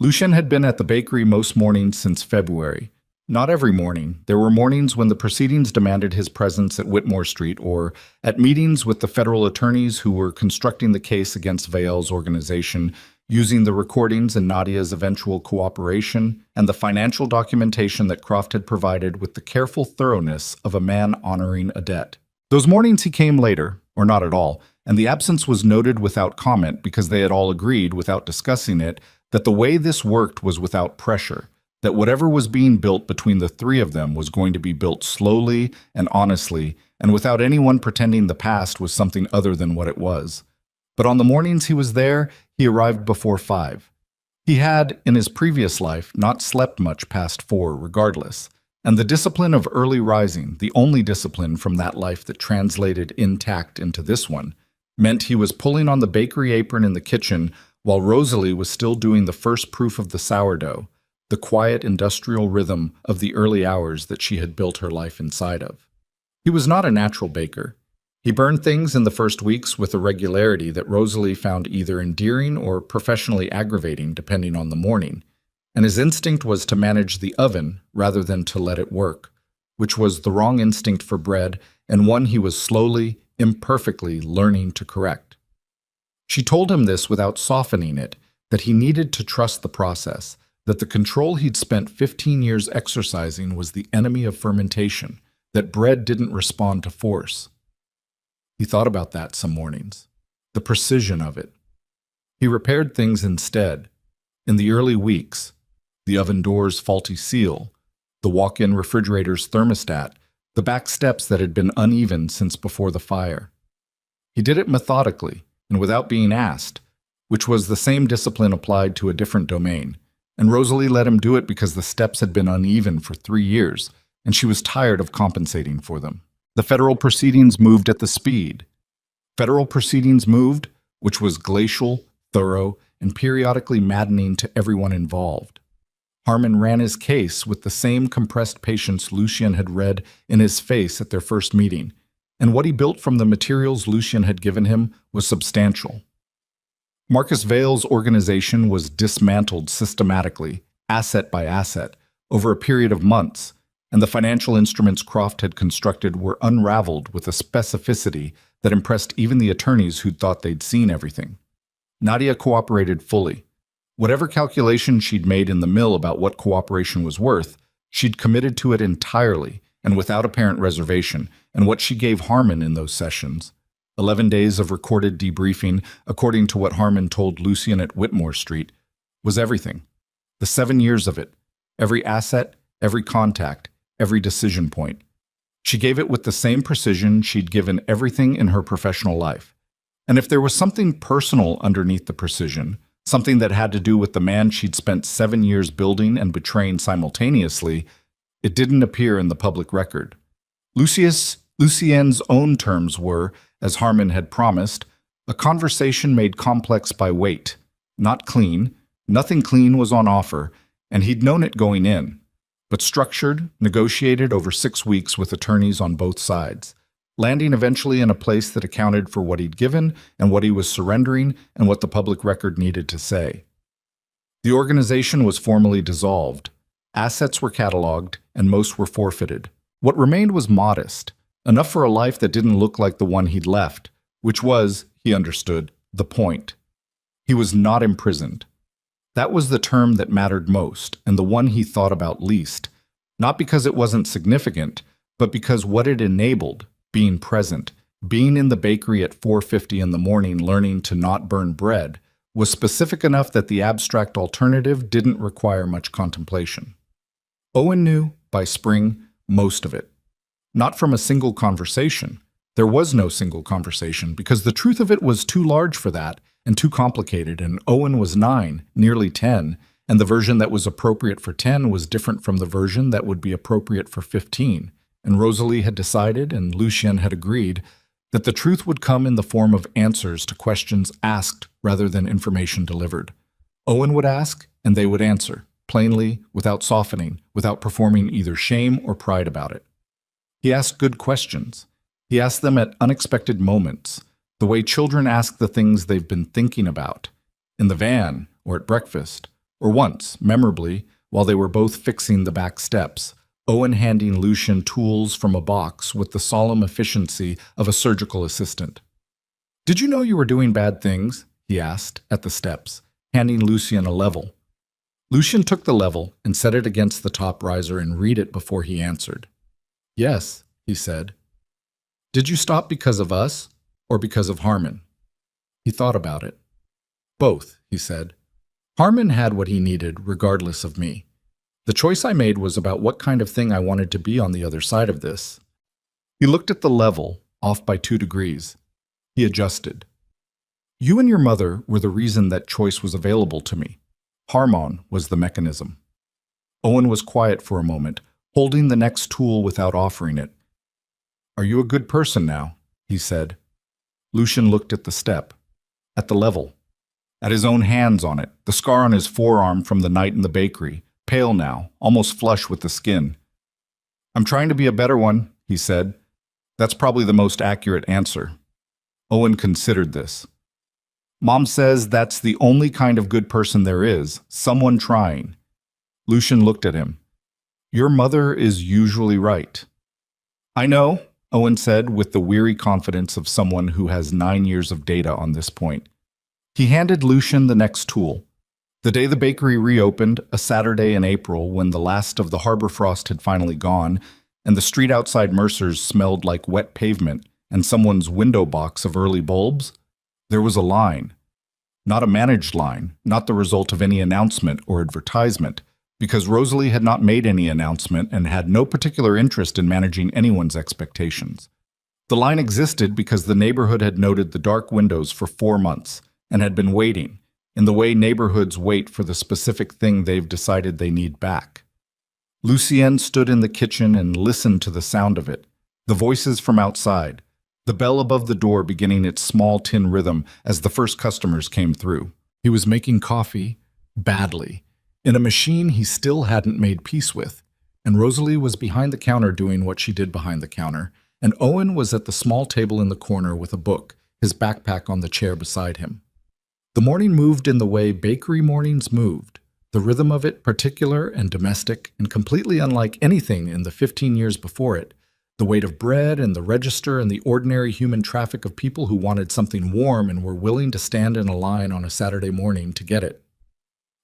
S1: Lucien had been at the bakery most mornings since February. Not every morning. There were mornings when the proceedings demanded his presence at Whitmore Street or at meetings with the federal attorneys who were constructing the case against Vale's organization, using the recordings and Nadia's eventual cooperation and the financial documentation that Croft had provided with the careful thoroughness of a man honoring a debt. Those mornings he came later, or not at all, and the absence was noted without comment because they had all agreed, without discussing it, that the way this worked was without pressure, that whatever was being built between the three of them was going to be built slowly and honestly, and without anyone pretending the past was something other than what it was. But on the mornings he was there, he arrived before 5. He had, in his previous life, not slept much past 4 regardless, And the discipline of early rising, the only discipline from that life that translated intact into this one, meant he was pulling on the bakery apron in the kitchen while Rosalie was still doing the first proof of the sourdough, the quiet industrial rhythm of the early hours that she had built her life inside of. He was not a natural baker. He burned things in the first weeks with a regularity that Rosalie found either endearing or professionally aggravating, depending on the morning, and his instinct was to manage the oven rather than to let it work, which was the wrong instinct for bread and one he was slowly, imperfectly learning to correct. She told him this without softening it, that he needed to trust the process, that the control he'd spent 15 years exercising was the enemy of fermentation, that bread didn't respond to force. He thought about that some mornings, the precision of it. He repaired things instead. In the early weeks, the oven door's faulty seal, the walk-in refrigerator's thermostat, the back steps that had been uneven since before the fire. He did it methodically and without being asked, which was the same discipline applied to a different domain, and Rosalie let him do it because the steps had been uneven for 3 years, and she was tired of compensating for them. The federal proceedings moved at the speed. Federal proceedings moved, which was glacial, thorough, and periodically maddening to everyone involved. Harmon ran his case with the same compressed patience Lucien had read in his face at their first meeting, and what he built from the materials Lucien had given him was substantial. Marcus Vale's organization was dismantled systematically, asset by asset, over a period of months, and the financial instruments Croft had constructed were unraveled with a specificity that impressed even the attorneys who'd thought they'd seen everything. Nadia cooperated fully. Whatever calculation she'd made in the mill about what cooperation was worth, she'd committed to it entirely and without apparent reservation, and what she gave Harmon in those sessions, 11 days of recorded debriefing, according to what Harmon told Lucien at Whitmore Street, was everything. The 7 years of it, every asset, every contact, every decision point. She gave it with the same precision she'd given everything in her professional life. And if there was something personal underneath the precision, something that had to do with the man she'd spent 7 years building and betraying simultaneously, it didn't appear in the public record. Lucien's own terms were, as Harmon had promised, a conversation made complex by weight, not clean. Nothing clean was on offer, and he'd known it going in, but structured, negotiated over 6 weeks with attorneys on both sides, landing eventually in a place that accounted for what he'd given and what he was surrendering and what the public record needed to say. The organization was formally dissolved. Assets were cataloged, and most were forfeited. What remained was modest, enough for a life that didn't look like the one he'd left, which was, he understood, the point. He was not imprisoned. That was the term that mattered most, and the one he thought about least, not because it wasn't significant, but because what it enabled, being present, being in the bakery at 4:50 in the morning learning to not burn bread, was specific enough that the abstract alternative didn't require much contemplation. Owen knew, by spring, most of it. Not from a single conversation. There was no single conversation, because the truth of it was too large for that, and too complicated, and Owen was 9, nearly 10, and the version that was appropriate for 10 was different from the version that would be appropriate for 15, and Rosalie had decided, and Lucien had agreed, that the truth would come in the form of answers to questions asked rather than information delivered. Owen would ask, and they would answer, plainly, without softening, without performing either shame or pride about it. He asked good questions. He asked them at unexpected moments, the way children ask the things they've been thinking about, in the van, or at breakfast, or once, memorably, while they were both fixing the back steps, Owen handing Lucien tools from a box with the solemn efficiency of a surgical assistant. "Did you know you were doing bad things?" he asked, at the steps, handing Lucien a level. Lucien took the level and set it against the top riser and read it before he answered. "Yes," he said. "Did you stop because of us, or because of Harmon?" He thought about it. "Both," he said. "Harmon had what he needed, regardless of me. The choice I made was about what kind of thing I wanted to be on the other side of this." He looked at the level, off by 2 degrees. He adjusted. "You and your mother were the reason that choice was available to me. Harmon was the mechanism." Owen was quiet for a moment, holding the next tool without offering it. "Are you a good person now?" he said. Lucian looked at the step, at the level, at his own hands on it, the scar on his forearm from the night in the bakery, pale now, almost flush with the skin. "I'm trying to be a better one," he said. "That's probably the most accurate answer." Owen considered this. "Mom says that's the only kind of good person there is, someone trying." Lucian looked at him. "Your mother is usually right." "I know," Owen said with the weary confidence of someone who has 9 years of data on this point. He handed Lucian the next tool. The day the bakery reopened, a Saturday in April when the last of the harbor frost had finally gone, and the street outside Mercer's smelled like wet pavement and someone's window box of early bulbs, there was a line. Not a managed line, not the result of any announcement or advertisement, because Rosalie had not made any announcement and had no particular interest in managing anyone's expectations. The line existed because the neighborhood had noted the dark windows for 4 months and had been waiting, in the way neighborhoods wait for the specific thing they've decided they need back. Lucienne stood in the kitchen and listened to the sound of it, the voices from outside, the bell above the door beginning its small tin rhythm as the first customers came through. He was making coffee, badly, in a machine he still hadn't made peace with, and Rosalie was behind the counter doing what she did behind the counter, and Owen was at the small table in the corner with a book, his backpack on the chair beside him. The morning moved in the way bakery mornings moved, the rhythm of it particular and domestic and completely unlike anything in the 15 years before it, the weight of bread and the register and the ordinary human traffic of people who wanted something warm and were willing to stand in a line on a Saturday morning to get it.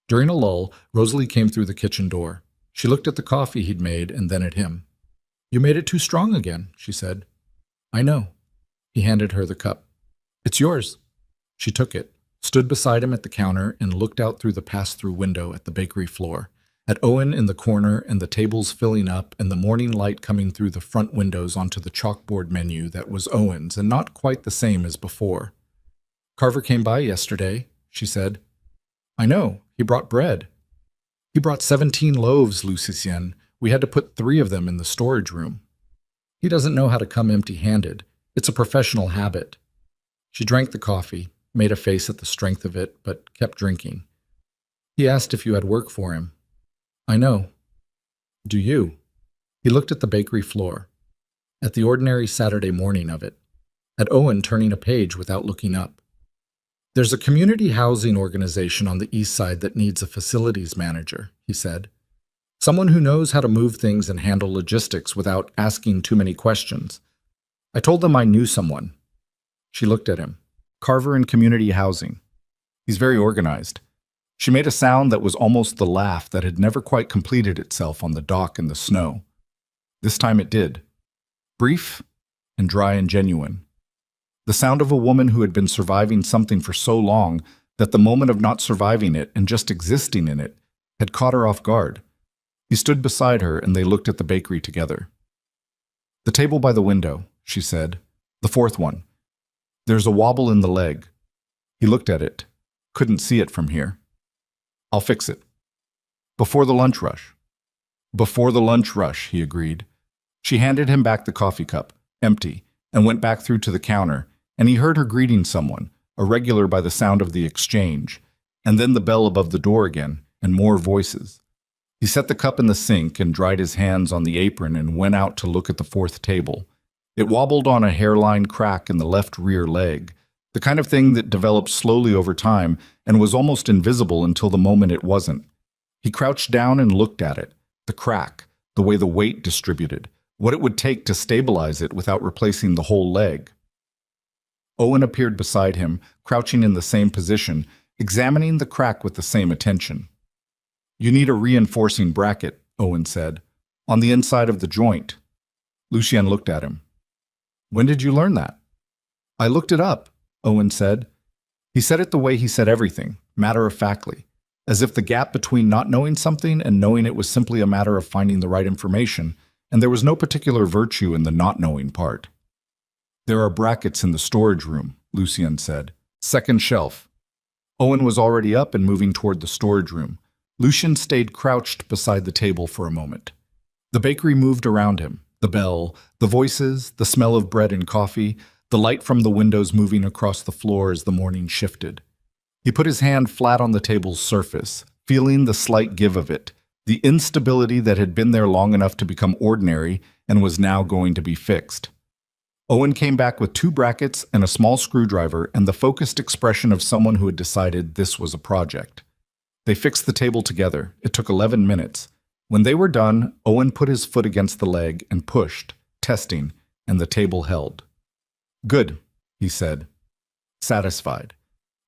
S1: During a lull, Rosalie came through the kitchen door. She looked at the coffee he'd made and then at him. "You made it too strong again," she said. "I know." He handed her the cup. "It's yours." She took it, stood beside him at the counter, and looked out through the pass-through window at the bakery floor, at Owen in the corner and the tables filling up and the morning light coming through the front windows onto the chalkboard menu that was Owen's and not quite the same as before. "Carver came by yesterday," she said. "I know. He brought bread." "He brought 17 loaves, Lucienne. We had to put 3 of them in the storage room." "He doesn't know how to come empty-handed. It's a professional habit." She drank the coffee, made a face at the strength of it, but kept drinking. "He asked if you had work for him." "I know." "Do you?" He looked at the bakery floor, at the ordinary Saturday morning of it, at Owen turning a page without looking up. "There's a community housing organization on the east side that needs a facilities manager," he said. "Someone who knows how to move things and handle logistics without asking too many questions. I told them I knew someone." She looked at him. "Carver in community housing. He's very organized." She made a sound that was almost the laugh that had never quite completed itself on the dock in the snow. This time it did. Brief and dry and genuine. The sound of a woman who had been surviving something for so long that the moment of not surviving it and just existing in it had caught her off guard. He stood beside her and they looked at the bakery together. "The table by the window," she said. "The 4th one. There's a wobble in the leg." He looked at it. Couldn't see it from here. "I'll fix it." "Before the lunch rush." "Before the lunch rush," he agreed. She handed him back the coffee cup, empty, and went back through to the counter, and he heard her greeting someone, a regular by the sound of the exchange, and then the bell above the door again, and more voices. He set the cup in the sink and dried his hands on the apron and went out to look at the 4th table. It wobbled on a hairline crack in the left rear leg, the kind of thing that developed slowly over time and was almost invisible until the moment it wasn't. He crouched down and looked at it, the crack, the way the weight distributed, what it would take to stabilize it without replacing the whole leg. Owen appeared beside him, crouching in the same position, examining the crack with the same attention. "You need a reinforcing bracket," Owen said, "on the inside of the joint." Lucienne looked at him. "When did you learn that?" "I looked it up," Owen said. He said it the way he said everything, matter-of-factly, as if the gap between not knowing something and knowing it was simply a matter of finding the right information, and there was no particular virtue in the not knowing part. "There are brackets in the storage room," Lucienne said. "Second shelf." Owen was already up and moving toward the storage room. Lucienne stayed crouched beside the table for a moment. The bakery moved around him. The bell, the voices, the smell of bread and coffee, the light from the windows moving across the floor as the morning shifted. He put his hand flat on the table's surface, feeling the slight give of it, the instability that had been there long enough to become ordinary and was now going to be fixed. Owen came back with 2 brackets and a small screwdriver and the focused expression of someone who had decided this was a project. They fixed the table together. It took 11 minutes. When they were done, Owen put his foot against the leg and pushed, testing, and the table held. "Good," he said, satisfied.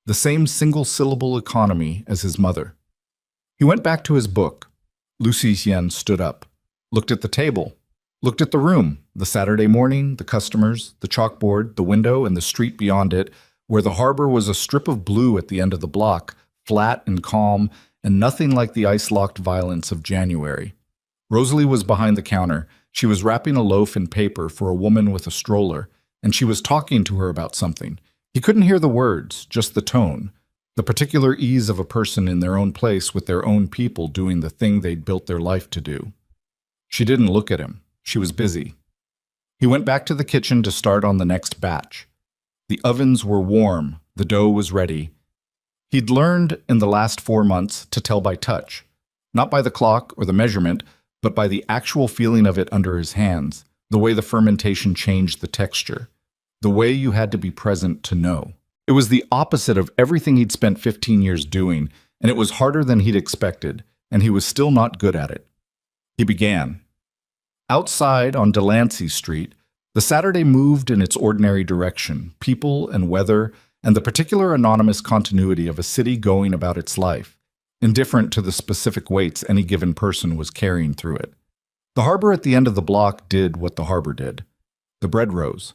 S1: The same single-syllable economy as his mother. He went back to his book. Lucy Hien stood up, looked at the table, looked at the room, the Saturday morning, the customers, the chalkboard, the window, and the street beyond it, where the harbor was a strip of blue at the end of the block, flat and calm, and nothing like the ice-locked violence of January. Rosalie was behind the counter. She was wrapping a loaf in paper for a woman with a stroller, and she was talking to her about something. He couldn't hear the words, just the tone, the particular ease of a person in their own place with their own people doing the thing they'd built their life to do. She didn't look at him. She was busy. He went back to the kitchen to start on the next batch. The ovens were warm. The dough was ready. He'd learned in the last 4 months to tell by touch, not by the clock or the measurement, but by the actual feeling of it under his hands, the way the fermentation changed the texture, the way you had to be present to know. It was the opposite of everything he'd spent 15 years doing, and it was harder than he'd expected, and he was still not good at it. He began. Outside on Delancey Street, the Saturday moved in its ordinary direction, people and weather, and the particular anonymous continuity of a city going about its life, indifferent to the specific weights any given person was carrying through it. The harbor at the end of the block did what the harbor did. The bread rose.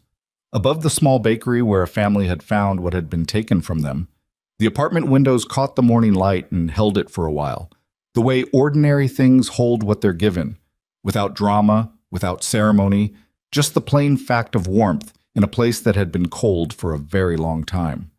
S1: Above the small bakery where a family had found what had been taken from them, the apartment windows caught the morning light and held it for a while, the way ordinary things hold what they're given, without drama, without ceremony, just the plain fact of warmth in a place that had been cold for a very long time.